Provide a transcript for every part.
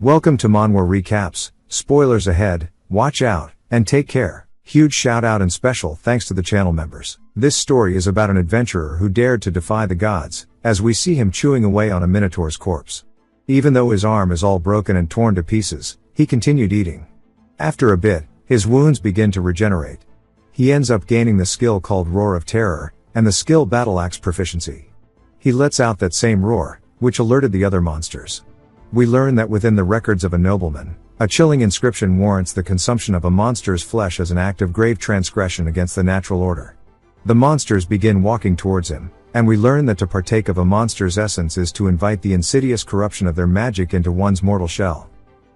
Welcome to Manhwa Recaps, spoilers ahead, watch out, and take care. Huge shout out and special thanks to the channel members. This story is about an adventurer who dared to defy the gods, as we see him chewing away on a minotaur's corpse. Even though his arm is all broken and torn to pieces, he continued eating. After a bit, his wounds begin to regenerate. He ends up gaining the skill called Roar of Terror, and the skill Battle Axe Proficiency. He lets out that same roar, which alerted the other monsters. We learn that within the records of a nobleman, a chilling inscription warrants the consumption of a monster's flesh as an act of grave transgression against the natural order. The monsters begin walking towards him, and we learn that to partake of a monster's essence is to invite the insidious corruption of their magic into one's mortal shell.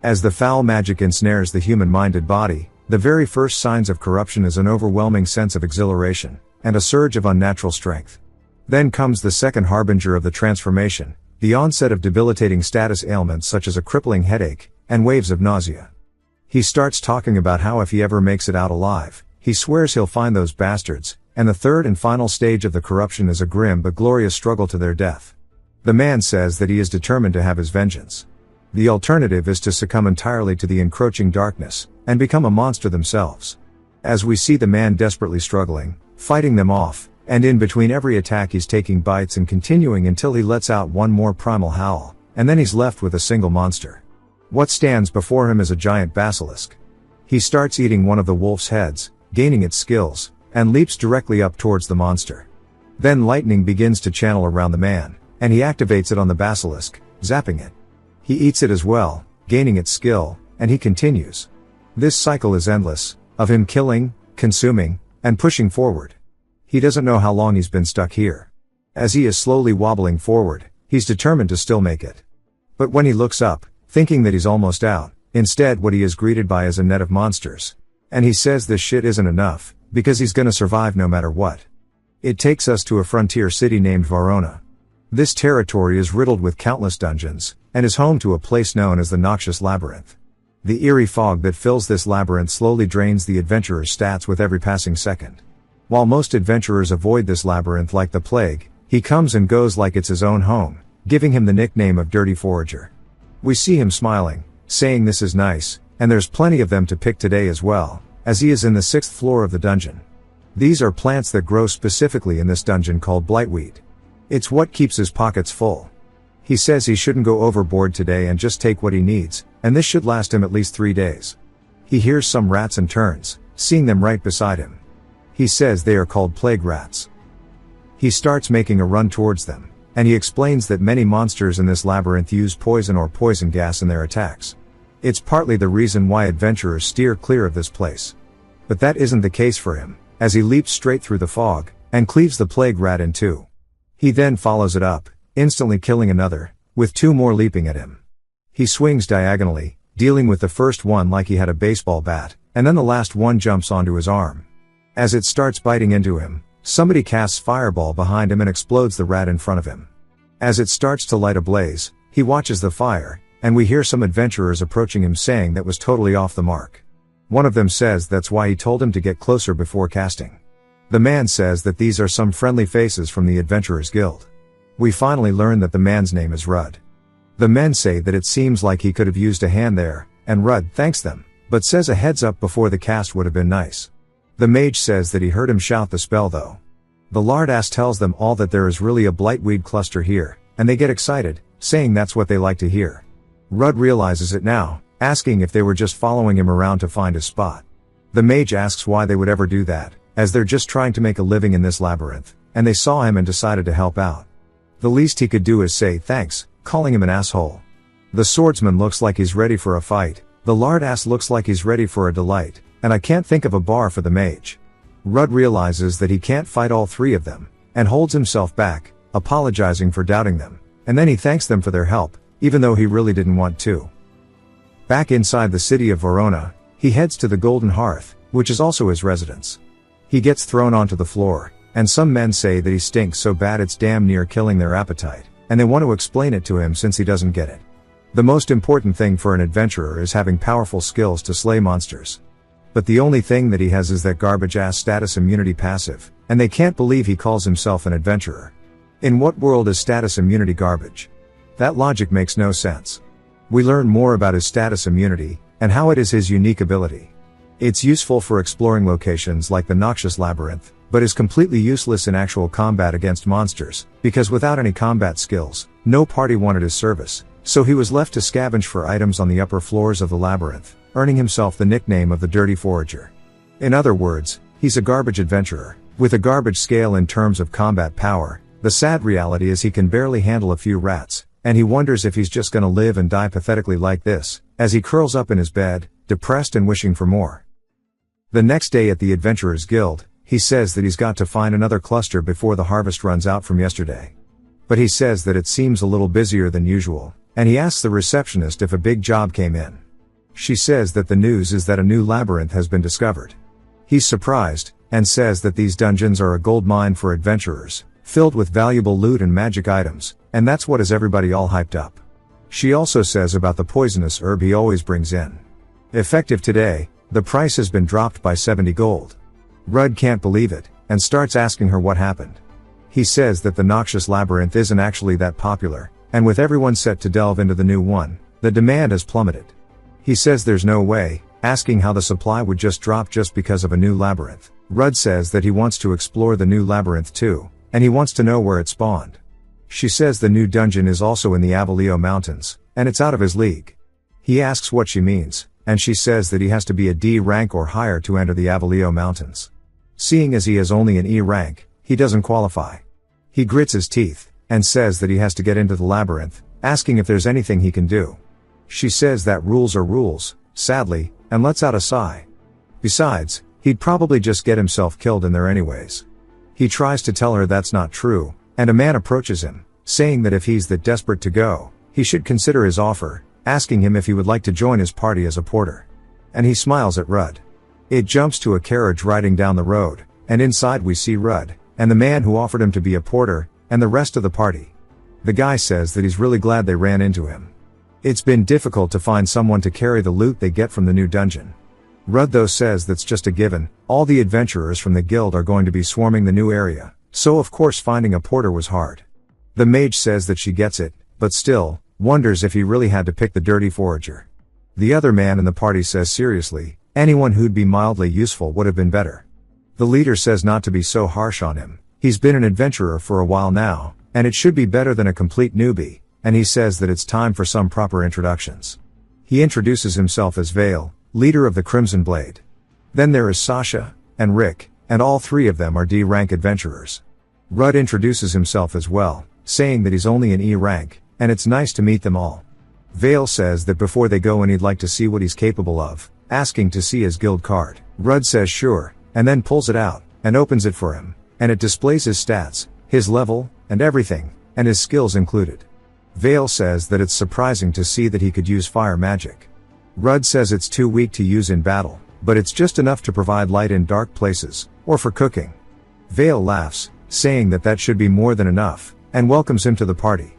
As the foul magic ensnares the human-minded body, the very first signs of corruption is an overwhelming sense of exhilaration, and a surge of unnatural strength. Then comes the second harbinger of the transformation, the onset of debilitating status ailments such as a crippling headache, and waves of nausea. He starts talking about how if he ever makes it out alive, he swears he'll find those bastards, and the third and final stage of the corruption is a grim but glorious struggle to their death. The man says that he is determined to have his vengeance. The alternative is to succumb entirely to the encroaching darkness, and become a monster themselves. As we see the man desperately struggling, fighting them off, and in between every attack he's taking bites and continuing until he lets out one more primal howl, and then he's left with a single monster. What stands before him is a giant basilisk. He starts eating one of the wolf's heads, gaining its skills, and leaps directly up towards the monster. Then lightning begins to channel around the man, and he activates it on the basilisk, zapping it. He eats it as well, gaining its skill, and he continues. This cycle is endless, of him killing, consuming, and pushing forward. He doesn't know how long he's been stuck here. As he is slowly wobbling forward, he's determined to still make it. But when he looks up, thinking that he's almost out, instead what he is greeted by is a net of monsters. And he says this shit isn't enough, because he's gonna survive no matter what. It takes us to a frontier city named Verona. This territory is riddled with countless dungeons, and is home to a place known as the Noxious Labyrinth. The eerie fog that fills this labyrinth slowly drains the adventurer's stats with every passing second. While most adventurers avoid this labyrinth like the plague, he comes and goes like it's his own home, giving him the nickname of Dirty Forager. We see him smiling, saying this is nice, and there's plenty of them to pick today as well, as he is in the 6th floor of the dungeon. These are plants that grow specifically in this dungeon called blightweed. It's what keeps his pockets full. He says he shouldn't go overboard today and just take what he needs, and this should last him at least 3 days. He hears some rats and turns, seeing them right beside him. He says they are called plague rats. He starts making a run towards them, and he explains that many monsters in this labyrinth use poison or poison gas in their attacks. It's partly the reason why adventurers steer clear of this place. But that isn't the case for him, as he leaps straight through the fog, and cleaves the plague rat in two. He then follows it up, instantly killing another, with 2 more leaping at him. He swings diagonally, dealing with the first one like he had a baseball bat, and then the last one jumps onto his arm. As it starts biting into him, somebody casts fireball behind him and explodes the rat in front of him. As it starts to light a blaze, he watches the fire, and we hear some adventurers approaching him saying that was totally off the mark. One of them says that's why he told him to get closer before casting. The man says that these are some friendly faces from the Adventurers Guild. We finally learn that the man's name is Rudd. The men say that it seems like he could have used a hand there, and Rudd thanks them, but says a heads up before the cast would have been nice. The mage says that he heard him shout the spell though. The lardass tells them all that there is really a blightweed cluster here, and they get excited, saying that's what they like to hear. Rudd realizes it now, asking if they were just following him around to find his spot. The mage asks why they would ever do that, as they're just trying to make a living in this labyrinth, and they saw him and decided to help out. The least he could do is say thanks, calling him an asshole. The swordsman looks like he's ready for a fight, the lardass looks like he's ready for a delight, and I can't think of a bar for the mage. Rudd realizes that he can't fight all 3 of them, and holds himself back, apologizing for doubting them, and then he thanks them for their help, even though he really didn't want to. Back inside the city of Verona, he heads to the Golden Hearth, which is also his residence. He gets thrown onto the floor, and some men say that he stinks so bad it's damn near killing their appetite, and they want to explain it to him since he doesn't get it. The most important thing for an adventurer is having powerful skills to slay monsters. But the only thing that he has is that garbage-ass status immunity passive, and they can't believe he calls himself an adventurer. In what world is status immunity garbage? That logic makes no sense. We learn more about his status immunity, and how it is his unique ability. It's useful for exploring locations like the Noxious Labyrinth, but is completely useless in actual combat against monsters, because without any combat skills, no party wanted his service, so he was left to scavenge for items on the upper floors of the labyrinth, earning himself the nickname of the Dirty Forager. In other words, he's a garbage adventurer, with a garbage scale in terms of combat power. The sad reality is he can barely handle a few rats, and he wonders if he's just gonna live and die pathetically like this, as he curls up in his bed, depressed and wishing for more. The next day at the Adventurers Guild, he says that he's got to find another cluster before the harvest runs out from yesterday. But he says that it seems a little busier than usual, and he asks the receptionist if a big job came in. She says that the news is that a new labyrinth has been discovered. He's surprised, and says that these dungeons are a gold mine for adventurers, filled with valuable loot and magic items, and that's what has everybody all hyped up. She also says about the poisonous herb he always brings in. Effective today, the price has been dropped by 70 gold. Rudd can't believe it, and starts asking her what happened. He says that the Noxious Labyrinth isn't actually that popular, and with everyone set to delve into the new one, the demand has plummeted. He says there's no way, asking how the supply would just drop just because of a new labyrinth. Rudd says that he wants to explore the new labyrinth too, and he wants to know where it spawned. She says the new dungeon is also in the Avalio Mountains, and it's out of his league. He asks what she means, and she says that he has to be a D rank or higher to enter the Avalio Mountains. Seeing as he has only an E rank, he doesn't qualify. He grits his teeth, and says that he has to get into the labyrinth, asking if there's anything he can do. She says that rules are rules, sadly, and lets out a sigh. Besides, he'd probably just get himself killed in there anyways. He tries to tell her that's not true, and a man approaches him, saying that if he's that desperate to go, he should consider his offer, asking him if he would like to join his party as a porter. And he smiles at Rudd. It jumps to a carriage riding down the road, and inside we see Rudd, and the man who offered him to be a porter, and the rest of the party. The guy says that he's really glad they ran into him. It's been difficult to find someone to carry the loot they get from the new dungeon. Rudd though says that's just a given, all the adventurers from the guild are going to be swarming the new area, so of course finding a porter was hard. The mage says that she gets it, but still, wonders if he really had to pick the Dirty Forager. The other man in the party says seriously, anyone who'd be mildly useful would have been better. The leader says not to be so harsh on him, he's been an adventurer for a while now, and it should be better than a complete newbie, and he says that it's time for some proper introductions. He introduces himself as Vale, leader of the Crimson Blade. Then there is Sasha, and Rick, and all three of them are D rank adventurers. Rudd introduces himself as well, saying that he's only an E rank, and it's nice to meet them all. Vale says that before they go in he'd like to see what he's capable of, asking to see his guild card. Rudd says sure, and then pulls it out, and opens it for him, and it displays his stats, his level, and everything, and his skills included. Vale says that it's surprising to see that he could use fire magic. Rudd says it's too weak to use in battle, but it's just enough to provide light in dark places, or for cooking. Vale laughs, saying that that should be more than enough, and welcomes him to the party.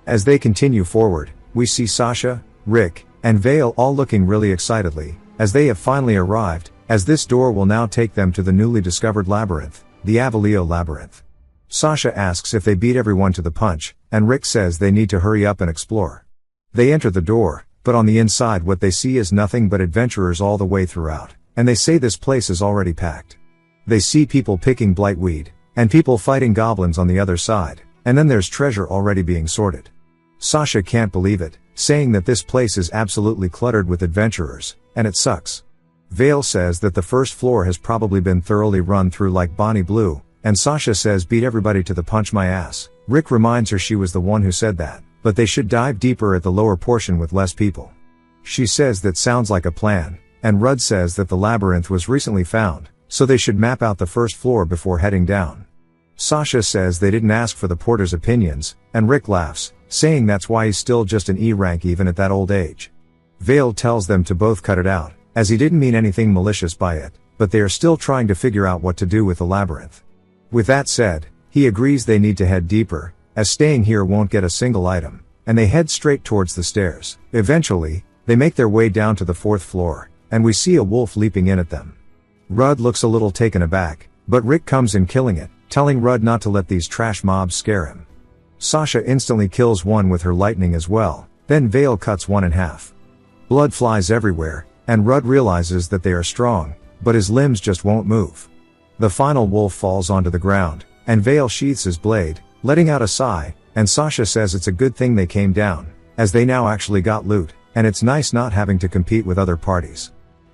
As they continue forward, we see Sasha, Rick, and Vale all looking really excitedly, as they have finally arrived, as this door will now take them to the newly discovered labyrinth, the Avalio Labyrinth. Sasha asks if they beat everyone to the punch, and Rick says they need to hurry up and explore. They enter the door, but on the inside what they see is nothing but adventurers all the way throughout, and they say this place is already packed. They see people picking blightweed, and people fighting goblins on the other side, and then there's treasure already being sorted. Sasha can't believe it, saying that this place is absolutely cluttered with adventurers, and it sucks. Vale says that the first floor has probably been thoroughly run through like Bonnie Blue, and Sasha says beat everybody to the punch my ass. Rick reminds her she was the one who said that, but they should dive deeper at the lower portion with less people. She says that sounds like a plan, and Rudd says that the labyrinth was recently found, so they should map out the first floor before heading down. Sasha says they didn't ask for the porter's opinions, and Rick laughs, saying that's why he's still just an E rank even at that old age. Vale tells them to both cut it out, as he didn't mean anything malicious by it, but they are still trying to figure out what to do with the labyrinth. With that said, he agrees they need to head deeper, as staying here won't get a single item, and they head straight towards the stairs. Eventually, they make their way down to the 4th floor, and we see a wolf leaping in at them. Rudd looks a little taken aback, but Rick comes in killing it, telling Rudd not to let these trash mobs scare him. Sasha instantly kills one with her lightning as well, Then Vale cuts one in half. Blood flies everywhere, and Rudd realizes that they are strong, but his limbs just won't move. The final wolf falls onto the ground, and Vale sheaths his blade, letting out a sigh, and Sasha says it's a good thing they came down, as they now actually got loot, and it's nice not having to compete with other parties.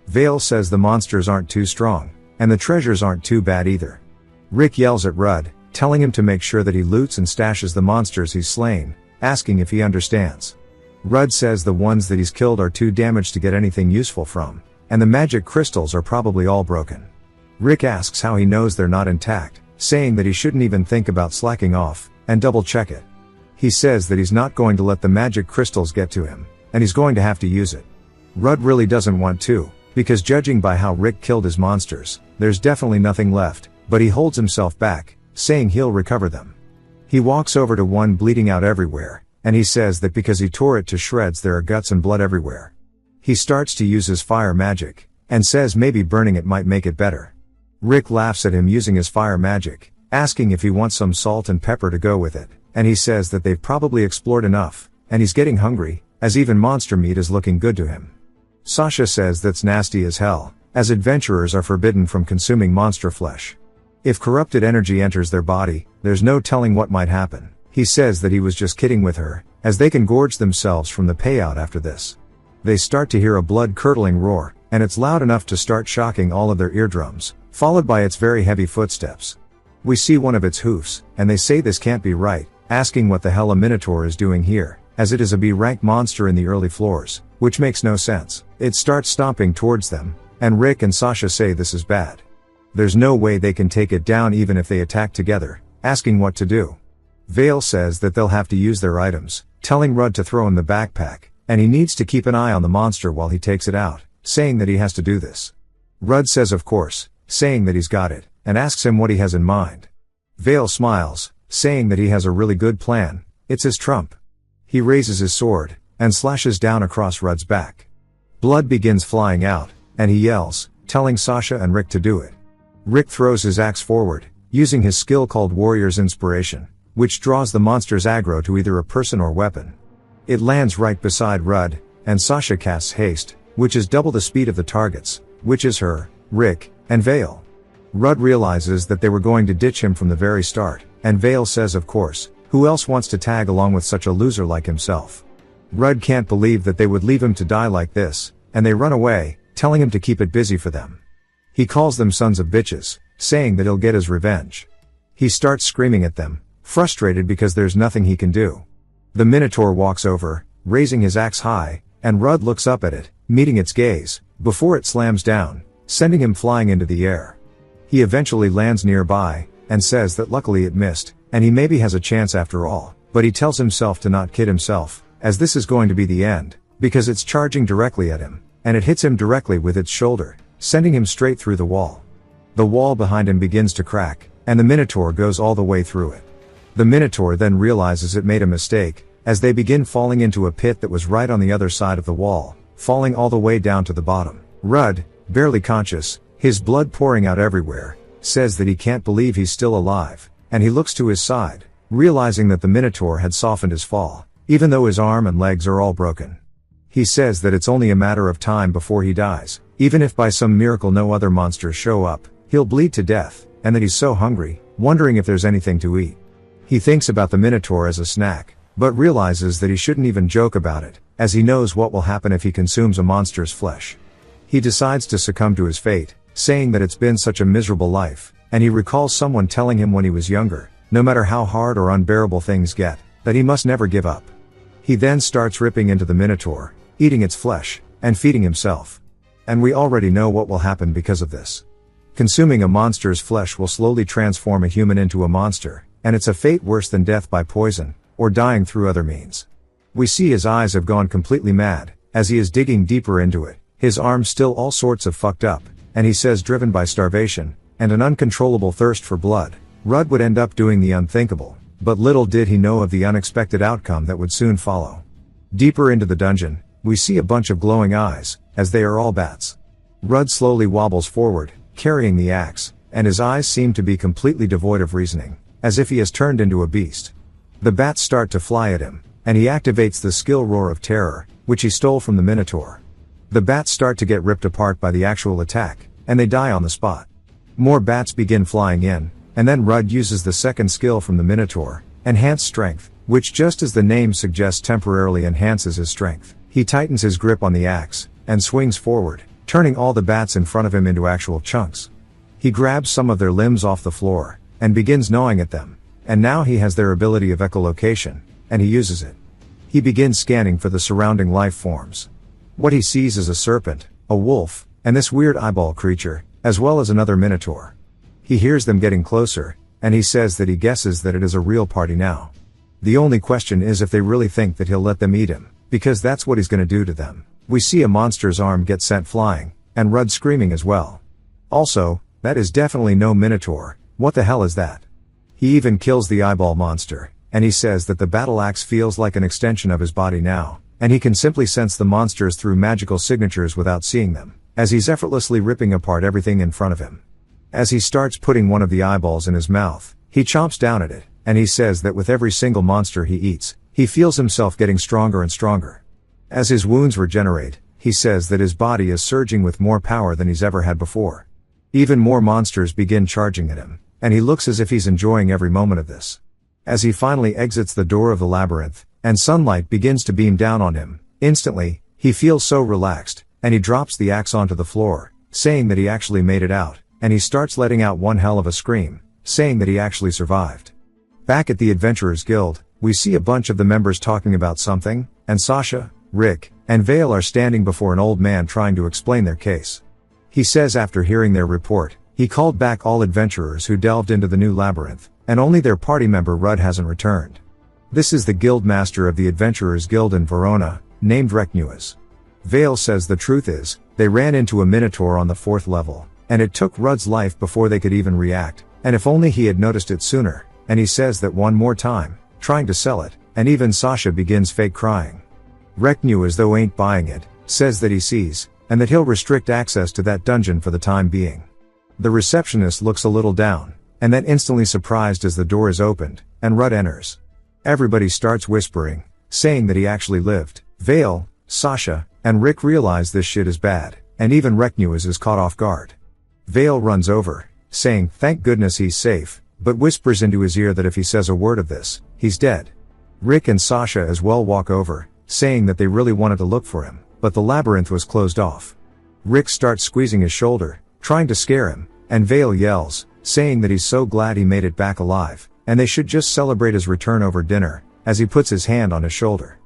Vale says the monsters aren't too strong, and the treasures aren't too bad either. Rick yells at Rudd, telling him to make sure that he loots and stashes the monsters he's slain, asking if he understands. Rudd says the ones that he's killed are too damaged to get anything useful from, and the magic crystals are probably all broken. Rick asks how he knows they're not intact, saying that he shouldn't even think about slacking off, and double check it. He says that he's not going to let the magic crystals get to him, and he's going to have to use it. Rudd really doesn't want to, because judging by how Rick killed his monsters, there's definitely nothing left, but he holds himself back, saying he'll recover them. He walks over to one bleeding out everywhere, and he says that because he tore it to shreds there are guts and blood everywhere. He starts to use his fire magic, and says maybe burning it might make it better. Rick laughs at him using his fire magic, asking if he wants some salt and pepper to go with it, and he says that they've probably explored enough, and he's getting hungry, as even monster meat is looking good to him. Sasha says that's nasty as hell, as adventurers are forbidden from consuming monster flesh. If corrupted energy enters their body, there's no telling what might happen. He says that he was just kidding with her, as they can gorge themselves from the payout after this. They start to hear a blood-curdling roar, and it's loud enough to start shocking all of their eardrums, followed by its very heavy footsteps. We see one of its hoofs, and they say this can't be right, asking what the hell a minotaur is doing here, as it is a B-rank monster in the early floors, which makes no sense. It starts stomping towards them, and Rick and Sasha say this is bad. There's no way they can take it down even if they attack together, asking what to do. Vale says that they'll have to use their items, telling Rudd to throw in the backpack, and he needs to keep an eye on the monster while he takes it out, saying that he has to do this. Rudd says of course, saying that he's got it, and asks him what he has in mind. Vale smiles, saying that he has a really good plan, it's his trump. He raises his sword, and slashes down across Rudd's back. Blood begins flying out, and he yells, telling Sasha and Rick to do it. Rick throws his axe forward, using his skill called Warrior's Inspiration, which draws the monster's aggro to either a person or weapon. It lands right beside Rudd, and Sasha casts haste, which is double the speed of the targets, which is her, Rick, and Vale. Rudd realizes that they were going to ditch him from the very start, and Vale says of course, who else wants to tag along with such a loser like himself? Rudd can't believe that they would leave him to die like this, and they run away, telling him to keep it busy for them. He calls them sons of bitches, saying that he'll get his revenge. He starts screaming at them, frustrated because there's nothing he can do. The Minotaur walks over, raising his axe high, and Rudd looks up at it, meeting its gaze, before it slams down, sending him flying into the air. He eventually lands nearby, and says that luckily it missed, and he maybe has a chance after all, but he tells himself to not kid himself, as this is going to be the end, because it's charging directly at him, and it hits him directly with its shoulder, sending him straight through the wall. The wall behind him begins to crack, and the Minotaur goes all the way through it. The Minotaur then realizes it made a mistake, as they begin falling into a pit that was right on the other side of the wall, falling all the way down to the bottom. Rudd, barely conscious, his blood pouring out everywhere, says that he can't believe he's still alive, and he looks to his side, realizing that the Minotaur had softened his fall, even though his arm and legs are all broken. He says that it's only a matter of time before he dies, even if by some miracle no other monsters show up, he'll bleed to death, and that he's so hungry, wondering if there's anything to eat. He thinks about the Minotaur as a snack, but realizes that he shouldn't even joke about it, as he knows what will happen if he consumes a monster's flesh. He decides to succumb to his fate, saying that it's been such a miserable life, and he recalls someone telling him when he was younger, no matter how hard or unbearable things get, that he must never give up. He then starts ripping into the Minotaur, eating its flesh, and feeding himself. And we already know what will happen because of this. Consuming a monster's flesh will slowly transform a human into a monster, and it's a fate worse than death by poison, or dying through other means. We see his eyes have gone completely mad, as he is digging deeper into it, his arms still all sorts of fucked up, and he says driven by starvation, and an uncontrollable thirst for blood, Rudd would end up doing the unthinkable, but little did he know of the unexpected outcome that would soon follow. Deeper into the dungeon, we see a bunch of glowing eyes, as they are all bats. Rudd slowly wobbles forward, carrying the axe, and his eyes seem to be completely devoid of reasoning, as if he has turned into a beast. The bats start to fly at him, and he activates the skill Roar of Terror, which he stole from the Minotaur. The bats start to get ripped apart by the actual attack, and they die on the spot. More bats begin flying in, and then Rudd uses the second skill from the Minotaur, Enhanced Strength, which just as the name suggests temporarily enhances his strength. He tightens his grip on the axe, and swings forward, turning all the bats in front of him into actual chunks. He grabs some of their limbs off the floor, and begins gnawing at them, and now he has their ability of echolocation, and he uses it. He begins scanning for the surrounding life forms. What he sees is a serpent, a wolf, and this weird eyeball creature, as well as another minotaur. He hears them getting closer, and he says that he guesses that it is a real party now. The only question is if they really think that he'll let them eat him, because that's what he's gonna do to them. We see a monster's arm get sent flying, and Rudd screaming as well. Also, that is definitely no minotaur. What the hell is that? He even kills the eyeball monster, and he says that the battle axe feels like an extension of his body now, and he can simply sense the monsters through magical signatures without seeing them, as he's effortlessly ripping apart everything in front of him. As he starts putting one of the eyeballs in his mouth, he chomps down at it, and he says that with every single monster he eats, he feels himself getting stronger and stronger. As his wounds regenerate, he says that his body is surging with more power than he's ever had before. Even more monsters begin charging at him, and he looks as if he's enjoying every moment of this. As he finally exits the door of the labyrinth, and sunlight begins to beam down on him, instantly, he feels so relaxed, and he drops the axe onto the floor, saying that he actually made it out, and he starts letting out one hell of a scream, saying that he actually survived. Back at the Adventurers Guild, we see a bunch of the members talking about something, and Sasha, Rick, and Vale are standing before an old man trying to explain their case. He says after hearing their report, he called back all adventurers who delved into the new labyrinth, and only their party member Rudd hasn't returned. This is the guild master of the Adventurers Guild in Verona, named Reknuas. Vale says the truth is, they ran into a minotaur on the 4th level, and it took Rudd's life before they could even react, and if only he had noticed it sooner, and he says that one more time, trying to sell it, and even Sasha begins fake crying. Reknuas though ain't buying it, says that he sees, and that he'll restrict access to that dungeon for the time being. The receptionist looks a little down, and then instantly surprised as the door is opened, and Rudd enters. Everybody starts whispering, saying that he actually lived. Vale, Sasha, and Rick realize this shit is bad, and even Reknuas is caught off guard. Vale runs over, saying thank goodness he's safe, but whispers into his ear that if he says a word of this, he's dead. Rick and Sasha as well walk over, saying that they really wanted to look for him, but the labyrinth was closed off. Rick starts squeezing his shoulder, trying to scare him, and Vale yells, saying that he's so glad he made it back alive, and they should just celebrate his return over dinner, as he puts his hand on his shoulder.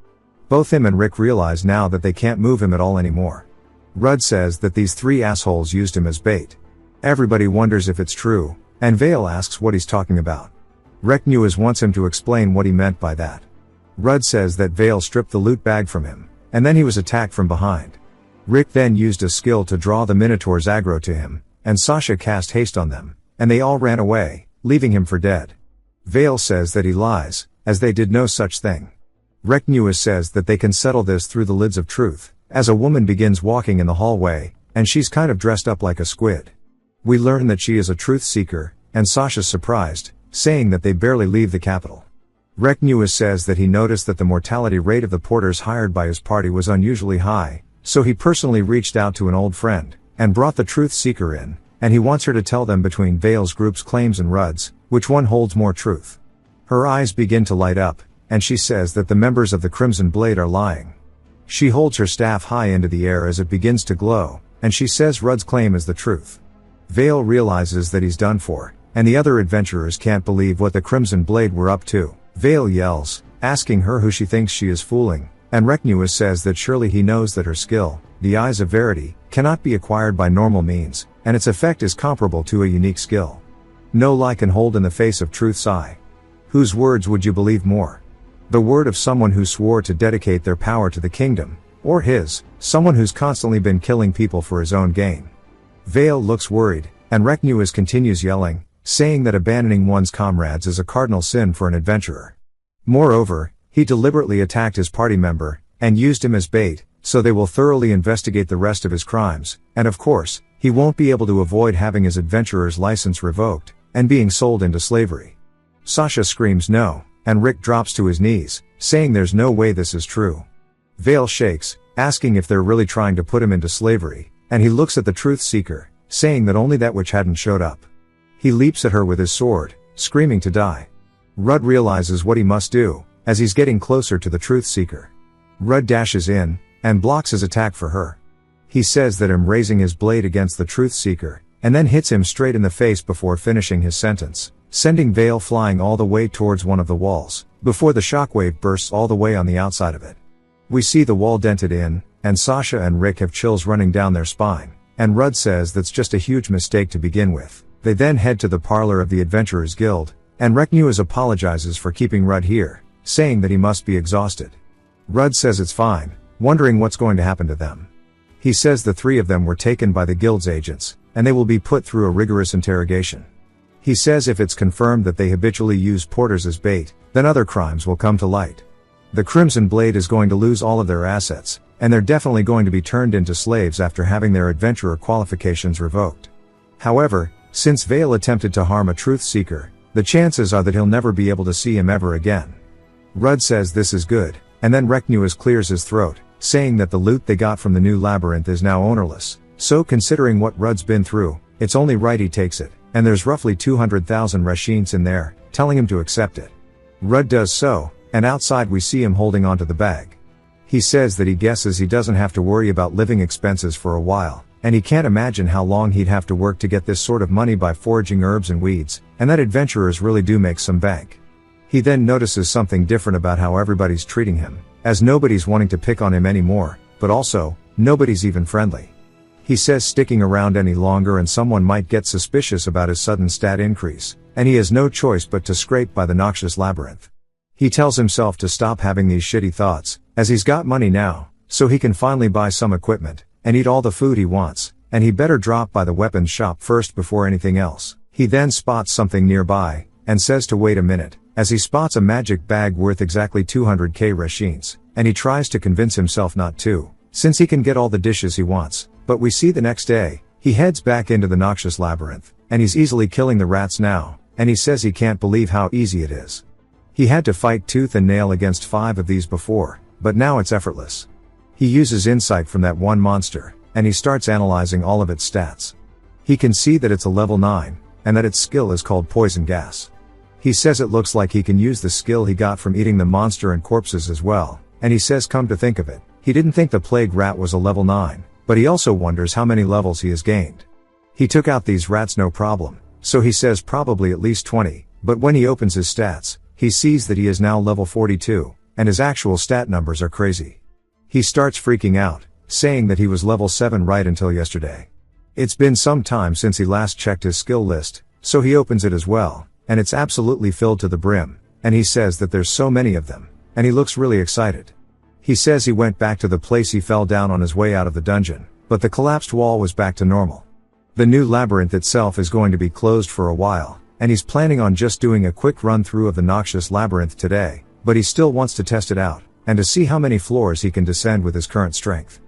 Both him and Rick realize now that they can't move him at all anymore. Rudd says that these 3 assholes used him as bait. Everybody wonders if it's true, and Vale asks what he's talking about. Reknuas wants him to explain what he meant by that. Rudd says that Vale stripped the loot bag from him, and then he was attacked from behind. Rick then used a skill to draw the Minotaur's aggro to him, and Sasha cast haste on them, and they all ran away, leaving him for dead. Vale says that he lies, as they did no such thing. Reknuas says that they can settle this through the lids of truth, as a woman begins walking in the hallway, and she's kind of dressed up like a squid. We learn that she is a truth seeker, and Sasha's surprised, saying that they barely leave the capital. Reknuas says that he noticed that the mortality rate of the porters hired by his party was unusually high, so he personally reached out to an old friend, and brought the truth seeker in, and he wants her to tell them between Vale's group's claims and Rudd's, which one holds more truth. Her eyes begin to light up, and she says that the members of the Crimson Blade are lying. She holds her staff high into the air as it begins to glow, and she says Rudd's claim is the truth. Vale realizes that he's done for, and the other adventurers can't believe what the Crimson Blade were up to. Vale yells, asking her who she thinks she is fooling, and Reknuas says that surely he knows that her skill, the Eyes of Verity, cannot be acquired by normal means, and its effect is comparable to a unique skill. No lie can hold in the face of truth's eye. Whose words would you believe more? The word of someone who swore to dedicate their power to the kingdom, or his, someone who's constantly been killing people for his own gain? Vale looks worried, and Reknuas continues yelling, saying that abandoning one's comrades is a cardinal sin for an adventurer. Moreover, he deliberately attacked his party member, and used him as bait, so they will thoroughly investigate the rest of his crimes, and of course, he won't be able to avoid having his adventurer's license revoked, and being sold into slavery. Sasha screams no, and Rick drops to his knees, saying there's no way this is true. Vale shakes, asking if they're really trying to put him into slavery, and he looks at the truth seeker, saying that only that which hadn't showed up. He leaps at her with his sword, screaming to die. Rudd realizes what he must do, as he's getting closer to the truth seeker. Rudd dashes in, and blocks his attack for her. He says that him raising his blade against the truth seeker, and then hits him straight in the face before finishing his sentence, sending Vale flying all the way towards one of the walls, before the shockwave bursts all the way on the outside of it. We see the wall dented in, and Sasha and Rick have chills running down their spine, and Rudd says that's just a huge mistake to begin with. They then head to the parlor of the Adventurers Guild, and Reknuas apologizes for keeping Rudd here, saying that he must be exhausted. Rudd says it's fine, wondering what's going to happen to them. He says the three of them were taken by the guild's agents, and they will be put through a rigorous interrogation. He says if it's confirmed that they habitually use porters as bait, then other crimes will come to light. The Crimson Blade is going to lose all of their assets, and they're definitely going to be turned into slaves after having their adventurer qualifications revoked. However, since Vale attempted to harm a truth seeker, the chances are that he'll never be able to see him ever again. Rudd says this is good, and then Reknuas clears his throat, saying that the loot they got from the new labyrinth is now ownerless, so considering what Rudd's been through, it's only right he takes it, and there's roughly 200,000 rashins in there, telling him to accept it. Rudd does so, and outside we see him holding onto the bag. He says that he guesses he doesn't have to worry about living expenses for a while, and he can't imagine how long he'd have to work to get this sort of money by foraging herbs and weeds, and that adventurers really do make some bank. He then notices something different about how everybody's treating him, as nobody's wanting to pick on him anymore, but also, nobody's even friendly. He says sticking around any longer and someone might get suspicious about his sudden stat increase, and he has no choice but to scrape by the noxious labyrinth. He tells himself to stop having these shitty thoughts, as he's got money now, so he can finally buy some equipment, and eat all the food he wants, and he better drop by the weapons shop first before anything else. He then spots something nearby, and says to wait a minute, as he spots a magic bag worth exactly 200k rashins, and he tries to convince himself not to, since he can get all the dishes he wants, but we see the next day, he heads back into the noxious labyrinth, and he's easily killing the rats now, and he says he can't believe how easy it is. He had to fight tooth and nail against 5 of these before, but now it's effortless. He uses incite from that one monster, and he starts analyzing all of its stats. He can see that it's a level 9, and that its skill is called poison gas. He says it looks like he can use the skill he got from eating the monster and corpses as well, and he says come to think of it, he didn't think the plague rat was a level 9, but he also wonders how many levels he has gained. He took out these rats no problem, so he says probably at least 20, but when he opens his stats, he sees that he is now level 42, and his actual stat numbers are crazy. He starts freaking out, saying that he was level 7 right until yesterday. It's been some time since he last checked his skill list, so he opens it as well, and it's absolutely filled to the brim, and he says that there's so many of them, and he looks really excited. He says he went back to the place he fell down on his way out of the dungeon, but the collapsed wall was back to normal. The new labyrinth itself is going to be closed for a while, and he's planning on just doing a quick run through of the noxious labyrinth today, but he still wants to test it out, and to see how many floors he can descend with his current strength.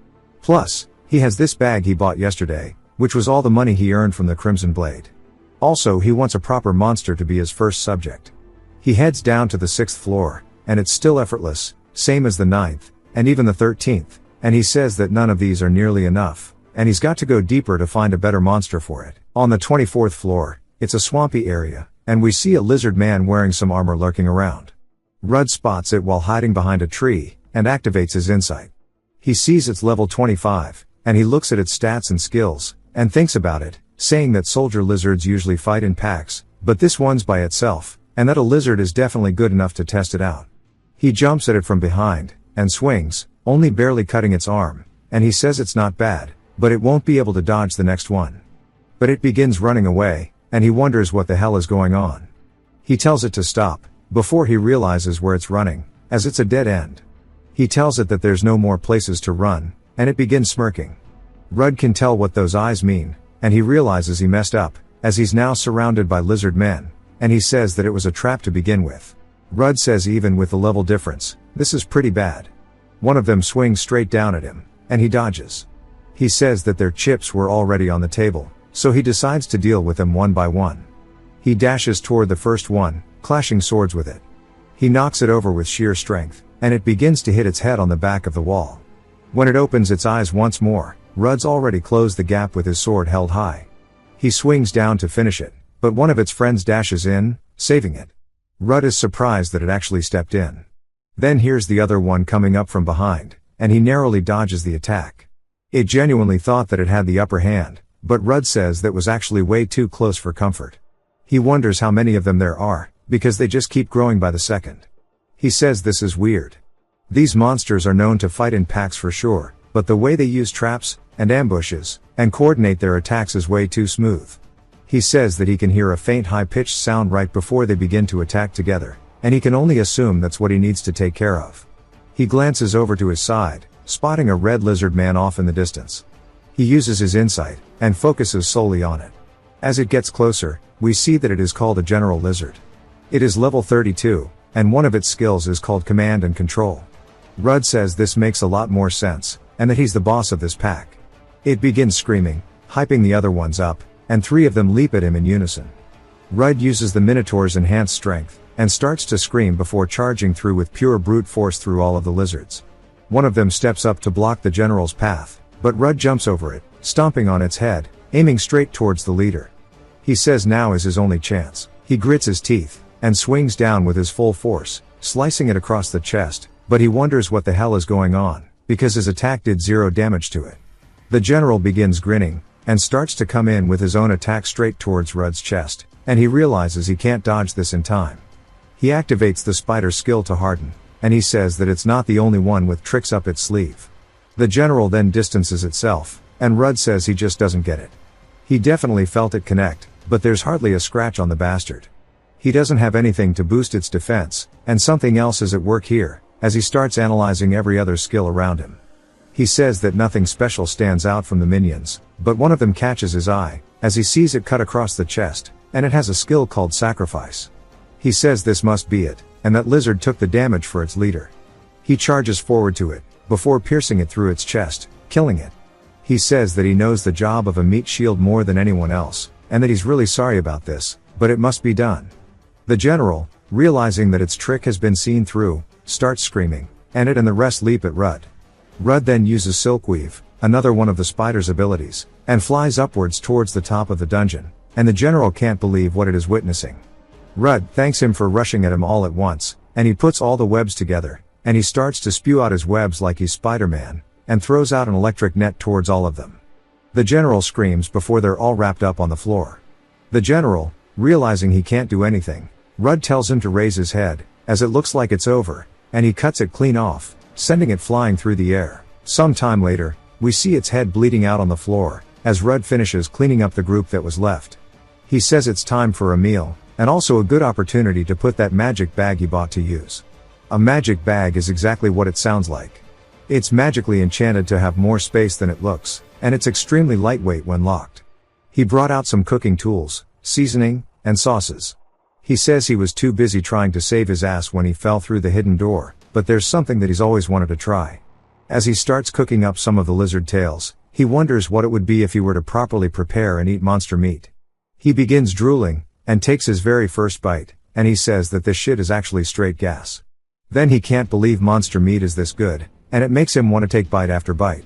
Plus, he has this bag he bought yesterday, which was all the money he earned from the Crimson Blade. Also, he wants a proper monster to be his first subject. He heads down to the 6th floor, and it's still effortless, same as the 9th, and even the 13th, and he says that none of these are nearly enough, and he's got to go deeper to find a better monster for it. On the 24th floor, it's a swampy area, and we see a lizard man wearing some armor lurking around. Rudd spots it while hiding behind a tree, and activates his insight. He sees it's level 25, and he looks at its stats and skills, and thinks about it, saying that soldier lizards usually fight in packs, but this one's by itself, and that a lizard is definitely good enough to test it out. He jumps at it from behind, and swings, only barely cutting its arm, and he says it's not bad, but it won't be able to dodge the next one. But it begins running away, and he wonders what the hell is going on. He tells it to stop, before he realizes where it's running, as it's a dead end. He tells it that there's no more places to run, and it begins smirking. Rudd can tell what those eyes mean, and he realizes he messed up, as he's now surrounded by lizard men, and he says that it was a trap to begin with. Rudd says even with the level difference, this is pretty bad. One of them swings straight down at him, and he dodges. He says that their chips were already on the table, so he decides to deal with them one by one. He dashes toward the first one, clashing swords with it. He knocks it over with sheer strength, and it begins to hit its head on the back of the wall. When it opens its eyes once more, Rudd's already closed the gap with his sword held high. He swings down to finish it, but one of its friends dashes in, saving it. Rudd is surprised that it actually stepped in. Then here's the other one coming up from behind, and he narrowly dodges the attack. It genuinely thought that it had the upper hand, but Rudd says that was actually way too close for comfort. He wonders how many of them there are, because they just keep growing by the second. He says this is weird. These monsters are known to fight in packs for sure, but the way they use traps, and ambushes, and coordinate their attacks is way too smooth. He says that he can hear a faint high-pitched sound right before they begin to attack together, and he can only assume that's what he needs to take care of. He glances over to his side, spotting a red lizard man off in the distance. He uses his insight, and focuses solely on it. As it gets closer, we see that it is called a general lizard. It is level 32, and one of its skills is called command and control. Rudd says this makes a lot more sense, and that he's the boss of this pack. It begins screaming, hyping the other ones up, and 3 of them leap at him in unison. Rudd uses the Minotaur's enhanced strength, and starts to scream before charging through with pure brute force through all of the lizards. One of them steps up to block the general's path, but Rudd jumps over it, stomping on its head, aiming straight towards the leader. He says now is his only chance. He grits his teeth, and swings down with his full force, slicing it across the chest, but he wonders what the hell is going on, because his attack did 0 damage to it. The general begins grinning, and starts to come in with his own attack straight towards Rudd's chest, and he realizes he can't dodge this in time. He activates the spider skill to harden, and he says that it's not the only one with tricks up its sleeve. The general then distances itself, and Rudd says he just doesn't get it. He definitely felt it connect, but there's hardly a scratch on the bastard. He doesn't have anything to boost its defense, and something else is at work here, as he starts analyzing every other skill around him. He says that nothing special stands out from the minions, but one of them catches his eye, as he sees it cut across the chest, and it has a skill called sacrifice. He says this must be it, and that lizard took the damage for its leader. He charges forward to it, before piercing it through its chest, killing it. He says that he knows the job of a meat shield more than anyone else, and that he's really sorry about this, but it must be done. The general, realizing that its trick has been seen through, starts screaming, and it and the rest leap at Rudd. Rudd then uses Silkweave, another one of the spider's abilities, and flies upwards towards the top of the dungeon, and the general can't believe what it is witnessing. Rudd thanks him for rushing at him all at once, and he puts all the webs together, and he starts to spew out his webs like he's Spider-Man, and throws out an electric net towards all of them. The general screams before they're all wrapped up on the floor. The general, realizing he can't do anything, Rudd tells him to raise his head, as it looks like it's over, and he cuts it clean off, sending it flying through the air. Some time later, we see its head bleeding out on the floor, as Rudd finishes cleaning up the group that was left. He says it's time for a meal, and also a good opportunity to put that magic bag he bought to use. A magic bag is exactly what it sounds like. It's magically enchanted to have more space than it looks, and it's extremely lightweight when locked. He brought out some cooking tools, seasoning, and sauces. He says he was too busy trying to save his ass when he fell through the hidden door, but there's something that he's always wanted to try. As he starts cooking up some of the lizard tails, he wonders what it would be if he were to properly prepare and eat monster meat. He begins drooling, and takes his very first bite, and he says that this shit is actually straight gas. Then he can't believe monster meat is this good, and it makes him want to take bite after bite.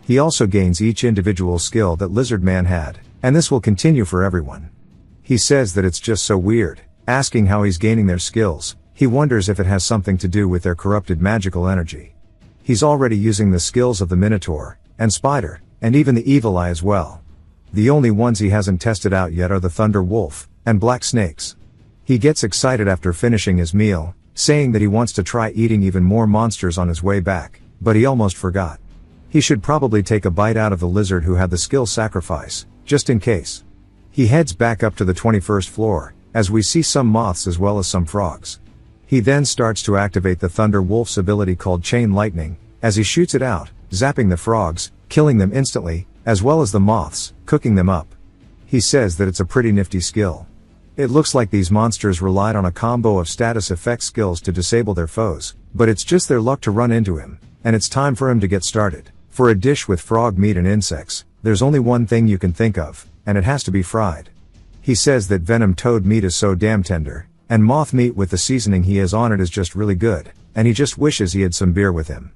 He also gains each individual skill that Lizard Man had, and this will continue for everyone. He says that it's just so weird, asking how he's gaining their skills. He wonders if it has something to do with their corrupted magical energy. He's already using the skills of the Minotaur, and Spider, and even the Evil Eye as well. The only ones he hasn't tested out yet are the Thunder Wolf, and Black Snakes. He gets excited after finishing his meal, saying that he wants to try eating even more monsters on his way back, but he almost forgot. He should probably take a bite out of the lizard who had the skill sacrifice, just in case. He heads back up to the 21st floor, as we see some moths as well as some frogs. He then starts to activate the Thunder Wolf's ability called Chain Lightning, as he shoots it out, zapping the frogs, killing them instantly, as well as the moths, cooking them up. He says that it's a pretty nifty skill. It looks like these monsters relied on a combo of status effect skills to disable their foes, but it's just their luck to run into him, and it's time for him to get started. For a dish with frog meat and insects, there's only one thing you can think of, and it has to be fried. He says that venom toad meat is so damn tender, and moth meat with the seasoning he has on it is just really good, and he just wishes he had some beer with him.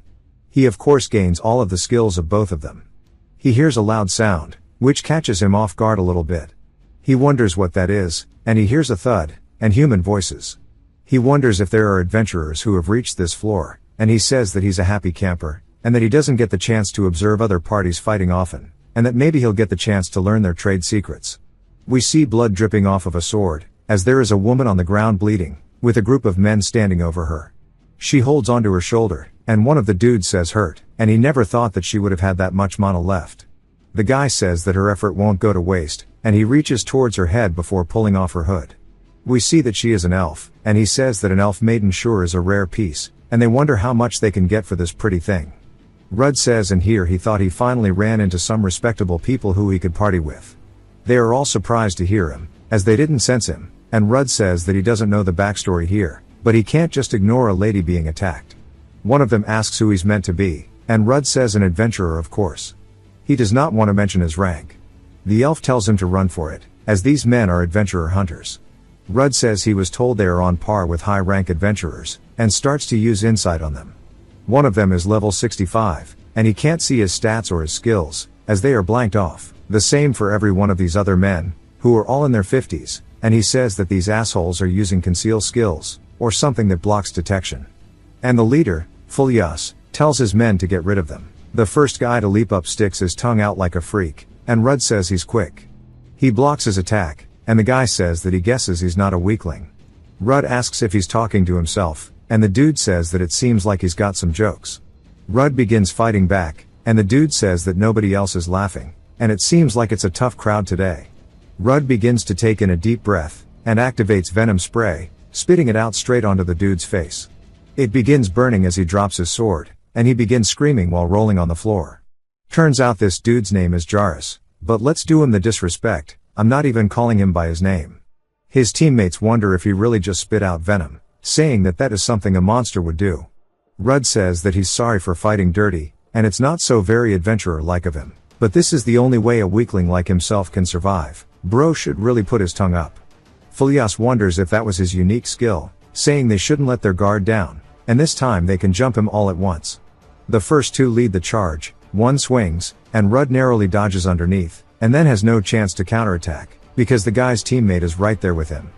He of course gains all of the skills of both of them. He hears a loud sound, which catches him off guard a little bit. He wonders what that is, and he hears a thud, and human voices. He wonders if there are adventurers who have reached this floor, and he says that he's a happy camper, and that he doesn't get the chance to observe other parties fighting often, and that maybe he'll get the chance to learn their trade secrets. We see blood dripping off of a sword, as there is a woman on the ground bleeding, with a group of men standing over her. She holds onto her shoulder, and one of the dudes says hurt, and he never thought that she would have had that much mana left. The guy says that her effort won't go to waste, and he reaches towards her head before pulling off her hood. We see that she is an elf, and he says that an elf maiden sure is a rare piece, and they wonder how much they can get for this pretty thing. Rudd says in here he thought he finally ran into some respectable people who he could party with. They are all surprised to hear him, as they didn't sense him, and Rudd says that he doesn't know the backstory here, but he can't just ignore a lady being attacked. One of them asks who he's meant to be, and Rudd says an adventurer of course. He does not want to mention his rank. The elf tells him to run for it, as these men are adventurer hunters. Rudd says he was told they are on par with high-rank adventurers, and starts to use incite on them. One of them is level 65, and he can't see his stats or his skills, as they are blanked off. The same for every one of these other men, who are all in their 50s, and he says that these assholes are using conceal skills, or something that blocks detection. And the leader, Fulias, tells his men to get rid of them. The first guy to leap up sticks his tongue out like a freak, and Rudd says he's quick. He blocks his attack, and the guy says that he guesses he's not a weakling. Rudd asks if he's talking to himself, and the dude says that it seems like he's got some jokes. Rudd begins fighting back, and the dude says that nobody else is laughing, and it seems like it's a tough crowd today. Rudd begins to take in a deep breath, and activates venom spray, spitting it out straight onto the dude's face. It begins burning as he drops his sword, and he begins screaming while rolling on the floor. Turns out this dude's name is Jairus, but let's do him the disrespect, I'm not even calling him by his name. His teammates wonder if he really just spit out venom, saying that that is something a monster would do. Rudd says that he's sorry for fighting dirty, and it's not so very adventurer-like of him, but this is the only way a weakling like himself can survive. Bro should really put his tongue up. Fulias wonders if that was his unique skill, saying they shouldn't let their guard down, and this time they can jump him all at once. The first two lead the charge, one swings, and Rudd narrowly dodges underneath, and then has no chance to counterattack, because the guy's teammate is right there with him.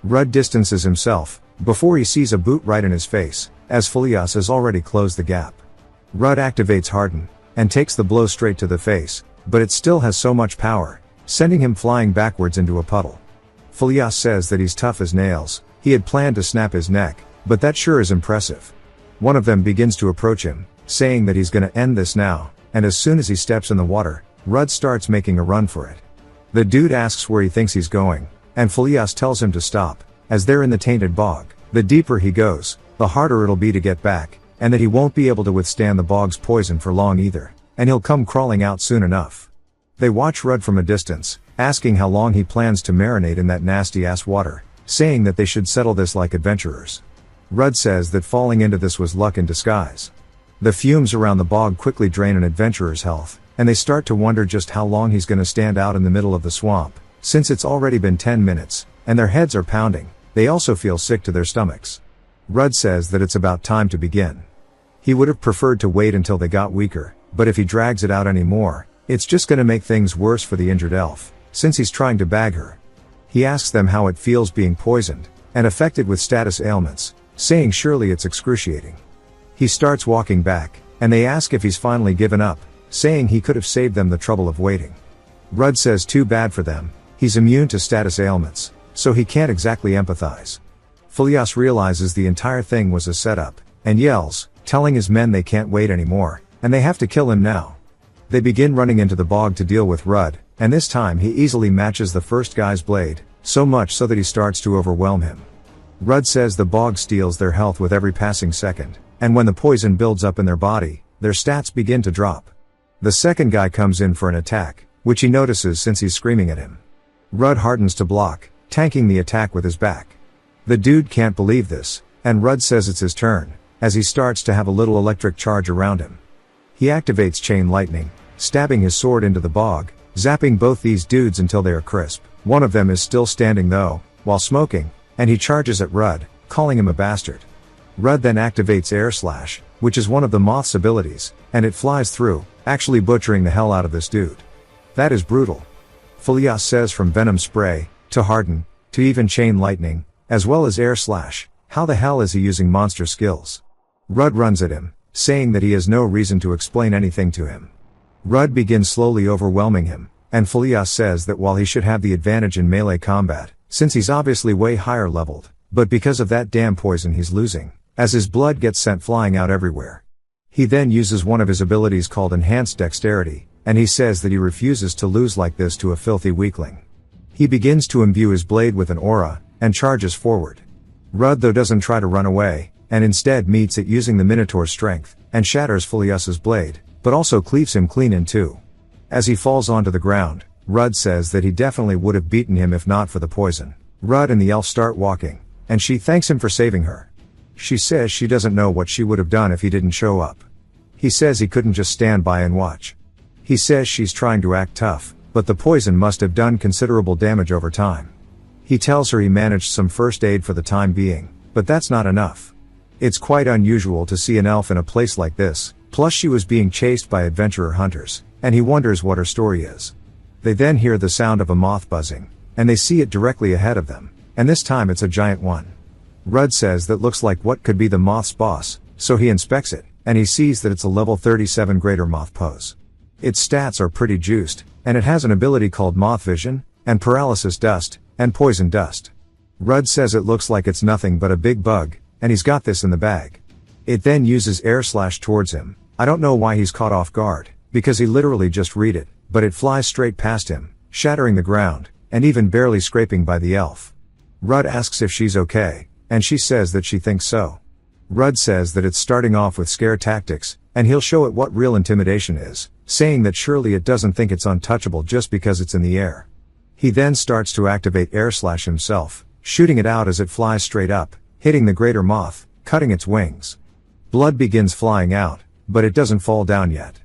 Rudd distances himself, before he sees a boot right in his face, as Fulias has already closed the gap. Rudd activates Harden, and takes the blow straight to the face, but it still has so much power, sending him flying backwards into a puddle. Fulias says that he's tough as nails, he had planned to snap his neck, but that sure is impressive. One of them begins to approach him, saying that he's gonna end this now, and as soon as he steps in the water, Rudd starts making a run for it. The dude asks where he thinks he's going, and Fulias tells him to stop, as they're in the tainted bog. The deeper he goes, the harder it'll be to get back, and that he won't be able to withstand the bog's poison for long either, and he'll come crawling out soon enough. They watch Rudd from a distance, asking how long he plans to marinate in that nasty-ass water, saying that they should settle this like adventurers. Rudd says that falling into this was luck in disguise. The fumes around the bog quickly drain an adventurer's health, and they start to wonder just how long he's gonna stand out in the middle of the swamp, since it's already been 10 minutes, and their heads are pounding. They also feel sick to their stomachs. Rudd says that it's about time to begin. He would have preferred to wait until they got weaker, but if he drags it out anymore, it's just gonna make things worse for the injured elf, since he's trying to bag her. He asks them how it feels being poisoned, and affected with status ailments, saying surely it's excruciating. He starts walking back, and they ask if he's finally given up, saying he could have saved them the trouble of waiting. Rudd says too bad for them, he's immune to status ailments, so he can't exactly empathize. Fulias realizes the entire thing was a setup, and yells, telling his men they can't wait anymore, and they have to kill him now. They begin running into the bog to deal with Rudd, and this time he easily matches the first guy's blade, so much so that he starts to overwhelm him. Rudd says the bog steals their health with every passing second, and when the poison builds up in their body, their stats begin to drop. The second guy comes in for an attack, which he notices since he's screaming at him. Rudd hardens to block, tanking the attack with his back. The dude can't believe this, and Rudd says it's his turn, as he starts to have a little electric charge around him. He activates chain lightning, stabbing his sword into the bog, zapping both these dudes until they are crisp. One of them is still standing though, while smoking, and he charges at Rudd, calling him a bastard. Rudd then activates air slash, which is one of the moth's abilities, and it flies through, actually butchering the hell out of this dude. That is brutal. Filias says from venom spray, to harden, to even chain lightning, as well as air slash, how the hell is he using monster skills? Rudd runs at him, saying that he has no reason to explain anything to him. Rudd begins slowly overwhelming him, and Filias says that while he should have the advantage in melee combat, since he's obviously way higher leveled, but because of that damn poison he's losing, as his blood gets sent flying out everywhere. He then uses one of his abilities called enhanced dexterity, and he says that he refuses to lose like this to a filthy weakling. He begins to imbue his blade with an aura, and charges forward. Rudd though doesn't try to run away, and instead meets it using the Minotaur's strength, and shatters Filias's blade, but also cleaves him clean in two. As he falls onto the ground, Rudd says that he definitely would have beaten him if not for the poison. Rudd and the elf start walking, and she thanks him for saving her. She says she doesn't know what she would have done if he didn't show up. He says he couldn't just stand by and watch. He says she's trying to act tough, but the poison must have done considerable damage over time. He tells her he managed some first aid for the time being, but that's not enough. It's quite unusual to see an elf in a place like this, plus she was being chased by adventurer hunters, and he wonders what her story is. They then hear the sound of a moth buzzing, and they see it directly ahead of them, and this time it's a giant one. Rudd says that looks like what could be the moth's boss, so he inspects it, and he sees that it's a level 37 greater moth pose. Its stats are pretty juiced, and it has an ability called moth vision, and paralysis dust, and poison dust. Rudd says it looks like it's nothing but a big bug, and he's got this in the bag. It then uses air slash towards him. I don't know why he's caught off guard, because he literally just read it, but it flies straight past him, shattering the ground, and even barely scraping by the elf. Rudd asks if she's okay, and she says that she thinks so. Rudd says that it's starting off with scare tactics, and he'll show it what real intimidation is, saying that surely it doesn't think it's untouchable just because it's in the air. He then starts to activate air slash himself, shooting it out as it flies straight up, hitting the greater moth, cutting its wings. Blood begins flying out, but it doesn't fall down yet.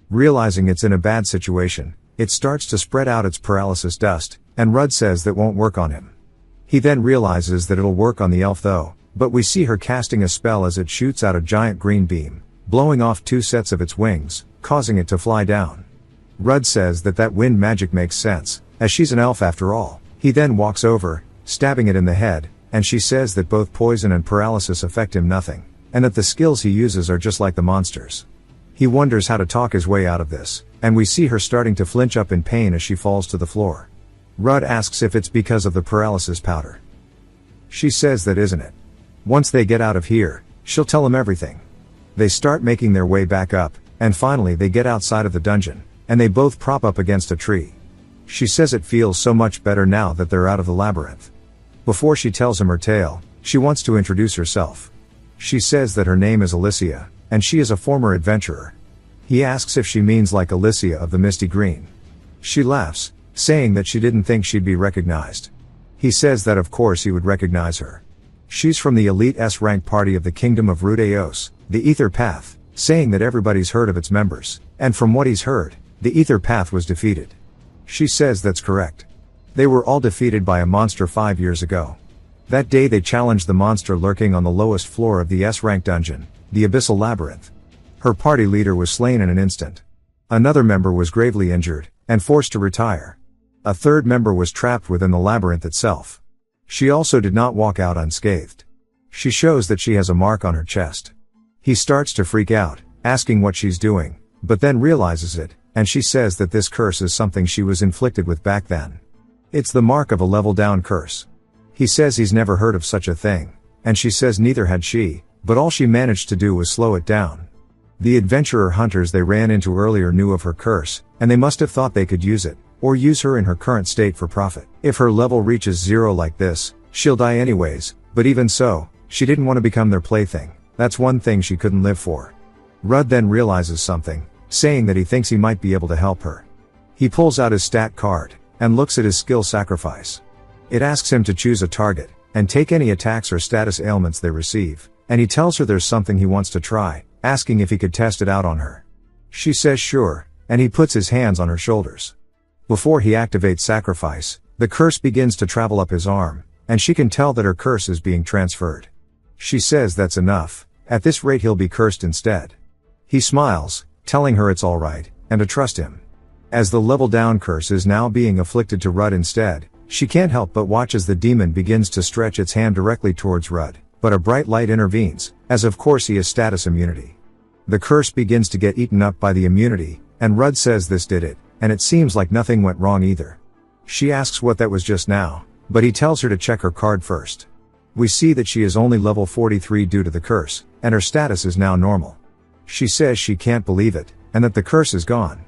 Realizing it's in a bad situation, it starts to spread out its paralysis dust, and Rudd says that won't work on him. He then realizes that it'll work on the elf though, but we see her casting a spell as it shoots out a giant green beam, blowing off 2 sets of its wings, causing it to fly down. Rudd says that wind magic makes sense, as she's an elf after all. He then walks over, stabbing it in the head, and she says that both poison and paralysis affect him nothing, and that the skills he uses are just like the monsters. He wonders how to talk his way out of this, and we see her starting to flinch up in pain as she falls to the floor. Rudd asks if it's because of the paralysis powder. She says that isn't it. Once they get out of here, she'll tell him everything. They start making their way back up, and finally they get outside of the dungeon, and they both prop up against a tree. She says it feels so much better now that they're out of the labyrinth. Before she tells him her tale, she wants to introduce herself. She says that her name is Alicia, and she is a former adventurer. He asks if she means like Alicia of the Misty Green. She laughs, saying that she didn't think she'd be recognized. He says that of course he would recognize her. She's from the elite S-rank party of the Kingdom of Rudeos, the Ether Path, saying that everybody's heard of its members, and from what he's heard, the Ether Path was defeated. She says that's correct. They were all defeated by a monster 5 years ago. That day they challenged the monster lurking on the lowest floor of the S-rank dungeon, the Abyssal Labyrinth. Her party leader was slain in an instant. Another member was gravely injured, and forced to retire. A third member was trapped within the labyrinth itself. She also did not walk out unscathed. She shows that she has a mark on her chest. He starts to freak out, asking what she's doing, but then realizes it, and she says that this curse is something she was inflicted with back then. It's the mark of a level down curse. He says he's never heard of such a thing, and she says neither had she, but all she managed to do was slow it down. The adventurer hunters they ran into earlier knew of her curse, and they must have thought they could use it, or use her in her current state for profit. If her level reaches 0 like this, she'll die anyways, but even so, she didn't want to become their plaything. That's one thing she couldn't live for. Rudd then realizes something, saying that he thinks he might be able to help her. He pulls out his stat card, and looks at his skill sacrifice. It asks him to choose a target, and take any attacks or status ailments they receive, and he tells her there's something he wants to try, asking if he could test it out on her. She says sure, and he puts his hands on her shoulders. Before he activates sacrifice, the curse begins to travel up his arm, and she can tell that her curse is being transferred. She says that's enough, at this rate he'll be cursed instead. He smiles, telling her it's alright, and to trust him. As the level down curse is now being afflicted to Rudd instead, she can't help but watch as the demon begins to stretch its hand directly towards Rudd, but a bright light intervenes, as of course he has status immunity. The curse begins to get eaten up by the immunity, and Rudd says this did it, and it seems like nothing went wrong either. She asks what that was just now, but he tells her to check her card first. We see that she is only level 43 due to the curse, and her status is now normal. She says she can't believe it, and that the curse is gone.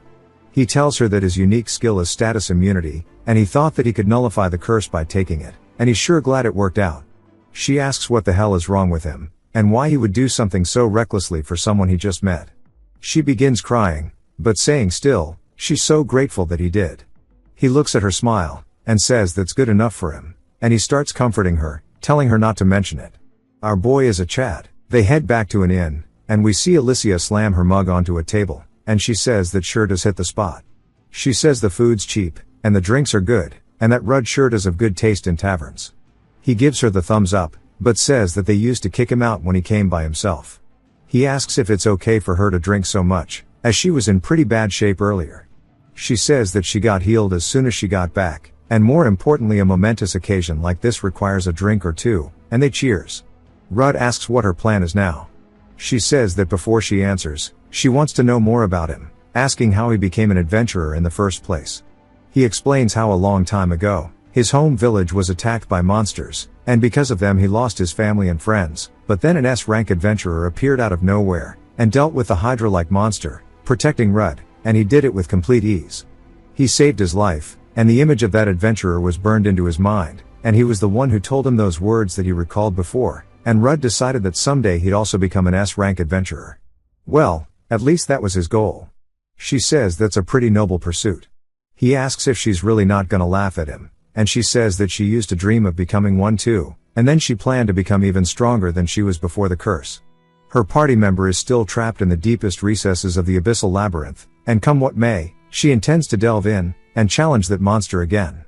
He tells her that his unique skill is status immunity, and he thought that he could nullify the curse by taking it, and he's sure glad it worked out. She asks what the hell is wrong with him, and why he would do something so recklessly for someone he just met. She begins crying, but saying still, she's so grateful that he did. He looks at her smile, and says that's good enough for him, and he starts comforting her, telling her not to mention it. Our boy is a Chad. They head back to an inn, and we see Alicia slam her mug onto a table, and she says that sure does hit the spot. She says the food's cheap, and the drinks are good, and that Rudd sure does have good taste in taverns. He gives her the thumbs up, but says that they used to kick him out when he came by himself. He asks if it's okay for her to drink so much, as she was in pretty bad shape earlier. She says that she got healed as soon as she got back, and more importantly a momentous occasion like this requires a drink or two, and they cheers. Rudd asks what her plan is now. She says that before she answers, she wants to know more about him, asking how he became an adventurer in the first place. He explains how a long time ago, his home village was attacked by monsters, and because of them he lost his family and friends, but then an S-rank adventurer appeared out of nowhere, and dealt with the Hydra-like monster, protecting Rudd, and he did it with complete ease. He saved his life, and the image of that adventurer was burned into his mind, and he was the one who told him those words that he recalled before, and Rudd decided that someday he'd also become an S-rank adventurer. Well, at least that was his goal. She says that's a pretty noble pursuit. He asks if she's really not gonna laugh at him, and she says that she used to dream of becoming one too, and then she planned to become even stronger than she was before the curse. Her party member is still trapped in the deepest recesses of the abyssal labyrinth, and come what may, she intends to delve in, and challenge that monster again.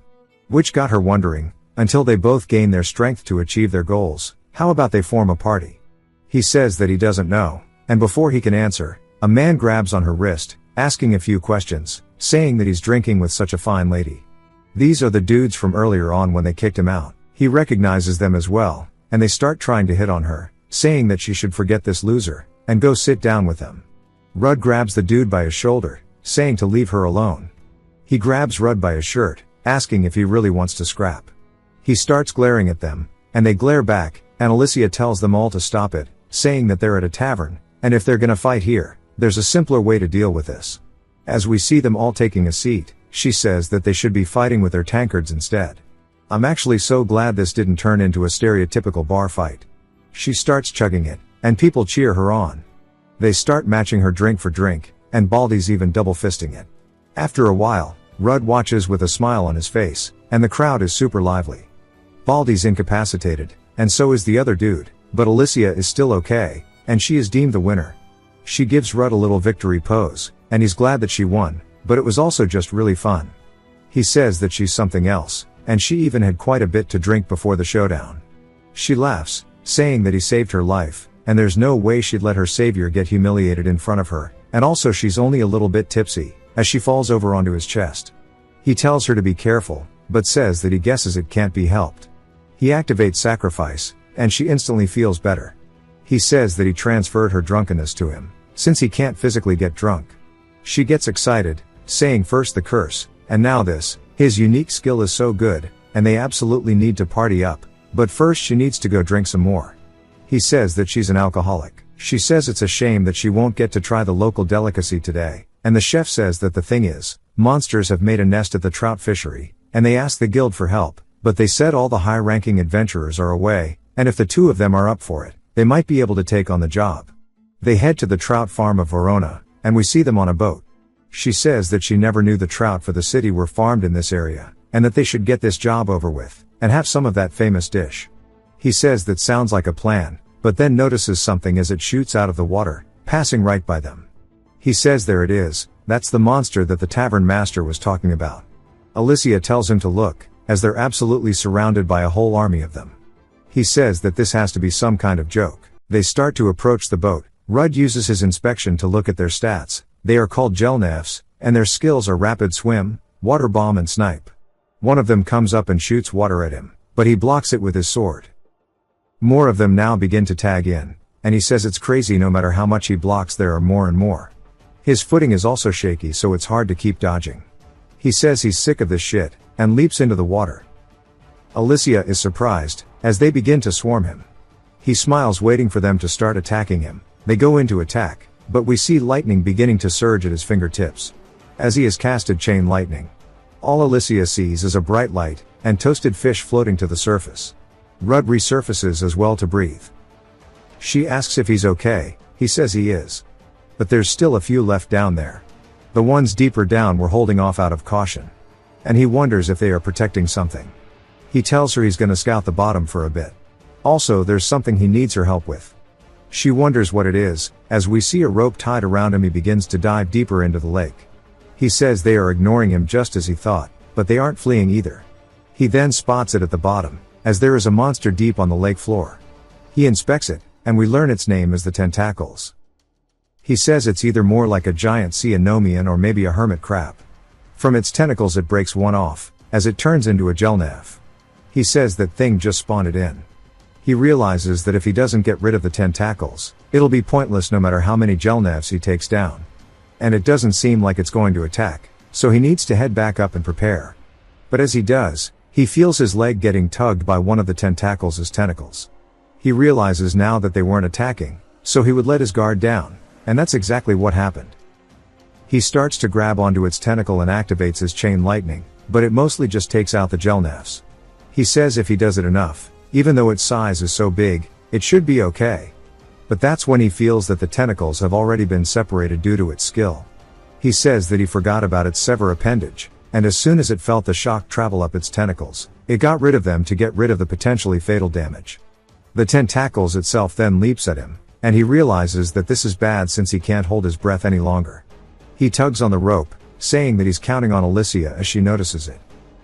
Which got her wondering, until they both gain their strength to achieve their goals, how about they form a party? He says that he doesn't know, and before he can answer, a man grabs on her wrist, asking a few questions, saying that he's drinking with such a fine lady. These are the dudes from earlier on when they kicked him out. He recognizes them as well, and they start trying to hit on her, saying that she should forget this loser, and go sit down with them. Rudd grabs the dude by his shoulder, saying to leave her alone. He grabs Rudd by his shirt, asking if he really wants to scrap. He starts glaring at them, and they glare back, and Alicia tells them all to stop it, saying that they're at a tavern, and if they're gonna fight here, there's a simpler way to deal with this. As we see them all taking a seat, she says that they should be fighting with their tankards instead. I'm actually so glad this didn't turn into a stereotypical bar fight. She starts chugging it, and people cheer her on. They start matching her drink for drink, and Baldy's even double fisting it. After a while, Rudd watches with a smile on his face, and the crowd is super lively. Baldy's incapacitated, and so is the other dude, but Alicia is still okay, and she is deemed the winner. She gives Rudd a little victory pose, and he's glad that she won, but it was also just really fun. He says that she's something else, and she even had quite a bit to drink before the showdown. She laughs, saying that he saved her life, and there's no way she'd let her savior get humiliated in front of her, and also she's only a little bit tipsy, as she falls over onto his chest. He tells her to be careful, but says that he guesses it can't be helped. He activates sacrifice, and she instantly feels better. He says that he transferred her drunkenness to him, since he can't physically get drunk. She gets excited, saying first the curse, and now this, his unique skill is so good, and they absolutely need to party up, but first she needs to go drink some more. He says that she's an alcoholic. She says it's a shame that she won't get to try the local delicacy today, and the chef says that the thing is, monsters have made a nest at the trout fishery, and they ask the guild for help, but they said all the high-ranking adventurers are away, and if the two of them are up for it, they might be able to take on the job. They head to the trout farm of Verona, and we see them on a boat. She says that she never knew the trout for the city were farmed in this area, and that they should get this job over with, and have some of that famous dish. He says that sounds like a plan, but then notices something as it shoots out of the water, passing right by them. He says there it is, that's the monster that the tavern master was talking about. Alicia tells him to look, as they're absolutely surrounded by a whole army of them. He says that this has to be some kind of joke. They start to approach the boat. Rudd uses his inspection to look at their stats. They are called Gelnefs, and their skills are rapid swim, water bomb and snipe. One of them comes up and shoots water at him, but he blocks it with his sword. More of them now begin to tag in, and he says it's crazy no matter how much he blocks there are more and more. His footing is also shaky so it's hard to keep dodging. He says he's sick of this shit, and leaps into the water. Alicia is surprised, as they begin to swarm him. He smiles waiting for them to start attacking him. They go into attack, but we see lightning beginning to surge at his fingertips. As he has casted chain lightning. All Alicia sees is a bright light, and toasted fish floating to the surface. Rudd resurfaces as well to breathe. She asks if he's okay, he says he is. But there's still a few left down there. The ones deeper down were holding off out of caution. And he wonders if they are protecting something. He tells her he's gonna scout the bottom for a bit. Also there's something he needs her help with. She wonders what it is, as we see a rope tied around him. He begins to dive deeper into the lake. He says they are ignoring him just as he thought, but they aren't fleeing either. He then spots it at the bottom, as there is a monster deep on the lake floor. He inspects it, and we learn its name as the tentacles. He says it's either more like a giant sea anomian or maybe a hermit crab. From its tentacles it breaks one off, as it turns into a Gelnef. He says that thing just spawned it in. He realizes that if he doesn't get rid of the tentacles, it'll be pointless no matter how many Gelnefs he takes down. And it doesn't seem like it's going to attack, so he needs to head back up and prepare. But as he does, he feels his leg getting tugged by one of the tentacles' tentacles. He realizes now that they weren't attacking, so he would let his guard down, and that's exactly what happened. He starts to grab onto its tentacle and activates his chain lightning, but it mostly just takes out the Gelnefs. He says if he does it enough, even though its size is so big, it should be okay. But that's when he feels that the tentacles have already been separated due to its skill. He says that he forgot about its sever appendage, and as soon as it felt the shock travel up its tentacles, it got rid of them to get rid of the potentially fatal damage. The tentacles itself then leaps at him, and he realizes that this is bad since he can't hold his breath any longer. He tugs on the rope, saying that he's counting on Alicia as she notices it.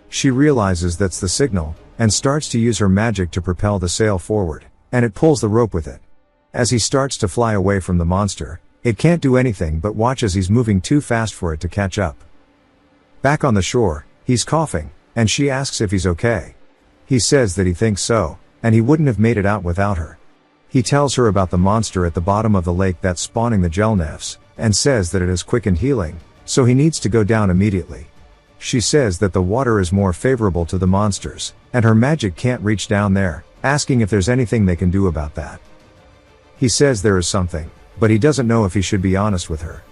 She realizes that's the signal, and starts to use her magic to propel the sail forward, and it pulls the rope with it. As he starts to fly away from the monster, it can't do anything but watch as he's moving too fast for it to catch up. Back on the shore, he's coughing, and she asks if he's okay. He says that he thinks so, and he wouldn't have made it out without her. He tells her about the monster at the bottom of the lake that's spawning the Gelnefs, and says that it is quick and healing, so he needs to go down immediately. She says that the water is more favorable to the monsters, and her magic can't reach down there, asking if there's anything they can do about that. He says there is something, but he doesn't know if he should be honest with her.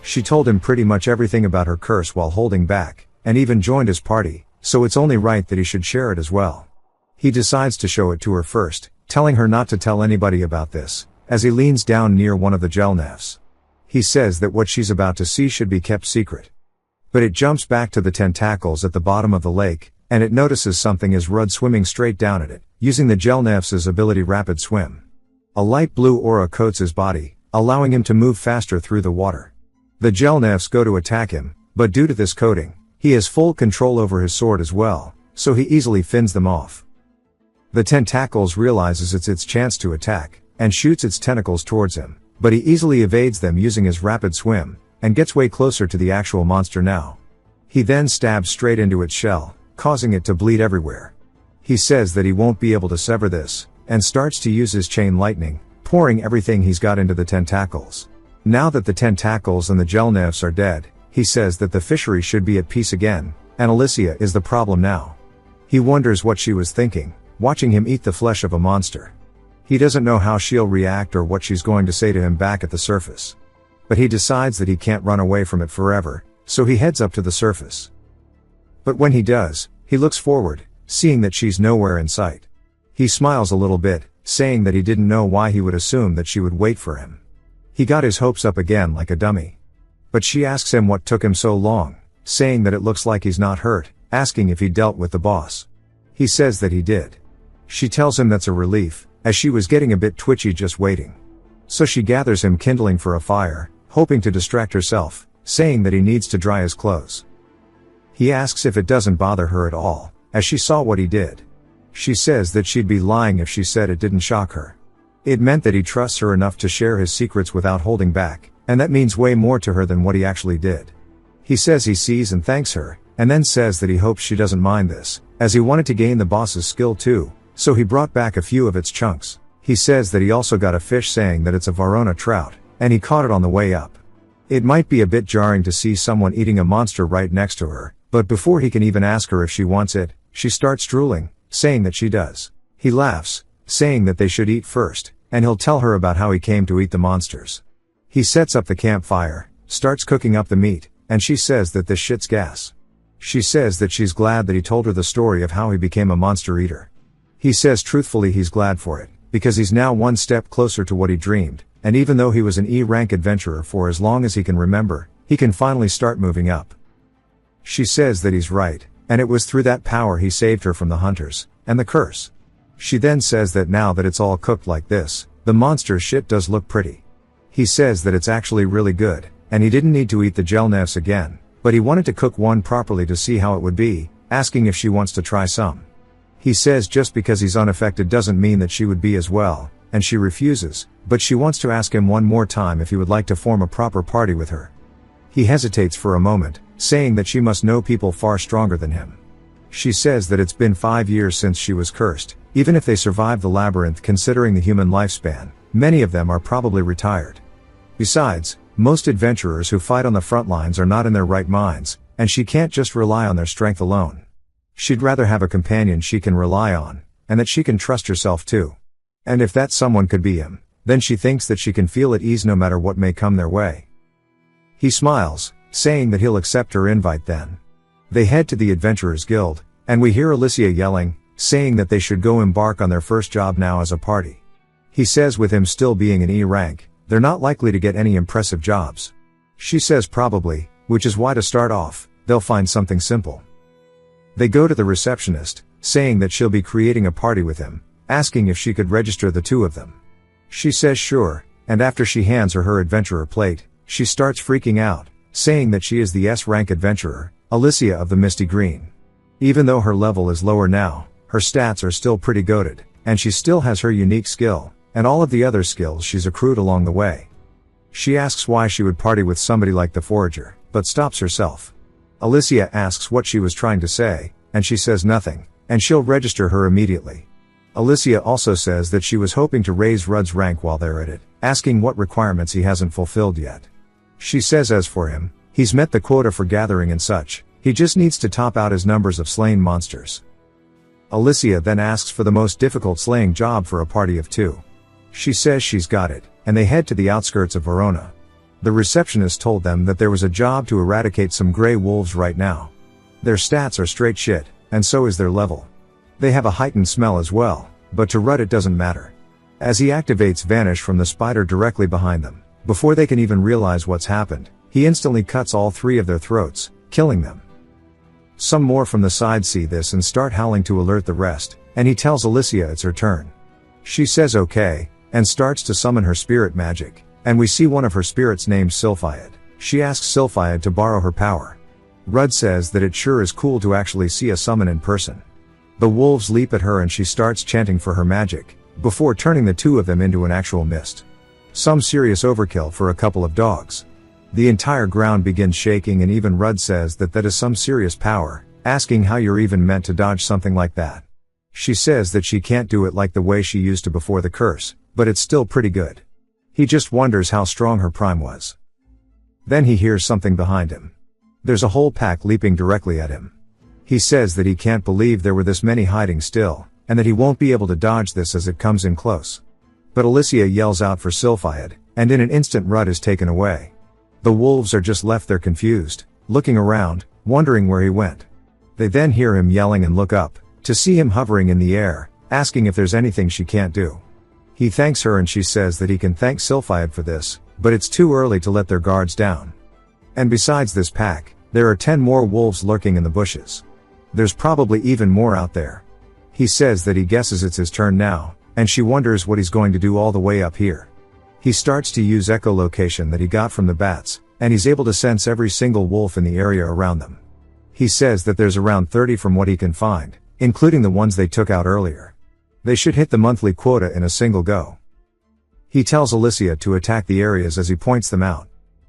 She told him pretty much everything about her curse while holding back, and even joined his party, so it's only right that he should share it as well. He decides to show it to her first, telling her not to tell anybody about this, as he leans down near one of the Gelnefs. He says that what she's about to see should be kept secret. But it jumps back to the tentacles at the bottom of the lake, and it notices something as Rudd swimming straight down at it, using the Gelnefs' ability rapid swim. A light blue aura coats his body, allowing him to move faster through the water. The Gelnefs go to attack him, but due to this coating, he has full control over his sword as well, so he easily fends them off. The tentacles realizes it's its chance to attack, and shoots its tentacles towards him, but he easily evades them using his rapid swim, and gets way closer to the actual monster now. He then stabs straight into its shell, causing it to bleed everywhere. He says that he won't be able to sever this, and starts to use his chain lightning, pouring everything he's got into the tentacles. Now that the tentacles and the Gelnefs are dead, he says that the fishery should be at peace again, and Alicia is the problem now. He wonders what she was thinking, watching him eat the flesh of a monster. He doesn't know how she'll react or what she's going to say to him back at the surface. But he decides that he can't run away from it forever, so he heads up to the surface. But when he does, he looks forward, seeing that she's nowhere in sight. He smiles a little bit, saying that he didn't know why he would assume that she would wait for him. He got his hopes up again like a dummy. But she asks him what took him so long, saying that it looks like he's not hurt, asking if he dealt with the boss. He says that he did. She tells him that's a relief, as she was getting a bit twitchy just waiting. So she gathers him kindling for a fire, hoping to distract herself, saying that he needs to dry his clothes. He asks if it doesn't bother her at all, as she saw what he did. She says that she'd be lying if she said it didn't shock her. It meant that he trusts her enough to share his secrets without holding back, and that means way more to her than what he actually did. He says he sees and thanks her, and then says that he hopes she doesn't mind this, as he wanted to gain the boss's skill too, so he brought back a few of its chunks. He says that he also got a fish, saying that it's a Varona trout, and he caught it on the way up. It might be a bit jarring to see someone eating a monster right next to her, but before he can even ask her if she wants it, she starts drooling, saying that she does. He laughs, saying that they should eat first, and he'll tell her about how he came to eat the monsters. He sets up the campfire, starts cooking up the meat, and she says that this shit's gas. She says that she's glad that he told her the story of how he became a monster eater. He says truthfully he's glad for it, because he's now one step closer to what he dreamed, and even though he was an E-rank adventurer for as long as he can remember, he can finally start moving up. She says that he's right, and it was through that power he saved her from the hunters, and the curse. She then says that now that it's all cooked like this, the monster shit does look pretty. He says that it's actually really good, and he didn't need to eat the gelnefs again, but he wanted to cook one properly to see how it would be, asking if she wants to try some. He says just because he's unaffected doesn't mean that she would be as well, and she refuses, but she wants to ask him one more time if he would like to form a proper party with her. He hesitates for a moment, saying that she must know people far stronger than him. She says that it's been 5 years since she was cursed, even if they survived the labyrinth. Considering the human lifespan, many of them are probably retired. Besides, most adventurers who fight on the front lines are not in their right minds, and she can't just rely on their strength alone. She'd rather have a companion she can rely on, and that she can trust herself to. And if that someone could be him, then she thinks that she can feel at ease no matter what may come their way. He smiles, saying that he'll accept her invite then. They head to the Adventurers Guild, and we hear Alicia yelling, saying that they should go embark on their first job now as a party. He says with him still being an E rank, they're not likely to get any impressive jobs. She says probably, which is why to start off, they'll find something simple. They go to the receptionist, saying that she'll be creating a party with him, asking if she could register the two of them. She says sure, and after she hands her her adventurer plate, she starts freaking out, saying that she is the S-rank adventurer, Alicia of the Misty Green. Even though her level is lower now, her stats are still pretty goated, and she still has her unique skill, and all of the other skills she's accrued along the way. She asks why she would party with somebody like the Forager, but stops herself. Alicia asks what she was trying to say, and she says nothing, and she'll register her immediately. Alicia also says that she was hoping to raise Rudd's rank while they're at it, asking what requirements he hasn't fulfilled yet. She says as for him, he's met the quota for gathering and such, he just needs to top out his numbers of slain monsters. Alicia then asks for the most difficult slaying job for a party of 2. She says she's got it, and they head to the outskirts of Verona. The receptionist told them that there was a job to eradicate some grey wolves right now. Their stats are straight shit, and so is their level. They have a heightened smell as well, but to Rudd it doesn't matter. As he activates Vanish from the spider directly behind them, before they can even realize what's happened, he instantly cuts all 3 of their throats, killing them. Some more from the side see this and start howling to alert the rest, and he tells Alicia it's her turn. She says okay, and starts to summon her spirit magic, and we see one of her spirits named Sylphiad. She asks Sylphiad to borrow her power. Rudd says that it sure is cool to actually see a summon in person. The wolves leap at her and she starts chanting for her magic, before turning the 2 of them into an actual mist. Some serious overkill for a couple of dogs. The entire ground begins shaking, and even Rudd says that is some serious power, asking how you're even meant to dodge something like that. She says that she can't do it like the way she used to before the curse, but it's still pretty good. He just wonders how strong her prime was. Then he hears something behind him. There's a whole pack leaping directly at him. He says that he can't believe there were this many hiding still, and that he won't be able to dodge this as it comes in close. But Alicia yells out for Sylphiad, and in an instant Rudd is taken away. The wolves are just left there confused, looking around, wondering where he went. They then hear him yelling and look up, to see him hovering in the air, asking if there's anything she can't do. He thanks her and she says that he can thank Sylphiad for this, but it's too early to let their guards down. And besides this pack, there are 10 more wolves lurking in the bushes. There's probably even more out there. He says that he guesses it's his turn now, and she wonders what he's going to do all the way up here. He starts to use echolocation that he got from the bats, and he's able to sense every single wolf in the area around them. He says that there's around 30 from what he can find, including the ones they took out earlier. They should hit the monthly quota in a single go. He tells Alicia to attack the areas as he points them out.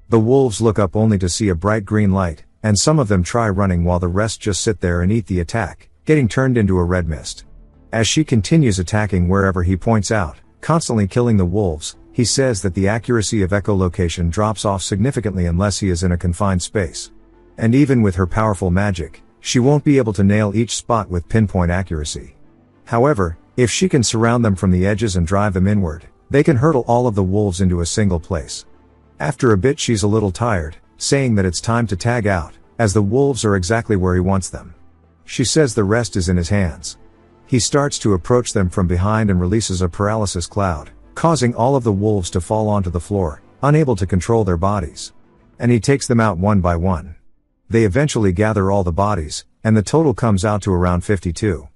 The wolves look up only to see a bright green light, and some of them try running while the rest just sit there and eat the attack, getting turned into a red mist. As she continues attacking wherever he points out, constantly killing the wolves, he says that the accuracy of echolocation drops off significantly unless he is in a confined space. And even with her powerful magic, she won't be able to nail each spot with pinpoint accuracy. However, if she can surround them from the edges and drive them inward, they can hurdle all of the wolves into a single place. After a bit she's a little tired, saying that it's time to tag out, as the wolves are exactly where he wants them. She says the rest is in his hands. He starts to approach them from behind and releases a paralysis cloud, causing all of the wolves to fall onto the floor, unable to control their bodies. And he takes them out one by one. They eventually gather all the bodies, and the total comes out to around 52.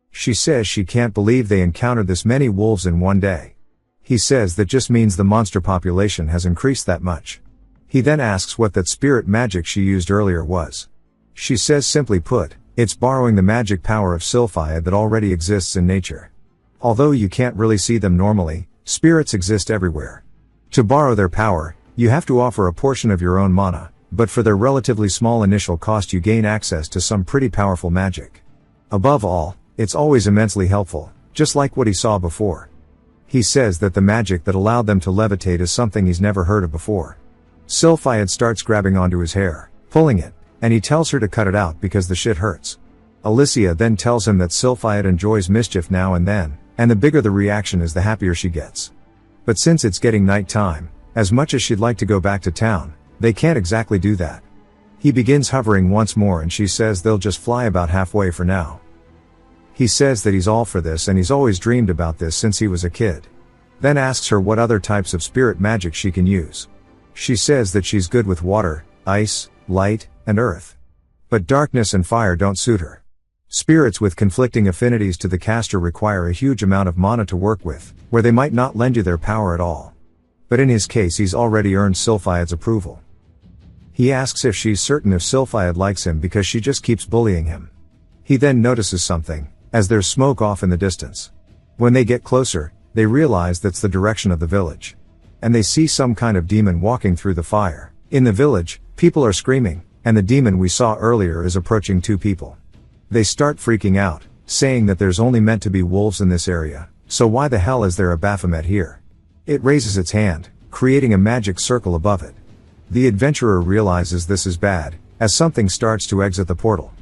She says she can't believe they encountered this many wolves in one day. He says that just means the monster population has increased that much. He then asks what that spirit magic she used earlier was. She says simply put, it's borrowing the magic power of Sylphia that already exists in nature. Although you can't really see them normally, spirits exist everywhere. To borrow their power, you have to offer a portion of your own mana, but for their relatively small initial cost you gain access to some pretty powerful magic. Above all, it's always immensely helpful, just like what he saw before. He says that the magic that allowed them to levitate is something he's never heard of before. Sylphia starts grabbing onto his hair, pulling it, and he tells her to cut it out because the shit hurts. Alicia then tells him that Sylphia enjoys mischief now and then, and the bigger the reaction is the happier she gets. But since it's getting night time, as much as she'd like to go back to town, they can't exactly do that. He begins hovering once more and she says they'll just fly about halfway for now. He says that he's all for this and he's always dreamed about this since he was a kid. Then asks her what other types of spirit magic she can use. She says that she's good with water, ice, light, and earth. But darkness and fire don't suit her. Spirits with conflicting affinities to the caster require a huge amount of mana to work with, where they might not lend you their power at all. But in his case he's already earned Sylphiad's approval. He asks if she's certain if Sylphiad likes him because she just keeps bullying him. He then notices something, as there's smoke off in the distance. When they get closer, they realize that's the direction of the village. And they see some kind of demon walking through the fire. In the village, people are screaming, and the demon we saw earlier is approaching two people. They start freaking out, saying that there's only meant to be wolves in this area, so why the hell is there a Baphomet here? It raises its hand, creating a magic circle above it. The adventurer realizes this is bad, as something starts to exit the portal.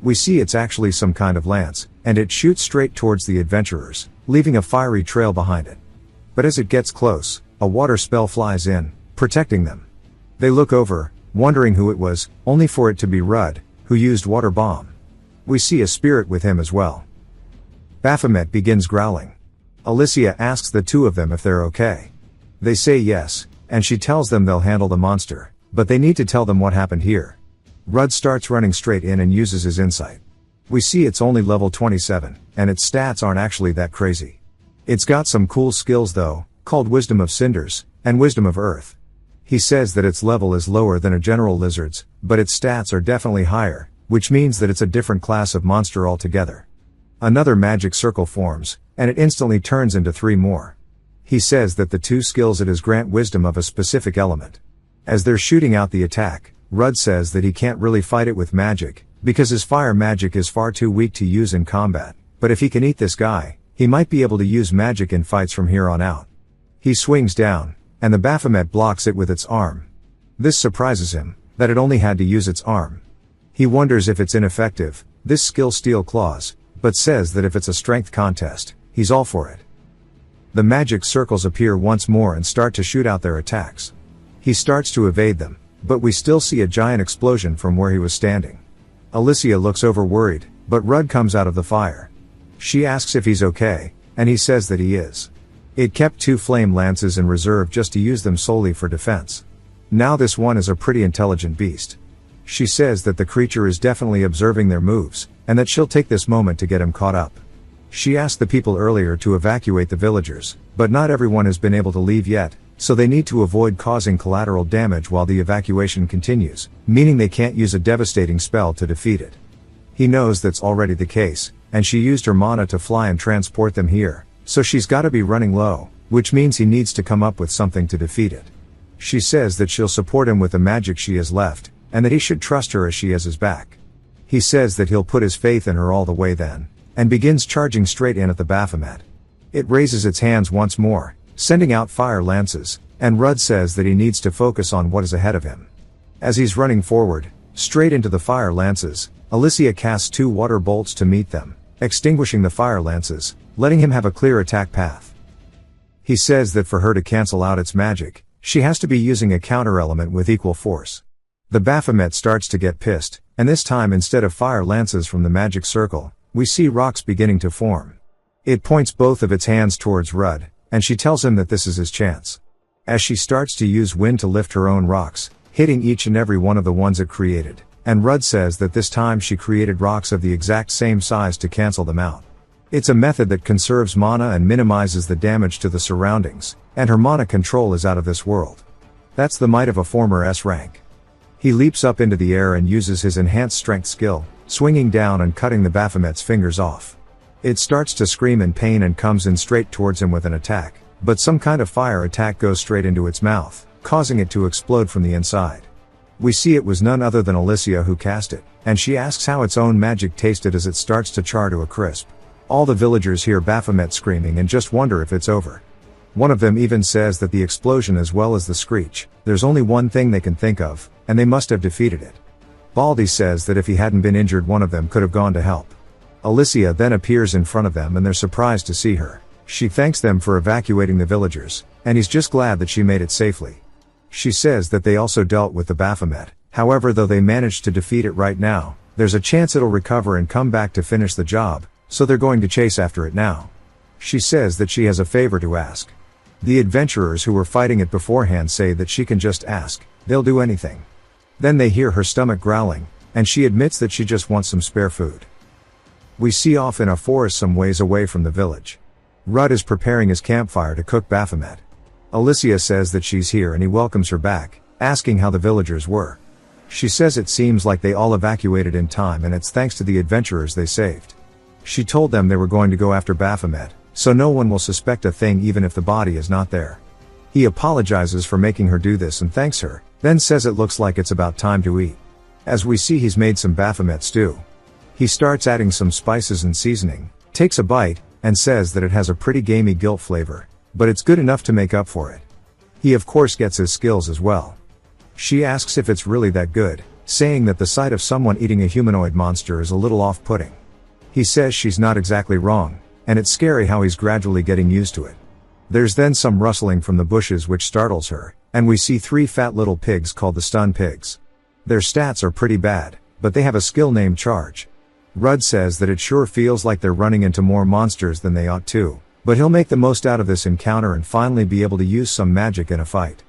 We see it's actually some kind of lance, and it shoots straight towards the adventurers, leaving a fiery trail behind it. But as it gets close, a water spell flies in, protecting them. They look over, wondering who it was, only for it to be Rudd, who used water bomb. We see a spirit with him as well. Baphomet begins growling. Alicia asks the two of them if they're okay. They say yes, and she tells them they'll handle the monster, but they need to tell them what happened here. Rudd starts running straight in and uses his incite. We see it's only level 27, and its stats aren't actually that crazy. It's got some cool skills though, called Wisdom of Cinders, and Wisdom of Earth. He says that its level is lower than a general lizard's, but its stats are definitely higher, which means that it's a different class of monster altogether. Another magic circle forms, and it instantly turns into 3 more. He says that the 2 skills it is grant wisdom of a specific element. As they're shooting out the attack, Rudd says that he can't really fight it with magic, because his fire magic is far too weak to use in combat, but if he can eat this guy, he might be able to use magic in fights from here on out. He swings down, and the Baphomet blocks it with its arm. This surprises him, that it only had to use its arm. He wonders if it's ineffective, this skill Steel Claws, but says that if it's a strength contest, he's all for it. The magic circles appear once more and start to shoot out their attacks. He starts to evade them, but we still see a giant explosion from where he was standing. Alicia looks over worried, but Rudd comes out of the fire. She asks if he's okay, and he says that he is. It kept 2 flame lances in reserve just to use them solely for defense. Now this one is a pretty intelligent beast. She says that the creature is definitely observing their moves, and that she'll take this moment to get him caught up. She asked the people earlier to evacuate the villagers, but not everyone has been able to leave yet, so they need to avoid causing collateral damage while the evacuation continues, meaning they can't use a devastating spell to defeat it. He knows that's already the case, and she used her mana to fly and transport them here, so she's gotta be running low, which means he needs to come up with something to defeat it. She says that she'll support him with the magic she has left, and that he should trust her as she has his back. He says that he'll put his faith in her all the way then, and begins charging straight in at the Baphomet. It raises its hands once more, sending out fire lances, and Rudd says that he needs to focus on what is ahead of him. As he's running forward, straight into the fire lances, Alicia casts 2 water bolts to meet them, extinguishing the fire lances, letting him have a clear attack path. He says that for her to cancel out its magic, she has to be using a counter-element with equal force. The Baphomet starts to get pissed, and this time instead of fire lances from the magic circle, we see rocks beginning to form. It points both of its hands towards Rudd, and she tells him that this is his chance. As she starts to use wind to lift her own rocks, hitting each and every one of the ones it created, and Rudd says that this time she created rocks of the exact same size to cancel them out. It's a method that conserves mana and minimizes the damage to the surroundings, and her mana control is out of this world. That's the might of a former S rank. He leaps up into the air and uses his enhanced strength skill, swinging down and cutting the Baphomet's fingers off. It starts to scream in pain and comes in straight towards him with an attack, but some kind of fire attack goes straight into its mouth, causing it to explode from the inside. We see it was none other than Alicia who cast it, and she asks how its own magic tasted as it starts to char to a crisp. All the villagers hear Baphomet screaming and just wonder if it's over. One of them even says that the explosion as well as the screech, there's only one thing they can think of, and they must have defeated it. Baldy says that if he hadn't been injured one of them could have gone to help. Alicia then appears in front of them and they're surprised to see her. She thanks them for evacuating the villagers, and he's just glad that she made it safely. She says that they also dealt with the Baphomet, however though they managed to defeat it right now, there's a chance it'll recover and come back to finish the job, so they're going to chase after it now. She says that she has a favor to ask. The adventurers who were fighting it beforehand say that she can just ask, they'll do anything. Then they hear her stomach growling, and she admits that she just wants some spare food. We see off in a forest some ways away from the village. Rudd is preparing his campfire to cook Baphomet. Alicia says that she's here and he welcomes her back, asking how the villagers were. She says it seems like they all evacuated in time and it's thanks to the adventurers they saved. She told them they were going to go after Baphomet, so no one will suspect a thing even if the body is not there. He apologizes for making her do this and thanks her, then says it looks like it's about time to eat. As we see he's made some Baphomet stew. He starts adding some spices and seasoning, takes a bite, and says that it has a pretty gamey guilt flavor, but it's good enough to make up for it. He of course gets his skills as well. She asks if it's really that good, saying that the sight of someone eating a humanoid monster is a little off-putting. He says she's not exactly wrong, and it's scary how he's gradually getting used to it. There's then some rustling from the bushes which startles her, and we see 3 fat little pigs called the stun pigs. Their stats are pretty bad, but they have a skill named Charge. Rudd says that it sure feels like they're running into more monsters than they ought to, but he'll make the most out of this encounter and finally be able to use some magic in a fight.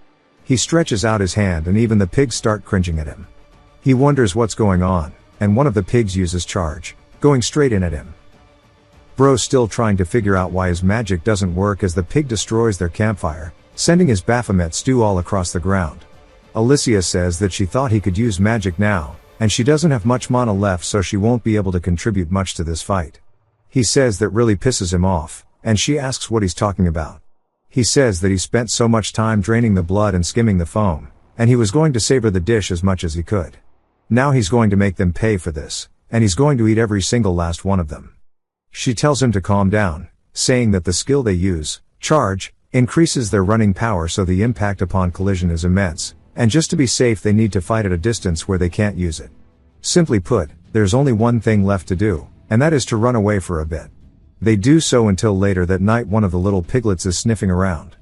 He stretches out his hand and even the pigs start cringing at him. He wonders what's going on, and one of the pigs uses Charge, going straight in at him. Bro's still trying to figure out why his magic doesn't work as the pig destroys their campfire, sending his Baphomet stew all across the ground. Alicia says that she thought he could use magic now, and she doesn't have much mana left so she won't be able to contribute much to this fight. He says that really pisses him off, and she asks what he's talking about. He says that he spent so much time draining the blood and skimming the foam, and he was going to savor the dish as much as he could. Now he's going to make them pay for this, and he's going to eat every single last one of them. She tells him to calm down, saying that the skill they use, Charge, increases their running power so the impact upon collision is immense, and just to be safe they need to fight at a distance where they can't use it. Simply put, there's only one thing left to do, and that is to run away for a bit. They do so until later that night one of the little piglets is sniffing around.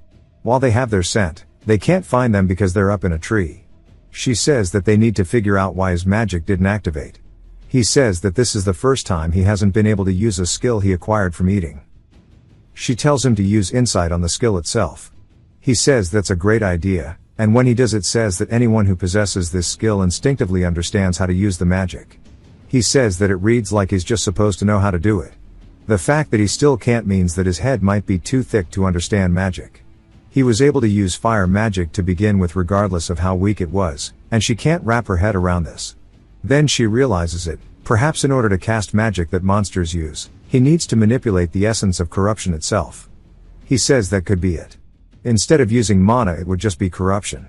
While they have their scent, they can't find them because they're up in a tree. She says that they need to figure out why his magic didn't activate. He says that this is the first time he hasn't been able to use a skill he acquired from eating. She tells him to use incite on the skill itself. He says that's a great idea, and when he does it says that anyone who possesses this skill instinctively understands how to use the magic. He says that it reads like he's just supposed to know how to do it. The fact that he still can't means that his head might be too thick to understand magic. He was able to use fire magic to begin with regardless of how weak it was, and she can't wrap her head around this. Then she realizes it, perhaps in order to cast magic that monsters use, he needs to manipulate the essence of corruption itself. He says that could be it. Instead of using mana, it would just be corruption.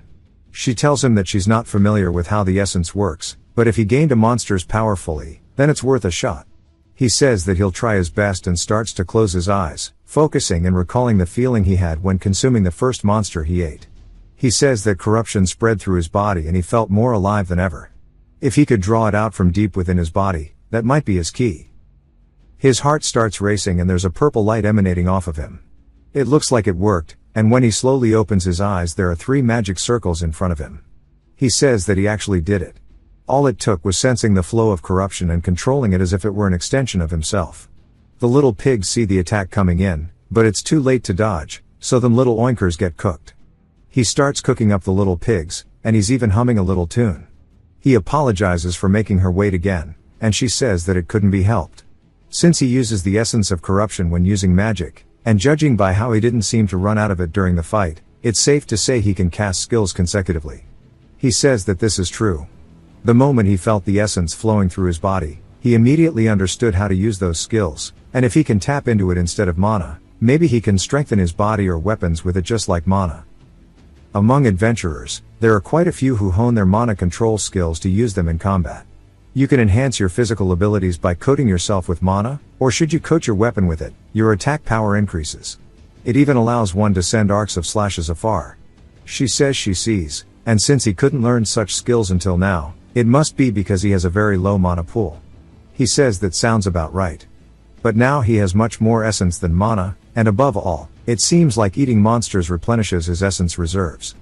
She tells him that she's not familiar with how the essence works, but if he gained a monster's power fully, then it's worth a shot. He says that he'll try his best and starts to close his eyes, focusing and recalling the feeling he had when consuming the first monster he ate. He says that corruption spread through his body and he felt more alive than ever. If he could draw it out from deep within his body, that might be his key. His heart starts racing and there's a purple light emanating off of him. It looks like it worked, and when he slowly opens his eyes there are 3 magic circles in front of him. He says that he actually did it. All it took was sensing the flow of corruption and controlling it as if it were an extension of himself. The little pigs see the attack coming in, but it's too late to dodge, so them little oinkers get cooked. He starts cooking up the little pigs, and he's even humming a little tune. He apologizes for making her wait again, and she says that it couldn't be helped. Since he uses the essence of corruption when using magic, and judging by how he didn't seem to run out of it during the fight, it's safe to say he can cast skills consecutively. He says that this is true. The moment he felt the essence flowing through his body, he immediately understood how to use those skills, and if he can tap into it instead of mana, maybe he can strengthen his body or weapons with it just like mana. Among adventurers, there are quite a few who hone their mana control skills to use them in combat. You can enhance your physical abilities by coating yourself with mana, or should you coat your weapon with it, your attack power increases. It even allows one to send arcs of slashes afar. She says she sees, and since he couldn't learn such skills until now, it must be because he has a very low mana pool. He says that sounds about right. But now he has much more essence than mana, and above all, it seems like eating monsters replenishes his essence reserves.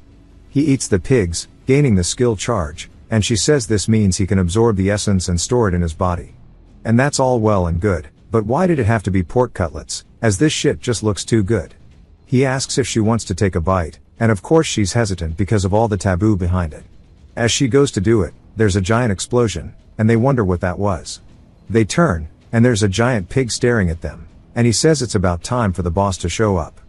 He eats the pigs, gaining the skill charge, and she says this means he can absorb the essence and store it in his body. And that's all well and good, but why did it have to be pork cutlets, as this shit just looks too good? He asks if she wants to take a bite, and of course she's hesitant because of all the taboo behind it. As she goes to do it, there's a giant explosion, and they wonder what that was. They turn, and there's a giant pig staring at them, and he says it's about time for the boss to show up.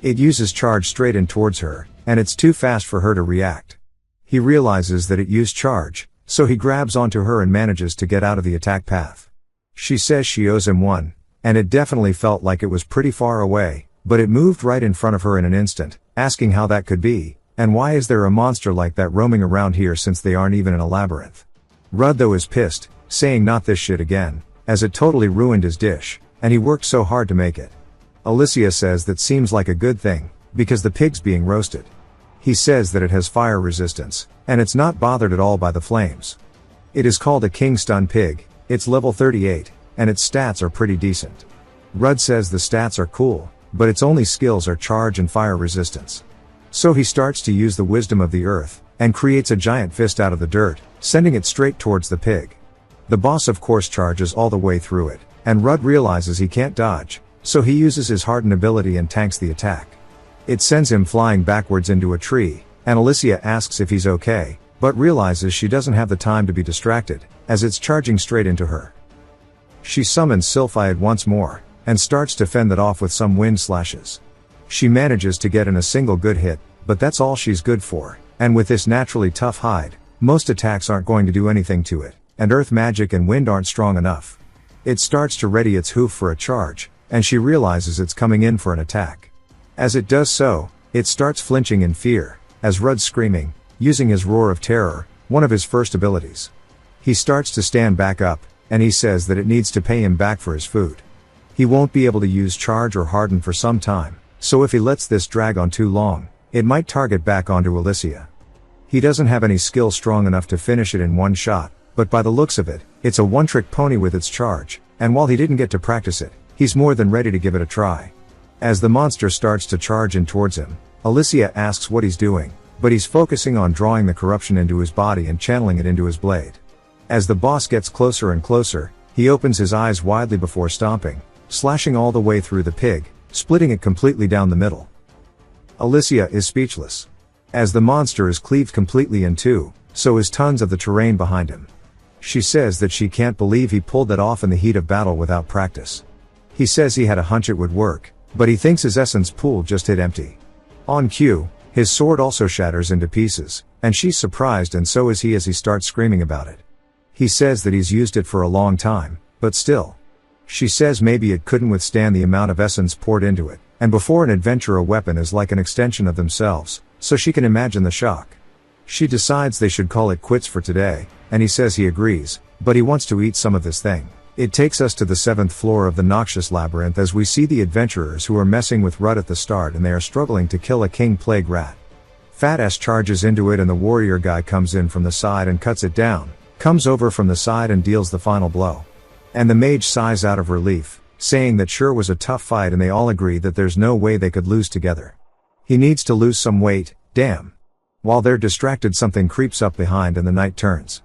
It uses charge straight in towards her, and it's too fast for her to react. He realizes that it used charge, so he grabs onto her and manages to get out of the attack path. She says she owes him one, and it definitely felt like it was pretty far away, but it moved right in front of her in an instant, asking how that could be, and why is there a monster like that roaming around here since they aren't even in a labyrinth. Rudd though is pissed, saying not this shit again, as it totally ruined his dish, and he worked so hard to make it. Alicia says that seems like a good thing, because the pig's being roasted. He says that it has fire resistance, and it's not bothered at all by the flames. It is called a King Stun Pig, it's level 38, and its stats are pretty decent. Rudd says the stats are cool, but its only skills are charge and fire resistance. So he starts to use the wisdom of the earth, and creates a giant fist out of the dirt, sending it straight towards the pig. The boss of course charges all the way through it, and Rudd realizes he can't dodge, so he uses his hardened ability and tanks the attack. It sends him flying backwards into a tree, and Alicia asks if he's okay, but realizes she doesn't have the time to be distracted, as it's charging straight into her. She summons Sylphiad once more, and starts to fend it off with some wind slashes. She manages to get in a single good hit, but that's all she's good for, and with this naturally tough hide, most attacks aren't going to do anything to it, and earth magic and wind aren't strong enough. It starts to ready its hoof for a charge, and she realizes it's coming in for an attack. As it does so, it starts flinching in fear, as Rudd's screaming, using his roar of terror, one of his first abilities. He starts to stand back up, and he says that it needs to pay him back for his food. He won't be able to use charge or harden for some time, so if he lets this drag on too long, it might target back onto Alicia. He doesn't have any skill strong enough to finish it in one shot, but by the looks of it, it's a one-trick pony with its charge, and while he didn't get to practice it, he's more than ready to give it a try. As the monster starts to charge in towards him, Alicia asks what he's doing, but he's focusing on drawing the corruption into his body and channeling it into his blade. As the boss gets closer and closer, he opens his eyes widely before stomping, slashing all the way through the pig, splitting it completely down the middle. Alicia is speechless. As the monster is cleaved completely in two, so is tons of the terrain behind him. She says that she can't believe he pulled that off in the heat of battle without practice. He says he had a hunch it would work, but he thinks his essence pool just hit empty. On cue, his sword also shatters into pieces, and she's surprised and so is he as he starts screaming about it. He says that he's used it for a long time, but still. She says maybe it couldn't withstand the amount of essence poured into it, and before an adventure a weapon is like an extension of themselves, so she can imagine the shock. She decides they should call it quits for today, and he says he agrees, but he wants to eat some of this thing. It takes us to the 7th floor of the noxious labyrinth as we see the adventurers who are messing with Rudd at the start and they are struggling to kill a king plague rat. Fat Ass charges into it and the warrior guy comes in from the side and cuts it down, comes over from the side and deals the final blow. And the mage sighs out of relief, saying that sure was a tough fight and they all agree that there's no way they could lose together. He needs to lose some weight, damn. While they're distracted something creeps up behind and the knight turns.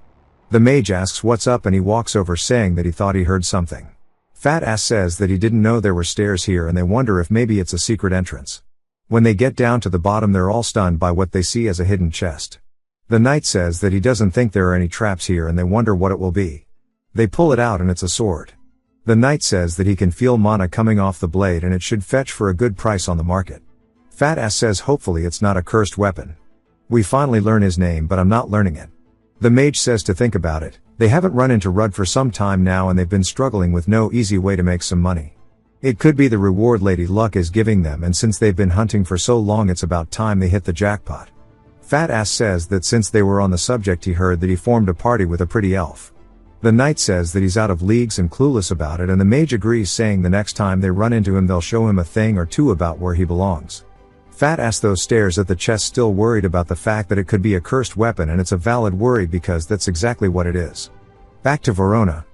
The mage asks what's up and he walks over saying that he thought he heard something. Fat Ass says that he didn't know there were stairs here and they wonder if maybe it's a secret entrance. When they get down to the bottom they're all stunned by what they see as a hidden chest. The knight says that he doesn't think there are any traps here and they wonder what it will be. They pull it out and it's a sword. The knight says that he can feel mana coming off the blade and it should fetch for a good price on the market. Fat Ass says hopefully it's not a cursed weapon. We finally learn his name but I'm not learning it. The mage says to think about it, they haven't run into Rudd for some time now and they've been struggling with no easy way to make some money. It could be the reward Lady Luck is giving them and since they've been hunting for so long it's about time they hit the jackpot. Fat Ass says that since they were on the subject he heard that he formed a party with a pretty elf. The knight says that he's out of leagues and clueless about it and the mage agrees saying the next time they run into him they'll show him a thing or two about where he belongs. Fat Ass though stares at the chest still worried about the fact that it could be a cursed weapon and it's a valid worry because that's exactly what it is. Back to Verona.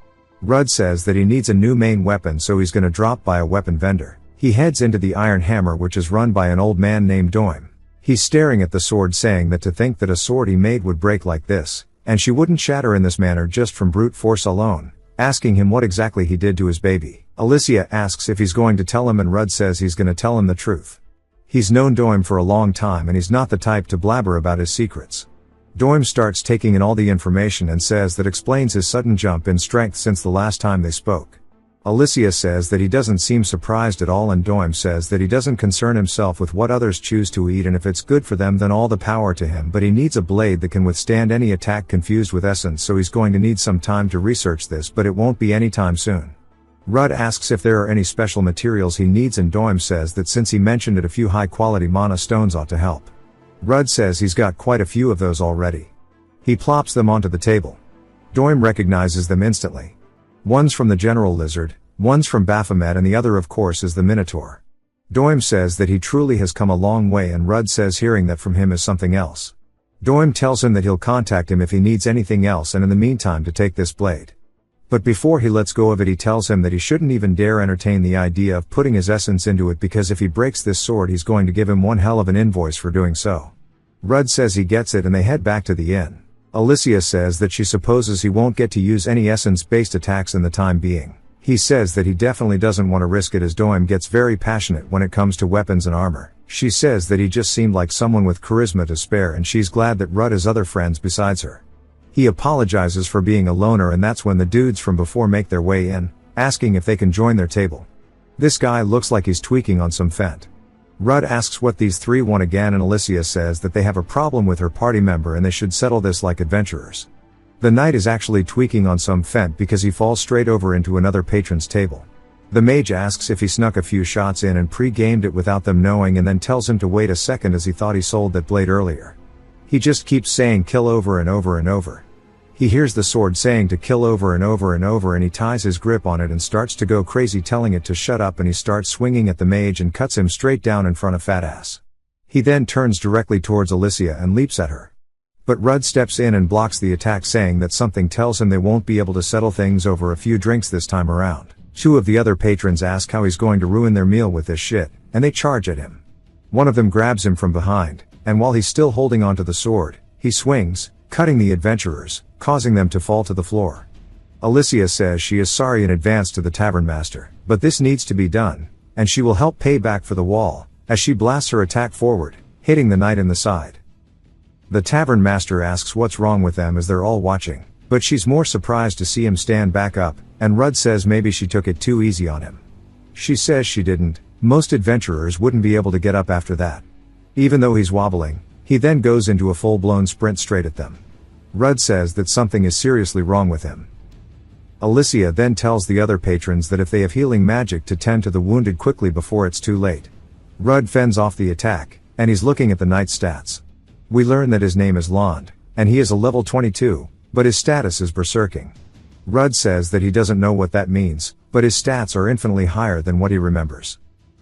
Rudd says that he needs a new main weapon so he's gonna drop by a weapon vendor. He heads into the Iron Hammer which is run by an old man named Doim. He's staring at the sword saying that to think that a sword he made would break like this, and she wouldn't shatter in this manner just from brute force alone, asking him what exactly he did to his baby. Alicia asks if he's going to tell him and Rudd says he's gonna tell him the truth. He's known Doim for a long time and he's not the type to blabber about his secrets. Doim starts taking in all the information and says that explains his sudden jump in strength since the last time they spoke. Alicia says that he doesn't seem surprised at all and Doim says that he doesn't concern himself with what others choose to eat and if it's good for them then all the power to him but he needs a blade that can withstand any attack confused with essence so he's going to need some time to research this but it won't be anytime soon. Rudd asks if there are any special materials he needs and Doim says that since he mentioned it a few high quality mana stones ought to help. Rudd says he's got quite a few of those already. He plops them onto the table. Doim recognizes them instantly. One's from the General Lizard, one's from Baphomet and the other of course is the Minotaur. Doim says that he truly has come a long way and Rudd says hearing that from him is something else. Doim tells him that he'll contact him if he needs anything else and in the meantime to take this blade. But before he lets go of it he tells him that he shouldn't even dare entertain the idea of putting his essence into it because if he breaks this sword he's going to give him one hell of an invoice for doing so. Rudd says he gets it and they head back to the inn. Alicia says that she supposes he won't get to use any essence-based attacks in the time being. He says that he definitely doesn't want to risk it as Doim gets very passionate when it comes to weapons and armor. She says that he just seemed like someone with charisma to spare and she's glad that Rudd has other friends besides her. He apologizes for being a loner and that's when the dudes from before make their way in, asking if they can join their table. This guy looks like he's tweaking on some fent. Rudd asks what these three want again and Alicia says that they have a problem with her party member and they should settle this like adventurers. The knight is actually tweaking on some fent because he falls straight over into another patron's table. The mage asks if he snuck a few shots in and pre-gamed it without them knowing and then tells him to wait a second as he thought he sold that blade earlier. He just keeps saying kill over and over and over. He hears the sword saying to kill over and over and over and he ties his grip on it and starts to go crazy telling it to shut up and he starts swinging at the mage and cuts him straight down in front of Fat Ass. He then turns directly towards Alicia and leaps at her. But Rudd steps in and blocks the attack saying that something tells him they won't be able to settle things over a few drinks this time around. Two of the other patrons ask how he's going to ruin their meal with this shit, and they charge at him. One of them grabs him from behind, and while he's still holding onto the sword, he swings, cutting the adventurers, causing them to fall to the floor. Alicia says she is sorry in advance to the tavern master, but this needs to be done, and she will help pay back for the wall, as she blasts her attack forward, hitting the knight in the side. The tavern master asks what's wrong with them as they're all watching, but she's more surprised to see him stand back up, and Rudd says maybe she took it too easy on him. She says she didn't, most adventurers wouldn't be able to get up after that. Even though he's wobbling, he then goes into a full-blown sprint straight at them. Rudd says that something is seriously wrong with him. Alicia then tells the other patrons that if they have healing magic to tend to the wounded quickly before it's too late. Rudd fends off the attack, and he's looking at the knight's stats. We learn that his name is Lond, and he is a level 22, but his status is berserking. Rudd says that he doesn't know what that means, but his stats are infinitely higher than what he remembers.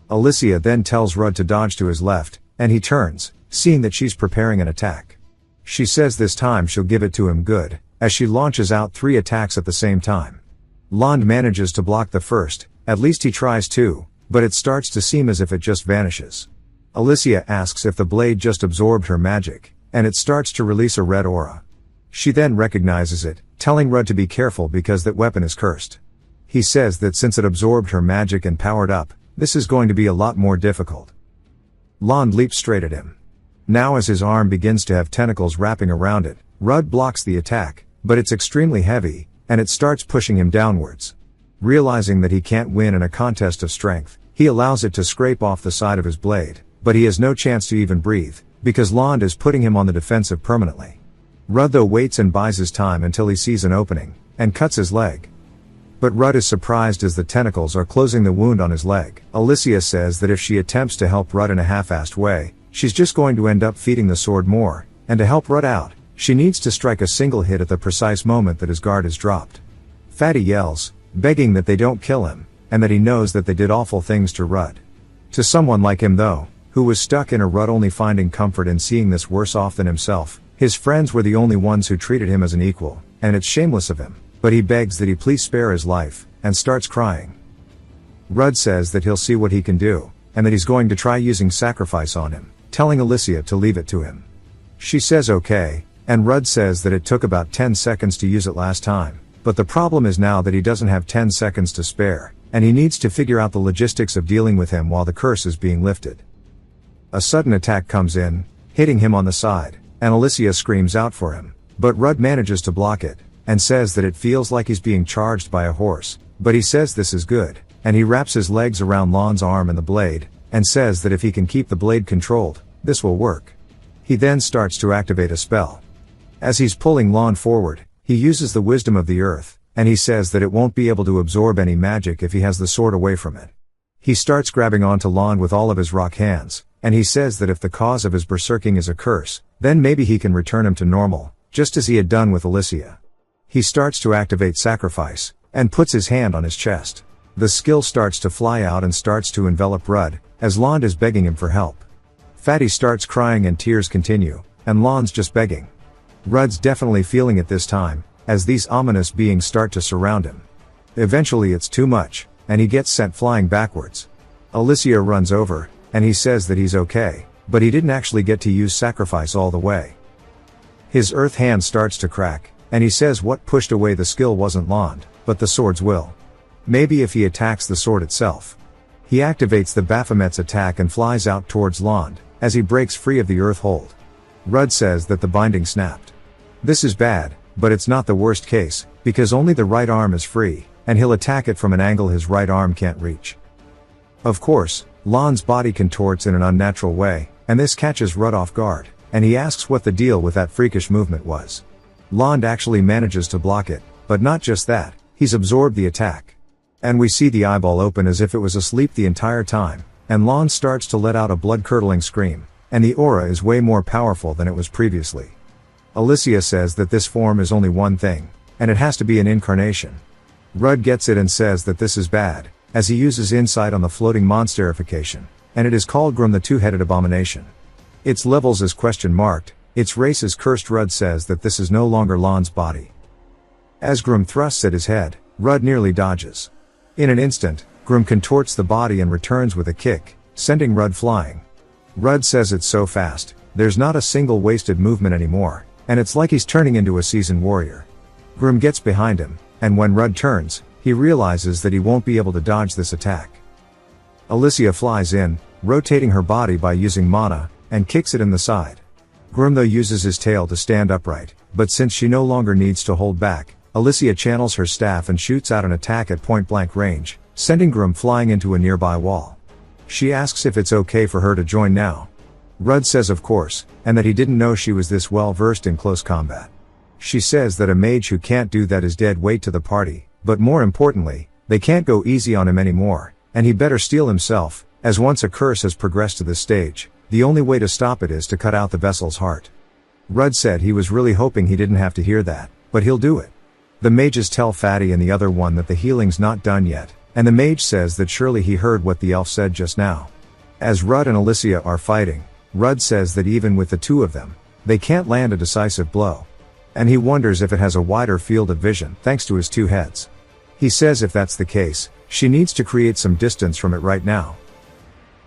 Alicia then tells Rudd to dodge to his left, and he turns, seeing that she's preparing an attack. She says this time she'll give it to him good, as she launches out 3 attacks at the same time. Lond manages to block the first, at least he tries to, but it starts to seem as if it just vanishes. Alicia asks if the blade just absorbed her magic, and it starts to release a red aura. She then recognizes it, telling Rudd to be careful because that weapon is cursed. He says that since it absorbed her magic and powered up, this is going to be a lot more difficult. Lond leaps straight at him. Now as his arm begins to have tentacles wrapping around it, Rudd blocks the attack, but it's extremely heavy, and it starts pushing him downwards. Realizing that he can't win in a contest of strength, he allows it to scrape off the side of his blade, but he has no chance to even breathe, because Lond is putting him on the defensive permanently. Rudd though waits and buys his time until he sees an opening, and cuts his leg. But Rudd is surprised as the tentacles are closing the wound on his leg. Alicia says that if she attempts to help Rudd in a half-assed way, she's just going to end up feeding the sword more, and to help Rudd out, she needs to strike a single hit at the precise moment that his guard is dropped. Fatty yells, begging that they don't kill him, and that he knows that they did awful things to Rudd. To someone like him though, who was stuck in a rut only finding comfort in seeing this worse off than himself, his friends were the only ones who treated him as an equal, and it's shameless of him, but he begs that he please spare his life, and starts crying. Rudd says that he'll see what he can do, and that he's going to try using sacrifice on him, telling Alicia to leave it to him. She says okay, and Rudd says that it took about 10 seconds to use it last time, but the problem is now that he doesn't have 10 seconds to spare, and he needs to figure out the logistics of dealing with him while the curse is being lifted. A sudden attack comes in, hitting him on the side, and Alicia screams out for him, but Rudd manages to block it, and says that it feels like he's being charged by a horse, but he says this is good, and he wraps his legs around Lond's arm and the blade, and says that if he can keep the blade controlled, this will work. He then starts to activate a spell. As he's pulling Lond forward, he uses the wisdom of the earth, and he says that it won't be able to absorb any magic if he has the sword away from it. He starts grabbing onto Lond with all of his rock hands, and he says that if the cause of his berserking is a curse, then maybe he can return him to normal, just as he had done with Alicia. He starts to activate sacrifice, and puts his hand on his chest. The skill starts to fly out and starts to envelop Rudd, as Lond is begging him for help. Fatty starts crying and tears continue, and Lond's just begging. Rudd's definitely feeling it this time, as these ominous beings start to surround him. Eventually it's too much, and he gets sent flying backwards. Alicia runs over, and he says that he's okay, but he didn't actually get to use sacrifice all the way. His earth hand starts to crack, and he says what pushed away the skill wasn't Lond, but the sword's will. Maybe if he attacks the sword itself. He activates the Baphomet's attack and flies out towards Lond, as he breaks free of the earth hold. Rudd says that the binding snapped. This is bad, but it's not the worst case, because only the right arm is free, and he'll attack it from an angle his right arm can't reach. Of course, Lond's body contorts in an unnatural way, and this catches Rudd off guard, and he asks what the deal with that freakish movement was. Lond actually manages to block it, but not just that, he's absorbed the attack. And we see the eyeball open as if it was asleep the entire time, and Lond starts to let out a blood-curdling scream, and the aura is way more powerful than it was previously. Alicia says that this form is only one thing, and it has to be an incarnation. Rudd gets it and says that this is bad, as he uses incite on the floating monsterification, and it is called Grum the Two-Headed Abomination. Its levels is question marked, its race is cursed. Rudd says that this is no longer Lond's body. As Grum thrusts at his head, Rudd nearly dodges. In an instant, Grum contorts the body and returns with a kick, sending Rudd flying. Rudd says it's so fast, there's not a single wasted movement anymore, and it's like he's turning into a seasoned warrior. Grum gets behind him, and when Rudd turns, he realizes that he won't be able to dodge this attack. Alicia flies in, rotating her body by using mana, and kicks it in the side. Grum though uses his tail to stand upright, but since she no longer needs to hold back, Alicia channels her staff and shoots out an attack at point-blank range, sending Grum flying into a nearby wall. She asks if it's okay for her to join now. Rudd says of course, and that he didn't know she was this well versed in close combat. She says that a mage who can't do that is dead weight to the party, but more importantly, they can't go easy on him anymore, and he better steel himself, as once a curse has progressed to this stage, the only way to stop it is to cut out the vessel's heart. Rudd said he was really hoping he didn't have to hear that, but he'll do it. The mages tell Fatty and the other one that the healing's not done yet, and the mage says that surely he heard what the elf said just now. As Rudd and Alicia are fighting, Rudd says that even with the two of them, they can't land a decisive blow. And he wonders if it has a wider field of vision thanks to his two heads. He says if that's the case, she needs to create some distance from it right now.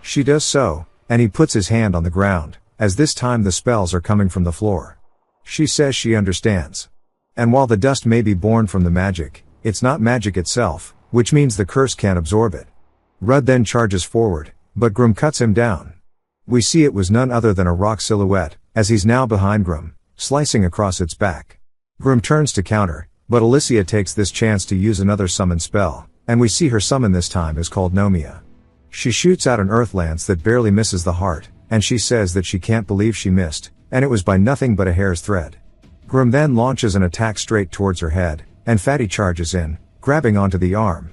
She does so, and he puts his hand on the ground, as this time the spells are coming from the floor. She says she understands. And while the dust may be born from the magic, it's not magic itself, which means the curse can't absorb it. Rudd then charges forward, but Grum cuts him down. We see it was none other than a rock silhouette, as he's now behind Grum, slicing across its back. Grum turns to counter, but Alicia takes this chance to use another summon spell, and we see her summon this time is called Nomia. She shoots out an earth lance that barely misses the heart, and she says that she can't believe she missed, and it was by nothing but a hair's thread. Grum then launches an attack straight towards her head, and Fatty charges in, grabbing onto the arm.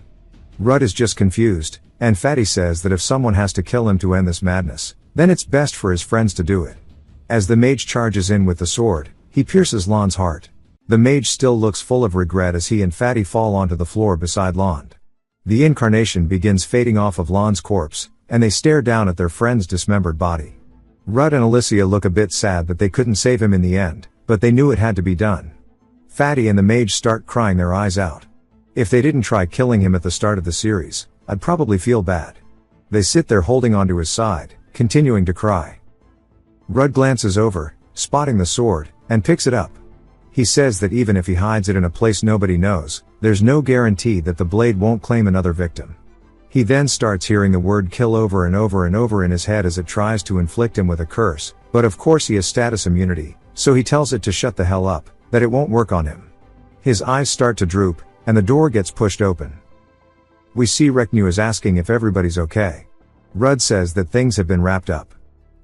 Rudd is just confused, and Fatty says that if someone has to kill him to end this madness, then it's best for his friends to do it. As the mage charges in with the sword, he pierces Lon's heart. The mage still looks full of regret as he and Fatty fall onto the floor beside Lon. The incarnation begins fading off of Lon's corpse, and they stare down at their friend's dismembered body. Rudd and Alicia look a bit sad that they couldn't save him in the end, but they knew it had to be done. Fatty and the mage start crying their eyes out. If they didn't try killing him at the start of the series, I'd probably feel bad. They sit there holding onto his side, continuing to cry. Rudd glances over, spotting the sword, and picks it up. He says that even if he hides it in a place nobody knows, there's no guarantee that the blade won't claim another victim. He then starts hearing the word kill over and over and over in his head as it tries to inflict him with a curse, but of course he has status immunity, so he tells it to shut the hell up, that it won't work on him. His eyes start to droop, and the door gets pushed open. We see Reknu is asking if everybody's okay. Rudd says that things have been wrapped up.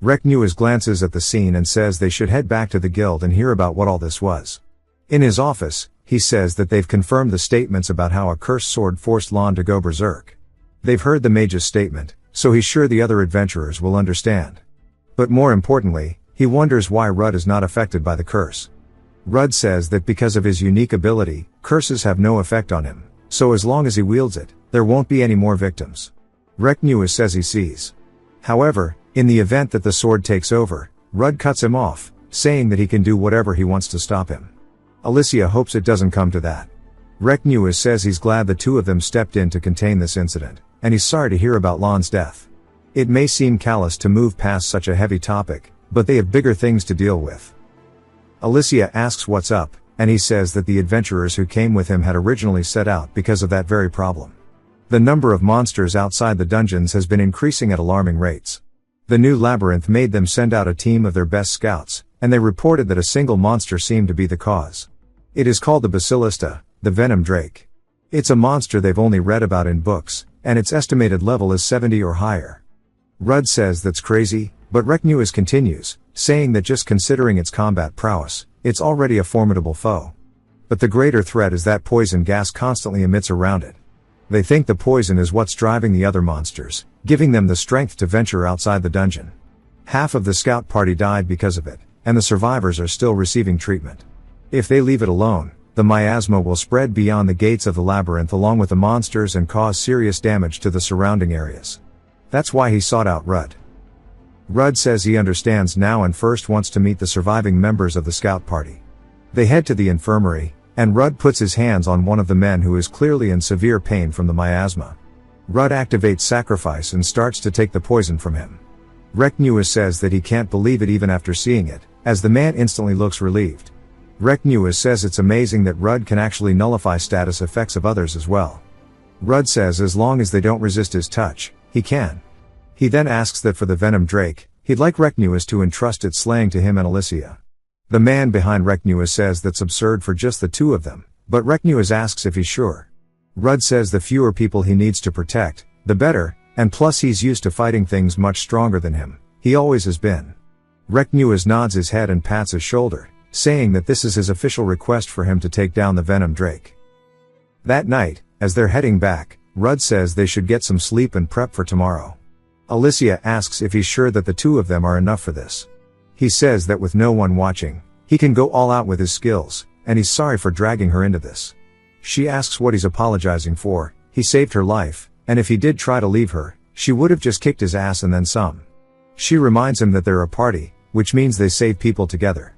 Reknu glances at the scene and says they should head back to the guild and hear about what all this was. In his office, he says that they've confirmed the statements about how a cursed sword forced Lon to go berserk. They've heard the mage's statement, so he's sure the other adventurers will understand. But more importantly, he wonders why Rudd is not affected by the curse. Rudd says that because of his unique ability, curses have no effect on him, so as long as he wields it, there won't be any more victims. Reknu says he sees. However, in the event that the sword takes over, Rudd cuts him off, saying that he can do whatever he wants to stop him. Alicia hopes it doesn't come to that. Reknu says he's glad the two of them stepped in to contain this incident, and he's sorry to hear about Lon's death. It may seem callous to move past such a heavy topic, but they have bigger things to deal with. Alicia asks what's up, and he says that the adventurers who came with him had originally set out because of that very problem. The number of monsters outside the dungeons has been increasing at alarming rates. The new labyrinth made them send out a team of their best scouts, and they reported that a single monster seemed to be the cause. It is called the Basilista, the Venom Drake. It's a monster they've only read about in books, and its estimated level is 70 or higher. Rudd says that's crazy, but Reknu continues, saying that just considering its combat prowess, it's already a formidable foe. But the greater threat is that poison gas constantly emits around it. They think the poison is what's driving the other monsters, giving them the strength to venture outside the dungeon. Half of the scout party died because of it, and the survivors are still receiving treatment. If they leave it alone, the miasma will spread beyond the gates of the labyrinth along with the monsters and cause serious damage to the surrounding areas. That's why he sought out Rudd. Rudd says he understands now and first wants to meet the surviving members of the scout party. They head to the infirmary, and Rudd puts his hands on one of the men who is clearly in severe pain from the miasma. Rudd activates sacrifice and starts to take the poison from him. Reknu says that he can't believe it even after seeing it, as the man instantly looks relieved. Reknu says it's amazing that Rudd can actually nullify status effects of others as well. Rudd says as long as they don't resist his touch, he can. He then asks that for the Venom Drake, he'd like Reknu to entrust its slaying to him and Alicia. The man behind Reknu says that's absurd for just the two of them, but Reknu asks if he's sure. Rudd says the fewer people he needs to protect, the better, and plus he's used to fighting things much stronger than him, he always has been. Recnewis nods his head and pats his shoulder, saying that this is his official request for him to take down the Venom Drake. That night, as they're heading back, Rudd says they should get some sleep and prep for tomorrow. Alicia asks if he's sure that the two of them are enough for this. He says that with no one watching, he can go all out with his skills, and he's sorry for dragging her into this. She asks what he's apologizing for. He saved her life, and if he did try to leave her, she would have just kicked his ass and then some. She reminds him that they're a party, which means they save people together.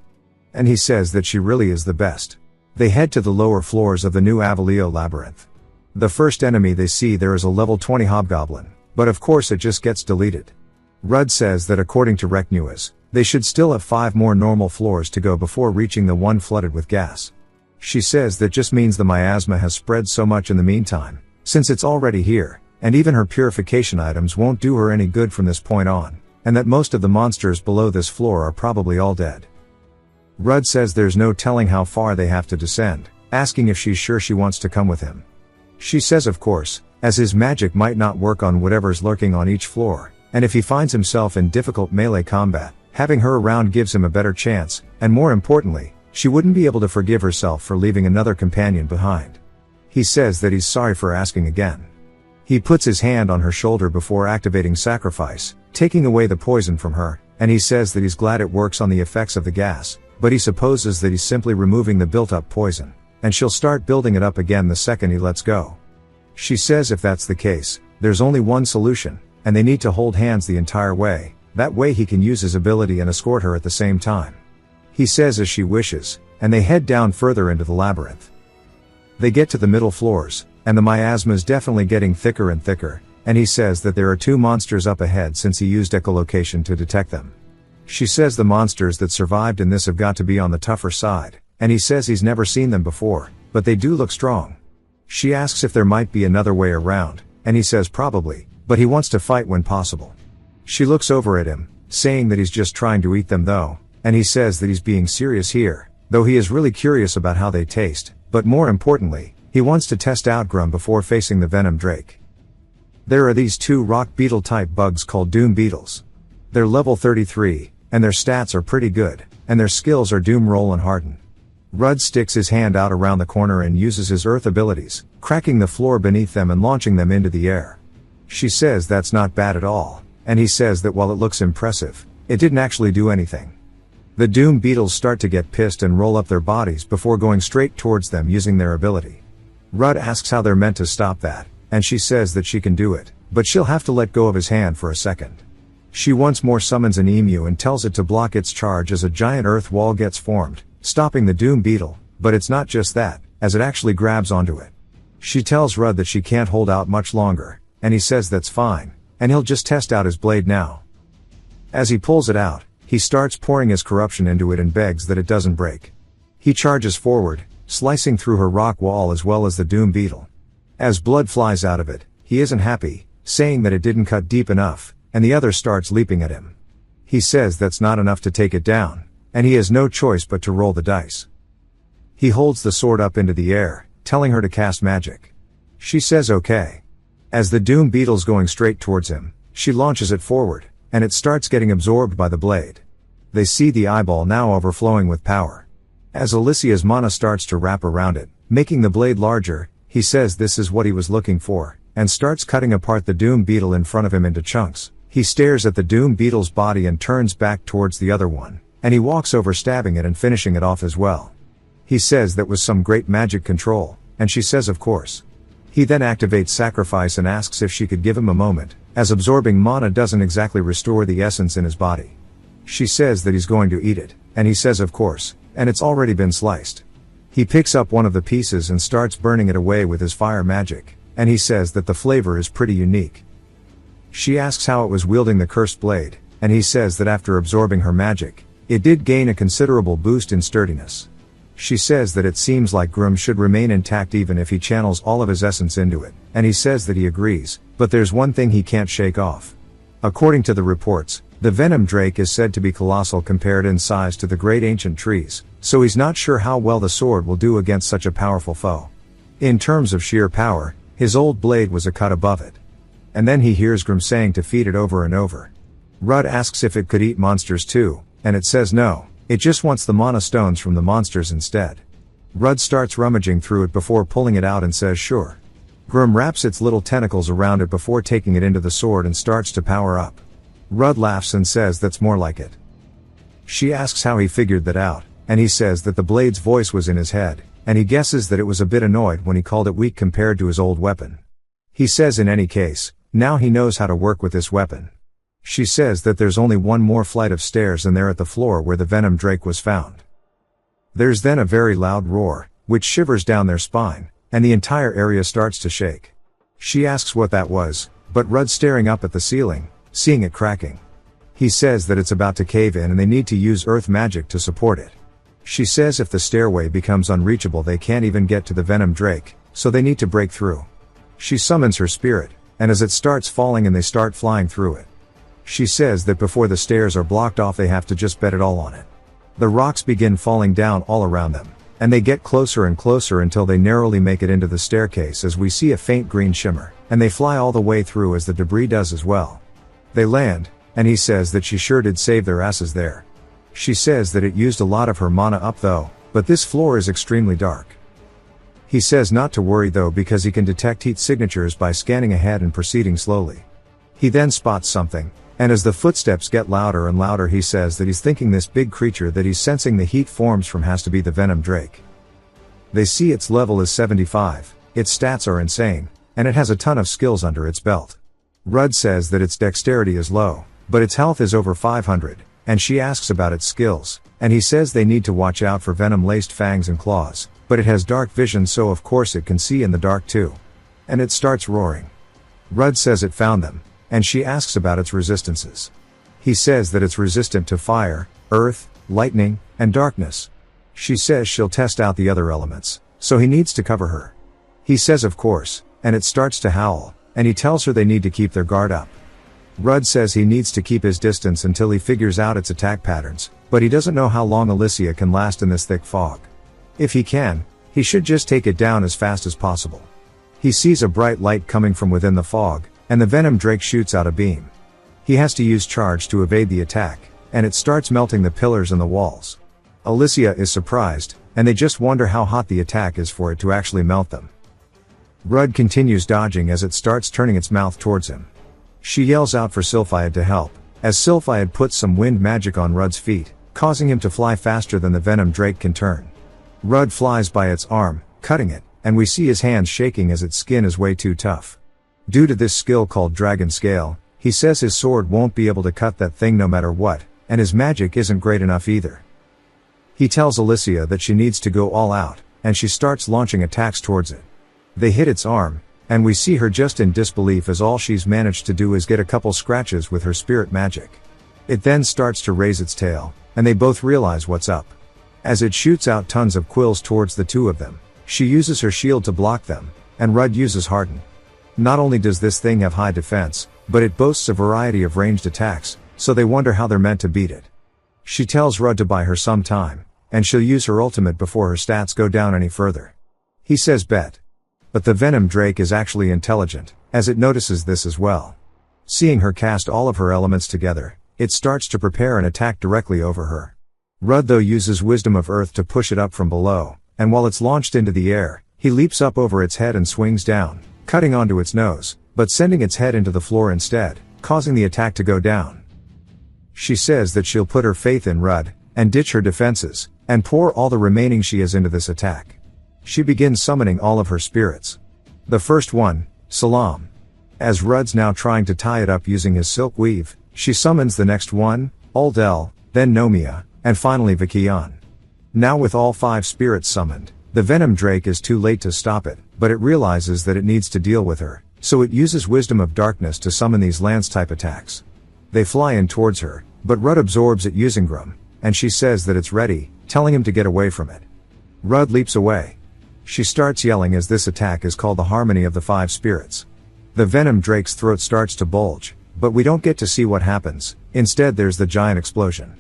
And he says that she really is the best. They head to the lower floors of the new Avalio labyrinth. The first enemy they see there is a level 20 hobgoblin, but of course it just gets deleted. Rudd says that according to Recnewis, they should still have 5 more normal floors to go before reaching the one flooded with gas. She says that just means the miasma has spread so much in the meantime, since it's already here, and even her purification items won't do her any good from this point on, and that most of the monsters below this floor are probably all dead. Rudd says there's no telling how far they have to descend, asking if she's sure she wants to come with him. She says of course, as his magic might not work on whatever's lurking on each floor, and if he finds himself in difficult melee combat, having her around gives him a better chance, and more importantly, she wouldn't be able to forgive herself for leaving another companion behind. He says that he's sorry for asking again. He puts his hand on her shoulder before activating sacrifice, taking away the poison from her, and he says that he's glad it works on the effects of the gas, but he supposes that he's simply removing the built-up poison, and she'll start building it up again the second he lets go. She says if that's the case, there's only one solution, and they need to hold hands the entire way, that way he can use his ability and escort her at the same time. He says as she wishes, and they head down further into the labyrinth. They get to the middle floors, and the miasma is definitely getting thicker and thicker, and he says that there are 2 monsters up ahead since he used echolocation to detect them. She says the monsters that survived in this have got to be on the tougher side, and he says he's never seen them before, but they do look strong. She asks if there might be another way around, and he says probably, but he wants to fight when possible. She looks over at him, saying that he's just trying to eat them though, and he says that he's being serious here, though he is really curious about how they taste, but more importantly, he wants to test out Grum before facing the Venom Drake. There are these 2 rock beetle type bugs called Doom Beetles. They're level 33, and their stats are pretty good, and their skills are Doom Roll and Harden. Rudd sticks his hand out around the corner and uses his earth abilities, cracking the floor beneath them and launching them into the air. She says that's not bad at all, and he says that while it looks impressive, it didn't actually do anything. The Doom Beetles start to get pissed and roll up their bodies before going straight towards them using their ability. Rudd asks how they're meant to stop that, and she says that she can do it, but she'll have to let go of his hand for a second. She once more summons an emu and tells it to block its charge as a giant earth wall gets formed, stopping the Doom Beetle, but it's not just that, as it actually grabs onto it. She tells Rudd that she can't hold out much longer, and he says that's fine, and he'll just test out his blade now. As he pulls it out, he starts pouring his corruption into it and begs that it doesn't break. He charges forward, slicing through her rock wall as well as the Doom Beetle. As blood flies out of it, he isn't happy, saying that it didn't cut deep enough, and the other starts leaping at him. He says that's not enough to take it down, and he has no choice but to roll the dice. He holds the sword up into the air, telling her to cast magic. She says okay. As the Doom Beetle's going straight towards him, she launches it forward, and it starts getting absorbed by the blade. They see the eyeball now overflowing with power. As Alicia's mana starts to wrap around it, making the blade larger, he says this is what he was looking for, and starts cutting apart the Doom Beetle in front of him into chunks. He stares at the Doom Beetle's body and turns back towards the other one, and he walks over stabbing it and finishing it off as well. He says that was some great magic control, and she says of course. He then activates sacrifice and asks if she could give him a moment, as absorbing mana doesn't exactly restore the essence in his body. She says that he's going to eat it, and he says of course, and it's already been sliced. He picks up one of the pieces and starts burning it away with his fire magic, and he says that the flavor is pretty unique. She asks how it was wielding the cursed blade, and he says that after absorbing her magic, it did gain a considerable boost in sturdiness. She says that it seems like Grum should remain intact even if he channels all of his essence into it, and he says that he agrees, but there's one thing he can't shake off. According to the reports, the Venom Drake is said to be colossal compared in size to the great ancient trees, so he's not sure how well the sword will do against such a powerful foe. In terms of sheer power, his old blade was a cut above it. And then he hears Grum saying to feed it over and over. Rudd asks if it could eat monsters too, and it says no, it just wants the mana stones from the monsters instead. Rudd starts rummaging through it before pulling it out and says sure. Grim wraps its little tentacles around it before taking it into the sword and starts to power up. Rudd laughs and says that's more like it. She asks how he figured that out, and he says that the blade's voice was in his head, and he guesses that it was a bit annoyed when he called it weak compared to his old weapon. He says in any case, now he knows how to work with this weapon. She says that there's only one more flight of stairs and they're at the floor where the venom drake was found. There's then a very loud roar, which shivers down their spine, and the entire area starts to shake. She asks what that was, but Rudd's staring up at the ceiling, seeing it cracking. He says that it's about to cave in and they need to use earth magic to support it. She says if the stairway becomes unreachable they can't even get to the venom drake, so they need to break through. She summons her spirit, and as it starts falling and they start flying through it. She says that before the stairs are blocked off they have to just bet it all on it. The rocks begin falling down all around them, and they get closer and closer until they narrowly make it into the staircase as we see a faint green shimmer, and they fly all the way through as the debris does as well. They land, and he says that she sure did save their asses there. She says that it used a lot of her mana up though, but this floor is extremely dark. He says not to worry though because he can detect heat signatures by scanning ahead and proceeding slowly. He then spots something, and as the footsteps get louder and louder he says that he's thinking this big creature that he's sensing the heat forms from has to be the venom drake. They see its level is 75, its stats are insane, and it has a ton of skills under its belt. Rudd says that its dexterity is low, but its health is over 500, and she asks about its skills, and he says they need to watch out for venom-laced fangs and claws, but it has dark vision so of course it can see in the dark too. And it starts roaring. Rudd says it found them, and she asks about its resistances. He says that it's resistant to fire, earth, lightning, and darkness. She says she'll test out the other elements, so he needs to cover her. He says of course, and it starts to howl, and he tells her they need to keep their guard up. Rudd says he needs to keep his distance until he figures out its attack patterns, but he doesn't know how long Alicia can last in this thick fog. If he can, he should just take it down as fast as possible. He sees a bright light coming from within the fog, and the venom drake shoots out a beam. He has to use charge to evade the attack, and it starts melting the pillars and the walls. Alicia is surprised, and they just wonder how hot the attack is for it to actually melt them. Rudd continues dodging as it starts turning its mouth towards him. She yells out for Sylphiad to help, as Sylphiad puts some wind magic on Rudd's feet, causing him to fly faster than the venom drake can turn. Rudd flies by its arm, cutting it, and we see his hands shaking as its skin is way too tough. Due to this skill called Dragon Scale, he says his sword won't be able to cut that thing no matter what, and his magic isn't great enough either. He tells Alicia that she needs to go all out, and she starts launching attacks towards it. They hit its arm, and we see her just in disbelief as all she's managed to do is get a couple scratches with her spirit magic. It then starts to raise its tail, and they both realize what's up. As it shoots out tons of quills towards the two of them, she uses her shield to block them, and Rudd uses Harden. Not only does this thing have high defense, but it boasts a variety of ranged attacks, so they wonder how they're meant to beat it. She tells Rudd to buy her some time, and she'll use her ultimate before her stats go down any further. He says bet. But the venom drake is actually intelligent, as it notices this as well. Seeing her cast all of her elements together, it starts to prepare an attack directly over her. Rudd though uses Wisdom of Earth to push it up from below, and while it's launched into the air, he leaps up over its head and swings down, cutting onto its nose, but sending its head into the floor instead, causing the attack to go down. She says that she'll put her faith in Rudd, and ditch her defenses, and pour all the remaining she has into this attack. She begins summoning all of her spirits. The first one, Salam. As Rudd's now trying to tie it up using his silk weave, she summons the next one, Aldel, then Nomia, and finally Vikian. Now with all 5 spirits summoned, the venom drake is too late to stop it, but it realizes that it needs to deal with her, so it uses Wisdom of Darkness to summon these lance-type attacks. They fly in towards her, but Rudd absorbs it using Grum, and she says that it's ready, telling him to get away from it. Rudd leaps away. She starts yelling as this attack is called the Harmony of the 5 Spirits. The venom drake's throat starts to bulge, but we don't get to see what happens, instead there's the giant explosion.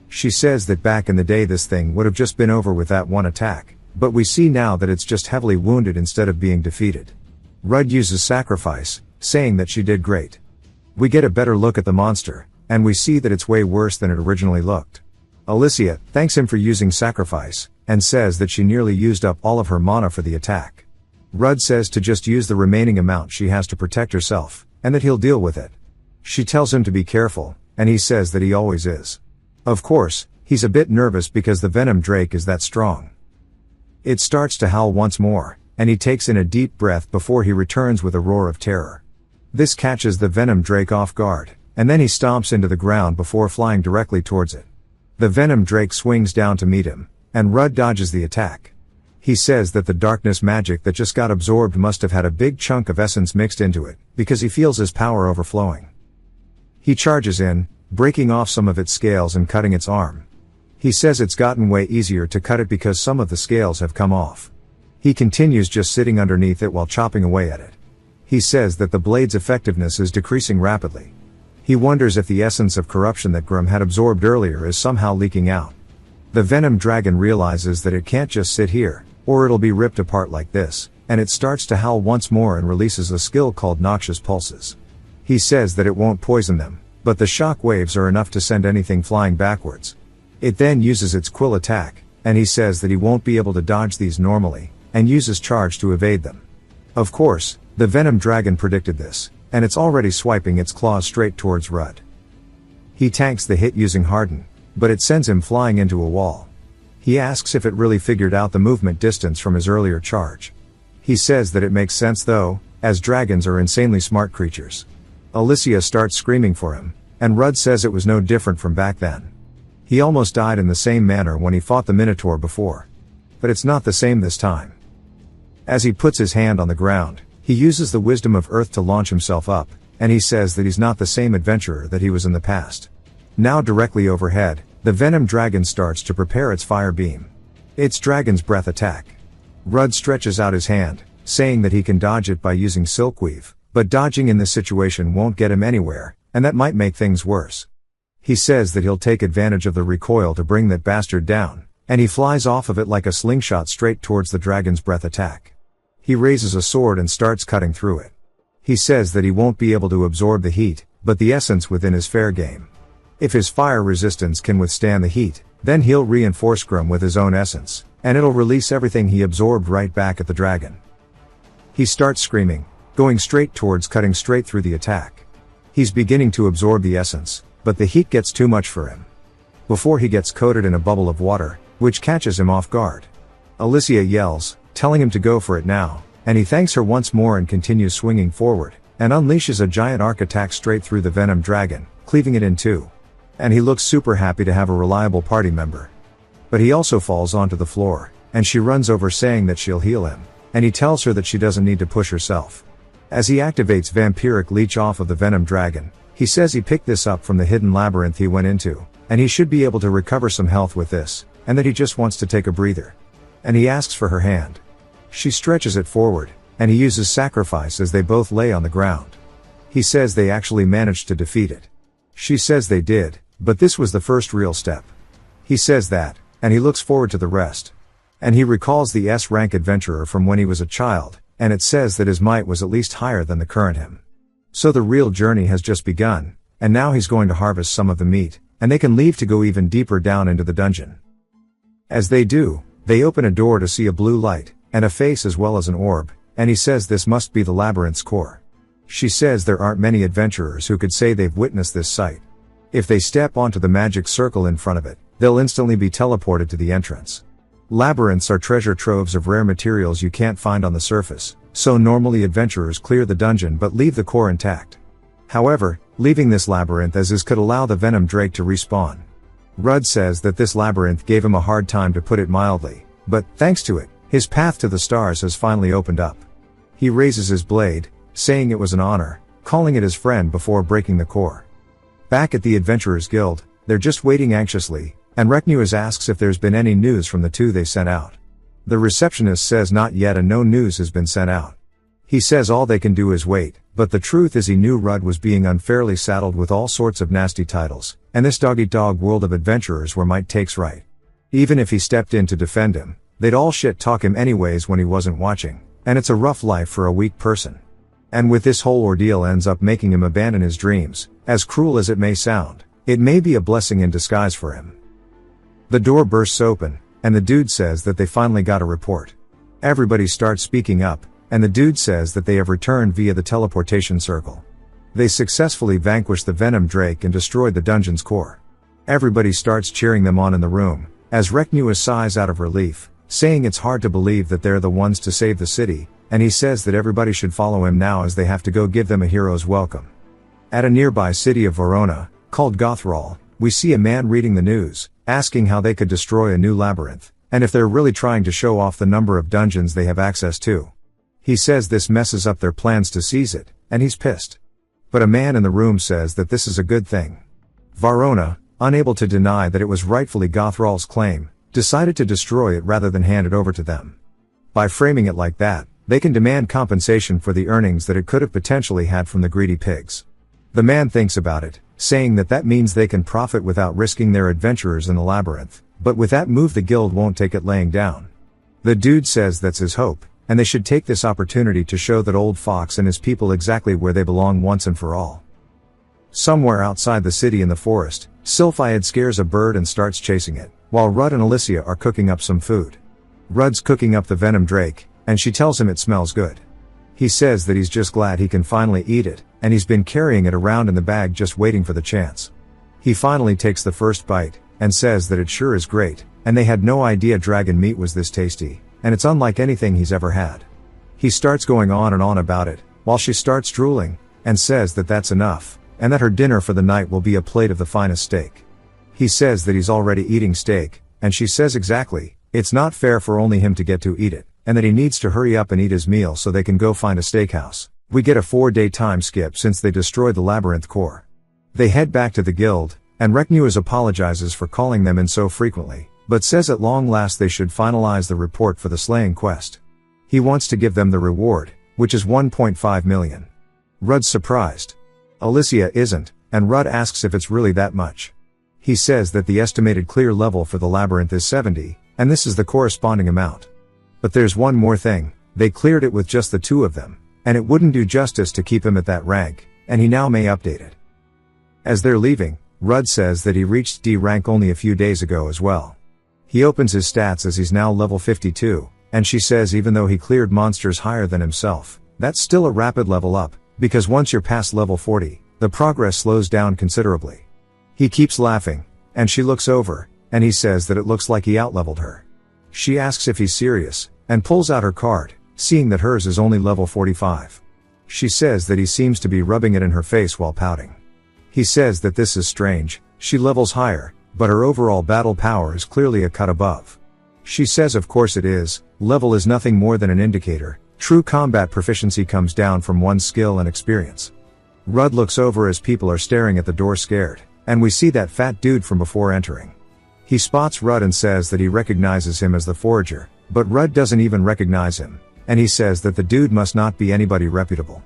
She says that back in the day this thing would have just been over with that one attack, but we see now that it's just heavily wounded instead of being defeated. Rudd uses Sacrifice, saying that she did great. We get a better look at the monster, and we see that it's way worse than it originally looked. Alicia thanks him for using sacrifice, and says that she nearly used up all of her mana for the attack. Rudd says to just use the remaining amount she has to protect herself, and that he'll deal with it. She tells him to be careful, and he says that he always is. Of course, he's a bit nervous because the venom drake is that strong. It starts to howl once more, and he takes in a deep breath before he returns with a roar of terror. This catches the venom drake off guard, and then he stomps into the ground before flying directly towards it. The venom drake swings down to meet him, and Rudd dodges the attack. He says that the darkness magic that just got absorbed must have had a big chunk of essence mixed into it, because he feels his power overflowing. He charges in, breaking off some of its scales and cutting its arm. He says it's gotten way easier to cut it because some of the scales have come off. He continues just sitting underneath it while chopping away at it. He says that the blade's effectiveness is decreasing rapidly. He wonders if the essence of corruption that Grim had absorbed earlier is somehow leaking out. The venom dragon realizes that it can't just sit here, or it'll be ripped apart like this, and it starts to howl once more and releases a skill called noxious pulses. He says that it won't poison them, but the shock waves are enough to send anything flying backwards. It then uses its quill attack, and he says that he won't be able to dodge these normally, and uses charge to evade them. Of course, the venom dragon predicted this, and it's already swiping its claws straight towards Rudd. He tanks the hit using harden, but it sends him flying into a wall. He asks if it really figured out the movement distance from his earlier charge. He says that it makes sense though, as dragons are insanely smart creatures. Alicia starts screaming for him, and Rudd says it was no different from back then. He almost died in the same manner when he fought the Minotaur before. But it's not the same this time. As he puts his hand on the ground, he uses the wisdom of Earth to launch himself up, and he says that he's not the same adventurer that he was in the past. Now directly overhead, the venom dragon starts to prepare its fire beam. It's dragon's breath attack. Rudd stretches out his hand, saying that he can dodge it by using silkweave, but dodging in this situation won't get him anywhere, and that might make things worse. He says that he'll take advantage of the recoil to bring that bastard down, and he flies off of it like a slingshot straight towards the dragon's breath attack. He raises a sword and starts cutting through it. He says that he won't be able to absorb the heat, but the essence within is fair game. If his fire resistance can withstand the heat, then he'll reinforce Grim with his own essence, and it'll release everything he absorbed right back at the dragon. He starts screaming, going straight towards cutting straight through the attack. He's beginning to absorb the essence, but the heat gets too much for him. Before he gets coated in a bubble of water, which catches him off guard. Alicia yells, telling him to go for it now, and he thanks her once more and continues swinging forward, and unleashes a giant arc attack straight through the venom dragon, cleaving it in two. And he looks super happy to have a reliable party member. But he also falls onto the floor, and she runs over saying that she'll heal him, and he tells her that she doesn't need to push herself. As he activates vampiric leech off of the venom dragon, he says he picked this up from the hidden labyrinth he went into, and he should be able to recover some health with this, and that he just wants to take a breather. And he asks for her hand. She stretches it forward, and he uses sacrifice as they both lay on the ground. He says they actually managed to defeat it. She says they did, but this was the first real step. He says that, and he looks forward to the rest. And he recalls the S-rank adventurer from when he was a child, and it says that his might was at least higher than the current him. So the real journey has just begun, and now he's going to harvest some of the meat, and they can leave to go even deeper down into the dungeon. As they do, they open a door to see a blue light, and a face as well as an orb, and he says this must be the labyrinth's core. She says there aren't many adventurers who could say they've witnessed this sight. If they step onto the magic circle in front of it, they'll instantly be teleported to the entrance. Labyrinths are treasure troves of rare materials you can't find on the surface, so normally adventurers clear the dungeon but leave the core intact. However, leaving this labyrinth as is could allow the venom drake to respawn. Rudd says that this labyrinth gave him a hard time, to put it mildly, but thanks to it, his path to the stars has finally opened up. He raises his blade, saying it was an honor, calling it his friend before breaking the core. Back at the Adventurers Guild, they're just waiting anxiously, and Reknuas asks if there's been any news from the two they sent out. The receptionist says not yet and no news has been sent out. He says all they can do is wait, but the truth is he knew Rudd was being unfairly saddled with all sorts of nasty titles, and this dog-eat-dog world of adventurers where might takes right. Even if he stepped in to defend him, they'd all shit-talk him anyways when he wasn't watching, and it's a rough life for a weak person. And with this whole ordeal ends up making him abandon his dreams, as cruel as it may sound, it may be a blessing in disguise for him. The door bursts open, and the dude says that they finally got a report. Everybody starts speaking up, and the dude says that they have returned via the teleportation circle. They successfully vanquished the Venom Drake and destroyed the dungeon's core. Everybody starts cheering them on in the room, as Reknua sighs out of relief, saying it's hard to believe that they're the ones to save the city, and he says that everybody should follow him now as they have to go give them a hero's welcome. At a nearby city of Verona, called Gothral, we see a man reading the news, asking how they could destroy a new labyrinth, and if they're really trying to show off the number of dungeons they have access to. He says this messes up their plans to seize it, and he's pissed. But a man in the room says that this is a good thing. Verona, unable to deny that it was rightfully Gothral's claim, decided to destroy it rather than hand it over to them. By framing it like that, they can demand compensation for the earnings that it could have potentially had from the greedy pigs. The man thinks about it, saying that that means they can profit without risking their adventurers in the labyrinth, but with that move the guild won't take it laying down. The dude says that's his hope, and they should take this opportunity to show that old Fox and his people exactly where they belong once and for all. Somewhere outside the city in the forest, Sylphiad scares a bird and starts chasing it, while Rudd and Alicia are cooking up some food. Rudd's cooking up the Venom Drake, and she tells him it smells good. He says that he's just glad he can finally eat it, and he's been carrying it around in the bag just waiting for the chance. He finally takes the first bite, and says that it sure is great, and they had no idea dragon meat was this tasty, and it's unlike anything he's ever had. He starts going on and on about it, while she starts drooling, and says that that's enough, and that her dinner for the night will be a plate of the finest steak. He says that he's already eating steak, and she says exactly, it's not fair for only him to get to eat it, and that he needs to hurry up and eat his meal so they can go find a steakhouse. We get a 4-day time skip since they destroyed the labyrinth core. They head back to the guild, and Reknuas apologizes for calling them in so frequently, but says at long last they should finalize the report for the slaying quest. He wants to give them the reward, which is 1.5 million. Rudd's surprised. Alicia isn't, and Rudd asks if it's really that much. He says that the estimated clear level for the labyrinth is 70, and this is the corresponding amount. But there's one more thing, they cleared it with just the two of them, and it wouldn't do justice to keep him at that rank, and he now may update it. As they're leaving, Rudd says that he reached D rank only a few days ago as well. He opens his stats as he's now level 52, and she says even though he cleared monsters higher than himself, that's still a rapid level up, because once you're past level 40, the progress slows down considerably. He keeps laughing, and she looks over, and he says that it looks like he outleveled her. She asks if he's serious, and pulls out her card, seeing that hers is only level 45. She says that he seems to be rubbing it in her face while pouting. He says that this is strange, she levels higher, but her overall battle power is clearly a cut above. She says of course it is, level is nothing more than an indicator, true combat proficiency comes down from one's skill and experience. Rudd looks over as people are staring at the door scared, and we see that fat dude from before entering. He spots Rudd and says that he recognizes him as the forager, but Rudd doesn't even recognize him, and he says that the dude must not be anybody reputable.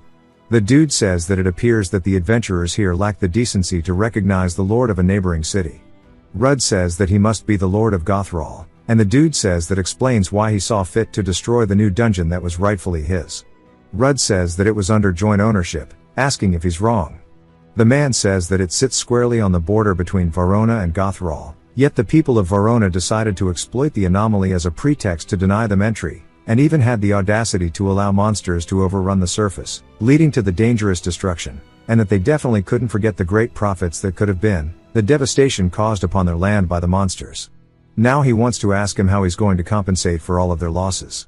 The dude says that it appears that the adventurers here lack the decency to recognize the lord of a neighboring city. Rudd says that he must be the lord of Gothral, and the dude says that explains why he saw fit to destroy the new dungeon that was rightfully his. Rudd says that it was under joint ownership, asking if he's wrong. The man says that it sits squarely on the border between Verona and Gothral, yet the people of Verona decided to exploit the anomaly as a pretext to deny them entry, and even had the audacity to allow monsters to overrun the surface, leading to the dangerous destruction, and that they definitely couldn't forget the great profits that could have been, the devastation caused upon their land by the monsters. Now he wants to ask him how he's going to compensate for all of their losses.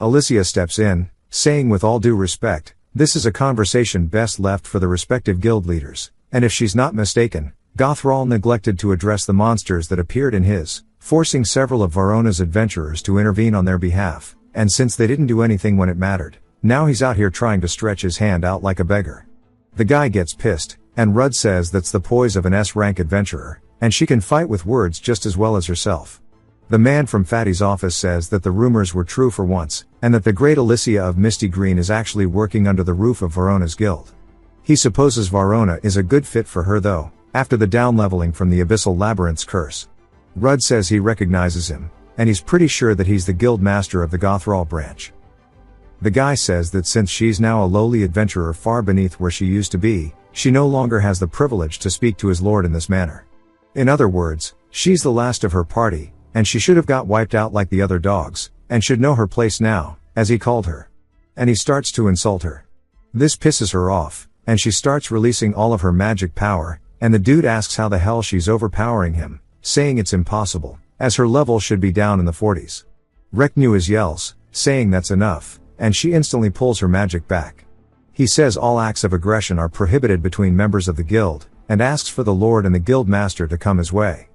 Alicia steps in, saying with all due respect, this is a conversation best left for the respective guild leaders, and if she's not mistaken, Gothral neglected to address the monsters that appeared in his, forcing several of Verona's adventurers to intervene on their behalf, and since they didn't do anything when it mattered, now he's out here trying to stretch his hand out like a beggar. The guy gets pissed, and Rudd says that's the poise of an S-rank adventurer, and she can fight with words just as well as herself. The man from Fatty's office says that the rumors were true for once, and that the great Alicia of Misty Green is actually working under the roof of Verona's guild. He supposes Verona is a good fit for her though, after the downleveling from the Abyssal Labyrinth's curse. Rudd says he recognizes him, and he's pretty sure that he's the guild master of the Gothral branch. The guy says that since she's now a lowly adventurer far beneath where she used to be, she no longer has the privilege to speak to his lord in this manner. In other words, She's the last of her party, and she should have got wiped out like the other dogs, and should know her place now, as he called her. And he starts to insult her. This pisses her off, and she starts releasing all of her magic power, and the dude asks how the hell she's overpowering him, saying it's impossible, as her level should be down in the 40s. Recnewis yells, saying that's enough, and she instantly pulls her magic back. He says all acts of aggression are prohibited between members of the guild, and asks for the Lord and the guild master to come his way.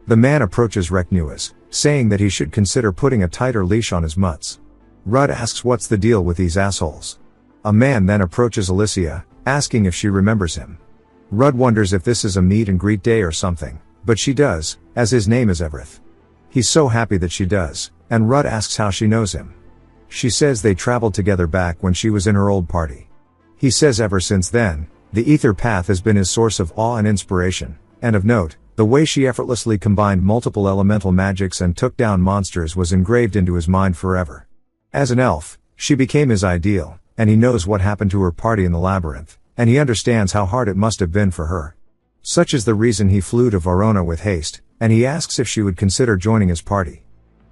The man approaches Recnewis, saying that he should consider putting a tighter leash on his mutts. Rudd asks what's the deal with these assholes. A man then approaches Alicia, asking if she remembers him. Rudd wonders if this is a meet and greet day or something, but she does, as his name is Everett. He's so happy that she does, and Rudd asks how she knows him. She says they traveled together back when she was in her old party. He says ever since then, the ether path has been his source of awe and inspiration, and of note, the way she effortlessly combined multiple elemental magics and took down monsters was engraved into his mind forever. As an elf, she became his ideal, and he knows what happened to her party in the labyrinth, and he understands how hard it must have been for her. Such is the reason he flew to Verona with haste, and he asks if she would consider joining his party.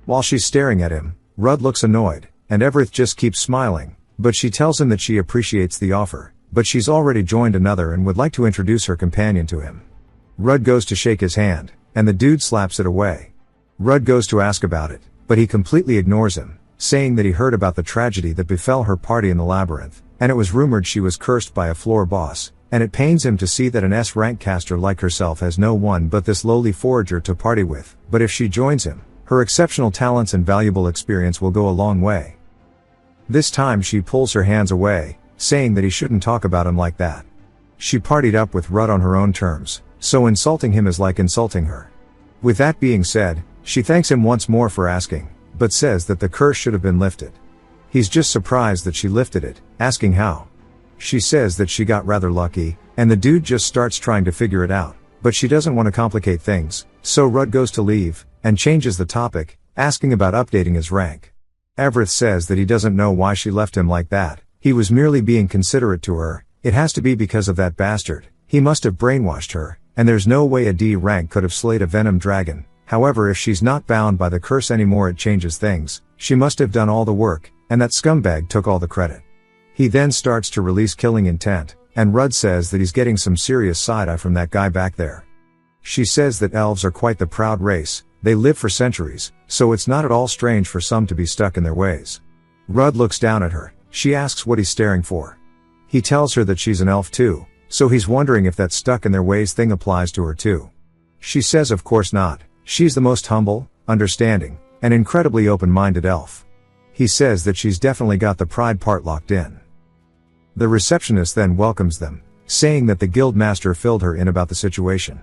While she's staring at him, Rudd looks annoyed, and Everett just keeps smiling, but she tells him that she appreciates the offer, but she's already joined another and would like to introduce her companion to him. Rudd goes to shake his hand, and the dude slaps it away. Rudd goes to ask about it, but he completely ignores him, saying that he heard about the tragedy that befell her party in the labyrinth, and it was rumored she was cursed by a floor boss, and it pains him to see that an S-rank caster like herself has no one but this lowly forager to party with, but if she joins him, her exceptional talents and valuable experience will go a long way. This time she pulls her hands away, saying that he shouldn't talk about him like that. She partied up with Rudd on her own terms, so insulting him is like insulting her. With that being said, she thanks him once more for asking, but says that the curse should have been lifted. He's just surprised that she lifted it, asking how. She says that she got rather lucky, and the dude just starts trying to figure it out, but she doesn't want to complicate things, so Rudd goes to leave, and changes the topic, asking about updating his rank. Everett says that he doesn't know why she left him like that, he was merely being considerate to her, it has to be because of that bastard, he must have brainwashed her, and there's no way a D rank could have slayed a venom dragon. However, if she's not bound by the curse anymore, it changes things. She must have done all the work, and that scumbag took all the credit. He then starts to release killing intent, and Rudd says that he's getting some serious side-eye from that guy back there. She says that elves are quite the proud race, they live for centuries, so it's not at all strange for some to be stuck in their ways. Rudd looks down at her, she asks what he's staring for. He tells her that she's an elf too, so he's wondering if that stuck in their ways thing applies to her too. She says of course not, she's the most humble, understanding, and incredibly open-minded elf. He says that she's definitely got the pride part locked in. The receptionist then welcomes them, saying that the guild master filled her in about the situation.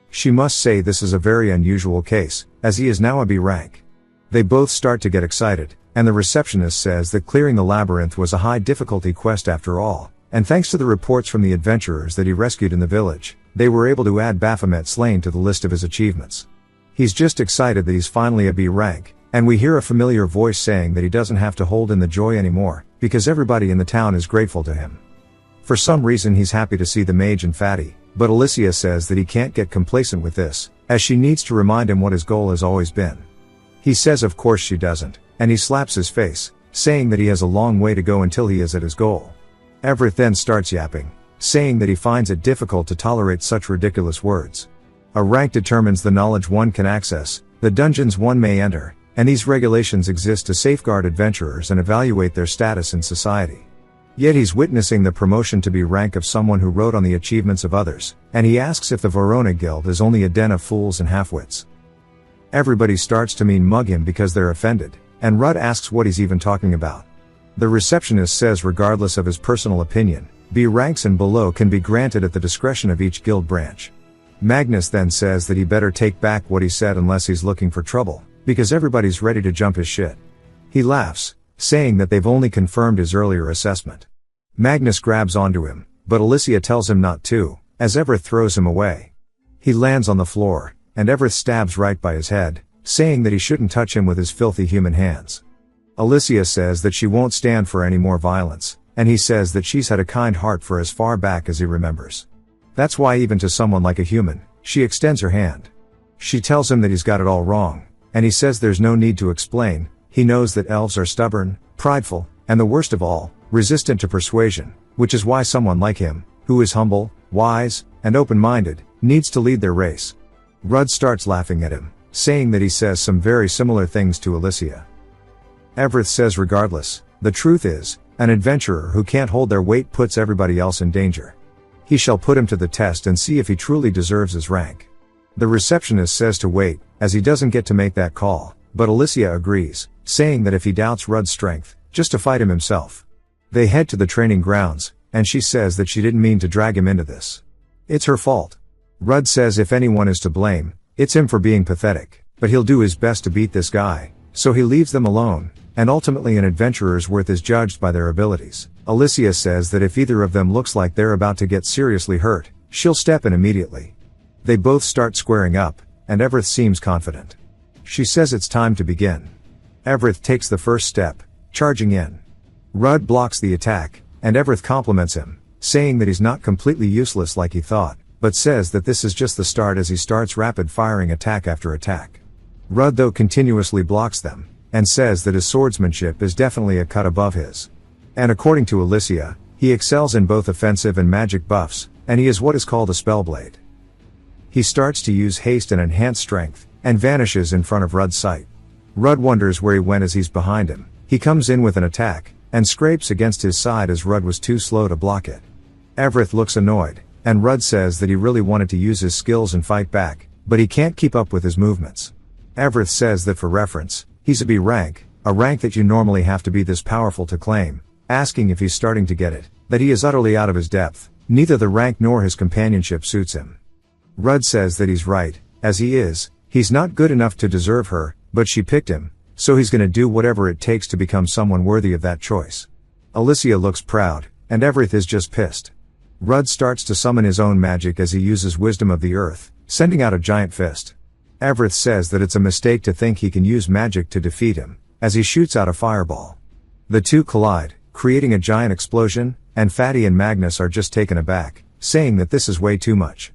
She must say this is a very unusual case, as he is now a B rank. They both start to get excited, and the receptionist says that clearing the labyrinth was a high difficulty quest after all, and thanks to the reports from the adventurers that he rescued in the village, they were able to add Baphomet slain to the list of his achievements. He's just excited that he's finally a B rank, and we hear a familiar voice saying that he doesn't have to hold in the joy anymore, because everybody in the town is grateful to him. For some reason he's happy to see the mage and Fatty, but Alicia says that he can't get complacent with this, as she needs to remind him what his goal has always been. He says of course she doesn't, and he slaps his face, saying that he has a long way to go until he is at his goal. Everett then starts yapping, saying that he finds it difficult to tolerate such ridiculous words. A rank determines the knowledge one can access, the dungeons one may enter, and these regulations exist to safeguard adventurers and evaluate their status in society. Yet he's witnessing the promotion to B rank of someone who wrote on the achievements of others, and he asks if the Verona Guild is only a den of fools and halfwits. Everybody starts to mean mug him because they're offended, and Rudd asks what he's even talking about. The receptionist says regardless of his personal opinion, B ranks and below can be granted at the discretion of each guild branch. Magnus then says that he better take back what he said unless he's looking for trouble, because everybody's ready to jump his shit. He laughs, saying that they've only confirmed his earlier assessment. Magnus grabs onto him, but Alicia tells him not to, as Everett throws him away. He lands on the floor, and Everett stabs right by his head, saying that he shouldn't touch him with his filthy human hands. Alicia says that she won't stand for any more violence, and he says that she's had a kind heart for as far back as he remembers. That's why even to someone like a human, she extends her hand. She tells him that he's got it all wrong, and he says there's no need to explain. He knows that elves are stubborn, prideful, and the worst of all, resistant to persuasion, which is why someone like him, who is humble, wise, and open-minded, needs to lead their race. Rudd starts laughing at him, saying that he says some very similar things to Alicia. Everett says regardless, the truth is, an adventurer who can't hold their weight puts everybody else in danger. He shall put him to the test and see if he truly deserves his rank. The receptionist says to wait, as he doesn't get to make that call, but Alicia agrees, saying that if he doubts Rudd's strength, just to fight him himself. They head to the training grounds, and she says that she didn't mean to drag him into this. It's her fault. Rudd says if anyone is to blame, it's him for being pathetic, but he'll do his best to beat this guy, so he leaves them alone, and ultimately an adventurer's worth is judged by their abilities. Alicia says that if either of them looks like they're about to get seriously hurt, she'll step in immediately. They both start squaring up, and Everett seems confident. She says it's time to begin. Everett takes the first step, charging in. Rudd blocks the attack, and Everett compliments him, saying that he's not completely useless like he thought, but says that this is just the start as he starts rapid-firing attack after attack. Rudd though continuously blocks them, and says that his swordsmanship is definitely a cut above his. And according to Alicia, he excels in both offensive and magic buffs, and he is what is called a spellblade. He starts to use haste and enhanced strength, and vanishes in front of Rudd's sight. Rudd wonders where he went as he's behind him. He comes in with an attack, and scrapes against his side as Rudd was too slow to block it. Everett looks annoyed, and Rudd says that he really wanted to use his skills and fight back, but he can't keep up with his movements. Everett says that for reference, he's a B rank, a rank that you normally have to be this powerful to claim, asking if he's starting to get it, that he is utterly out of his depth, neither the rank nor his companionship suits him. Rudd says that he's right, as he's not good enough to deserve her, but she picked him, so he's gonna do whatever it takes to become someone worthy of that choice. Alicia looks proud, and Everett is just pissed. Rudd starts to summon his own magic as he uses Wisdom of the Earth, sending out a giant fist. Everett says that it's a mistake to think he can use magic to defeat him, as he shoots out a fireball. The two collide, creating a giant explosion, and Fatty and Magnus are just taken aback, saying that this is way too much.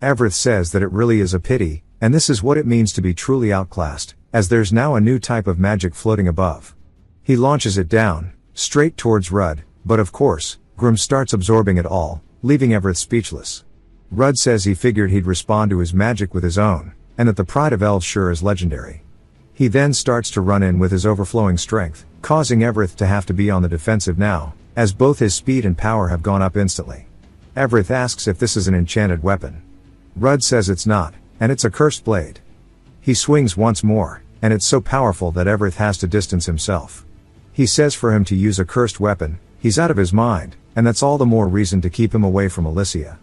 Everett says that it really is a pity, and this is what it means to be truly outclassed, as there's now a new type of magic floating above. He launches it down, straight towards Rudd, but of course, Grim starts absorbing it all, leaving Everett speechless. Rudd says he figured he'd respond to his magic with his own, and that the pride of elves sure is legendary. He then starts to run in with his overflowing strength, causing Everett to have to be on the defensive now, as both his speed and power have gone up instantly. Everett asks if this is an enchanted weapon. Rudd says it's not, and it's a cursed blade. He swings once more, and it's so powerful that Everett has to distance himself. He says for him to use a cursed weapon, he's out of his mind, and that's all the more reason to keep him away from Alicia.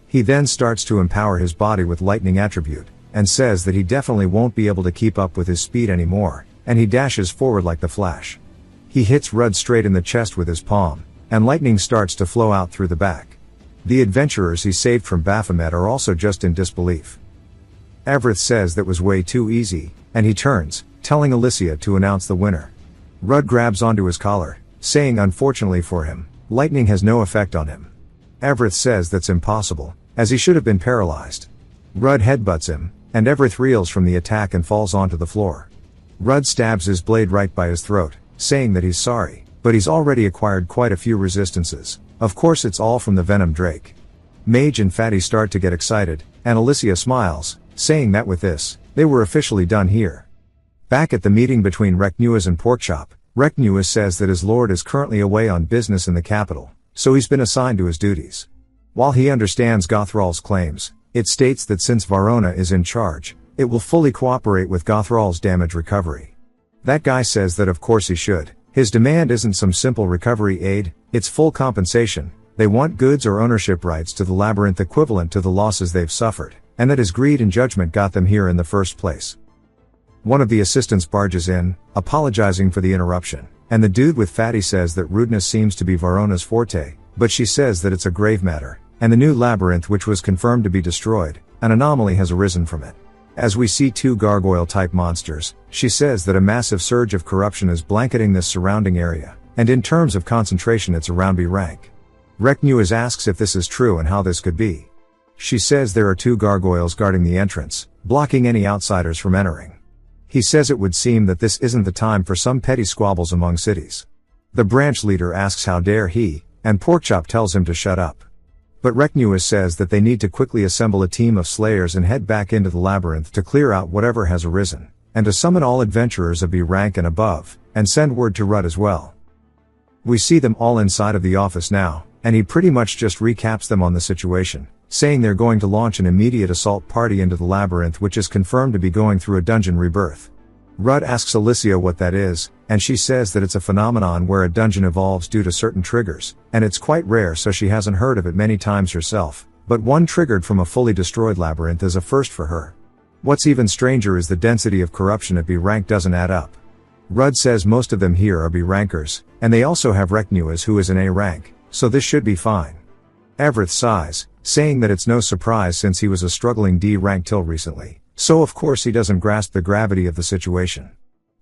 He then starts to empower his body with lightning attribute, and says that he definitely won't be able to keep up with his speed anymore, and he dashes forward like the Flash. He hits Rudd straight in the chest with his palm, and lightning starts to flow out through the back. The adventurers he saved from Baphomet are also just in disbelief. Everett says that was way too easy, and he turns, telling Alicia to announce the winner. Rudd grabs onto his collar, saying unfortunately for him, lightning has no effect on him. Everett says that's impossible, as he should have been paralyzed. Rudd headbutts him, and Everett reels from the attack and falls onto the floor. Rudd stabs his blade right by his throat, saying that he's sorry, but he's already acquired quite a few resistances. Of course it's all from the Venom Drake. Mage and Fatty start to get excited, and Alicia smiles, saying that with this, they were officially done here. Back at the meeting between Reknuas and Porkchop, Reknuas says that his lord is currently away on business in the capital, so he's been assigned to his duties. While he understands Gothral's claims, it states that since Varona is in charge, it will fully cooperate with Gothral's damage recovery. That guy says that of course he should. His demand isn't some simple recovery aid, it's full compensation. They want goods or ownership rights to the labyrinth equivalent to the losses they've suffered, and that his greed and judgment got them here in the first place. One of the assistants barges in, apologizing for the interruption, and the dude with Fatty says that rudeness seems to be Varona's forte, but she says that it's a grave matter, and the new labyrinth which was confirmed to be destroyed, an anomaly has arisen from it. As we see two gargoyle-type monsters, she says that a massive surge of corruption is blanketing this surrounding area, and in terms of concentration it's around B rank. Reknuas asks if this is true and how this could be. She says there are 2 gargoyles guarding the entrance, blocking any outsiders from entering. He says it would seem that this isn't the time for some petty squabbles among cities. The branch leader asks how dare he, and Porkchop tells him to shut up. But Recnuus says that they need to quickly assemble a team of slayers and head back into the labyrinth to clear out whatever has arisen, and to summon all adventurers of B rank and above, and send word to Rudd as well. We see them all inside of the office now, and he pretty much just recaps them on the situation, saying they're going to launch an immediate assault party into the labyrinth, which is confirmed to be going through a dungeon rebirth. Rudd asks Alicia what that is, and she says that it's a phenomenon where a dungeon evolves due to certain triggers, and it's quite rare, so she hasn't heard of it many times herself, but one triggered from a fully destroyed labyrinth is a first for her. What's even stranger is the density of corruption at B rank doesn't add up. Rudd says most of them here are B rankers, and they also have Recnuus who is an A rank, so this should be fine. Everett sighs, saying that it's no surprise since he was a struggling D rank till recently, so of course he doesn't grasp the gravity of the situation.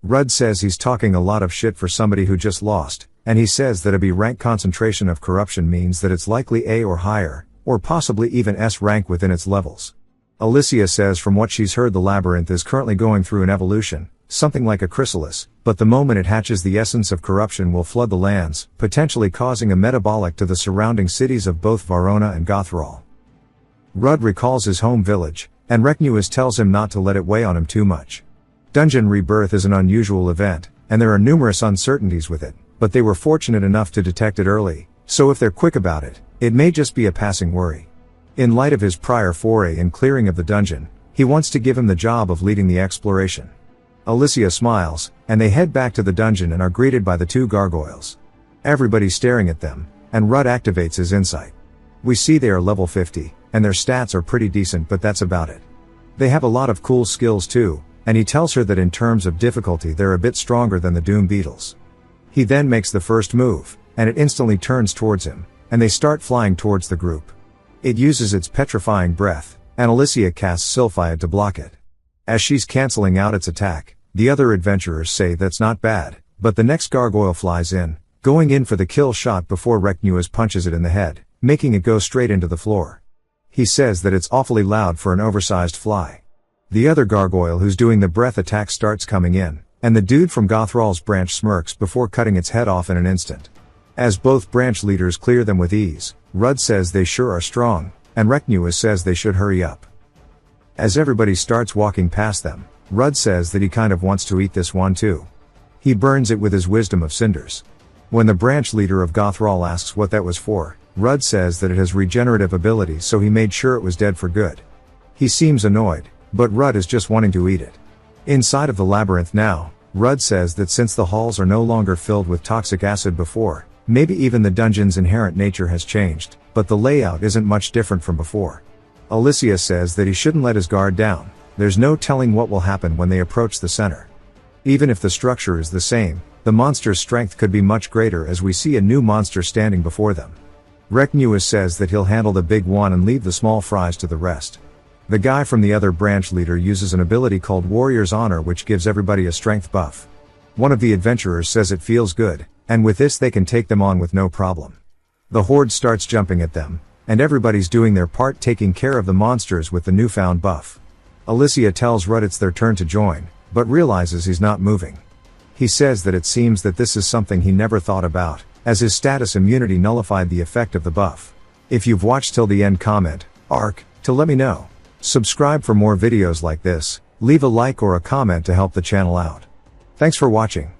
Rudd says he's talking a lot of shit for somebody who just lost, and he says that a B rank concentration of corruption means that it's likely A or higher, or possibly even S rank within its levels. Alicia says from what she's heard the labyrinth is currently going through an evolution, something like a chrysalis, but the moment it hatches the essence of corruption will flood the lands, potentially causing a metabolic to the surrounding cities of both Varona and Gothral. Rudd recalls his home village, and Recnuus tells him not to let it weigh on him too much. Dungeon rebirth is an unusual event, and there are numerous uncertainties with it, but they were fortunate enough to detect it early, so if they're quick about it, it may just be a passing worry. In light of his prior foray in clearing of the dungeon, he wants to give him the job of leading the exploration. Alicia smiles, and they head back to the dungeon and are greeted by the 2 gargoyles. Everybody's staring at them, and Rudd activates his incite. We see they are level 50, and their stats are pretty decent, but that's about it. They have a lot of cool skills too, and he tells her that in terms of difficulty they're a bit stronger than the Doom Beetles. He then makes the first move, and it instantly turns towards him, and they start flying towards the group. It uses its petrifying breath, and Alicia casts Sylphiad to block it. As she's cancelling out its attack, the other adventurers say that's not bad, but the next gargoyle flies in, going in for the kill shot before Recnuus punches it in the head, making it go straight into the floor. He says that it's awfully loud for an oversized fly. The other gargoyle who's doing the breath attack starts coming in, and the dude from Gothral's branch smirks before cutting its head off in an instant. As both branch leaders clear them with ease, Rudd says they sure are strong, and Recnuus says they should hurry up. As everybody starts walking past them, Rudd says that he kind of wants to eat this one too. He burns it with his wisdom of cinders. When the branch leader of Gothral asks what that was for, Rudd says that it has regenerative abilities, so he made sure it was dead for good. He seems annoyed, but Rudd is just wanting to eat it. Inside of the labyrinth now, Rudd says that since the halls are no longer filled with toxic acid before, maybe even the dungeon's inherent nature has changed, but the layout isn't much different from before. Alicia says that he shouldn't let his guard down. There's no telling what will happen when they approach the center. Even if the structure is the same, the monster's strength could be much greater as we see a new monster standing before them. Recnuus says that he'll handle the big one and leave the small fries to the rest. The guy from the other branch leader uses an ability called Warrior's Honor, which gives everybody a strength buff. One of the adventurers says it feels good, and with this they can take them on with no problem. The horde starts jumping at them, and everybody's doing their part taking care of the monsters with the newfound buff. Alicia tells Rudd it's their turn to join, but realizes he's not moving. He says that it seems that this is something he never thought about, as his status immunity nullified the effect of the buff. If you've watched till the end, comment, ARC, to let me know. Subscribe for more videos like this, leave a like or a comment to help the channel out. Thanks for watching.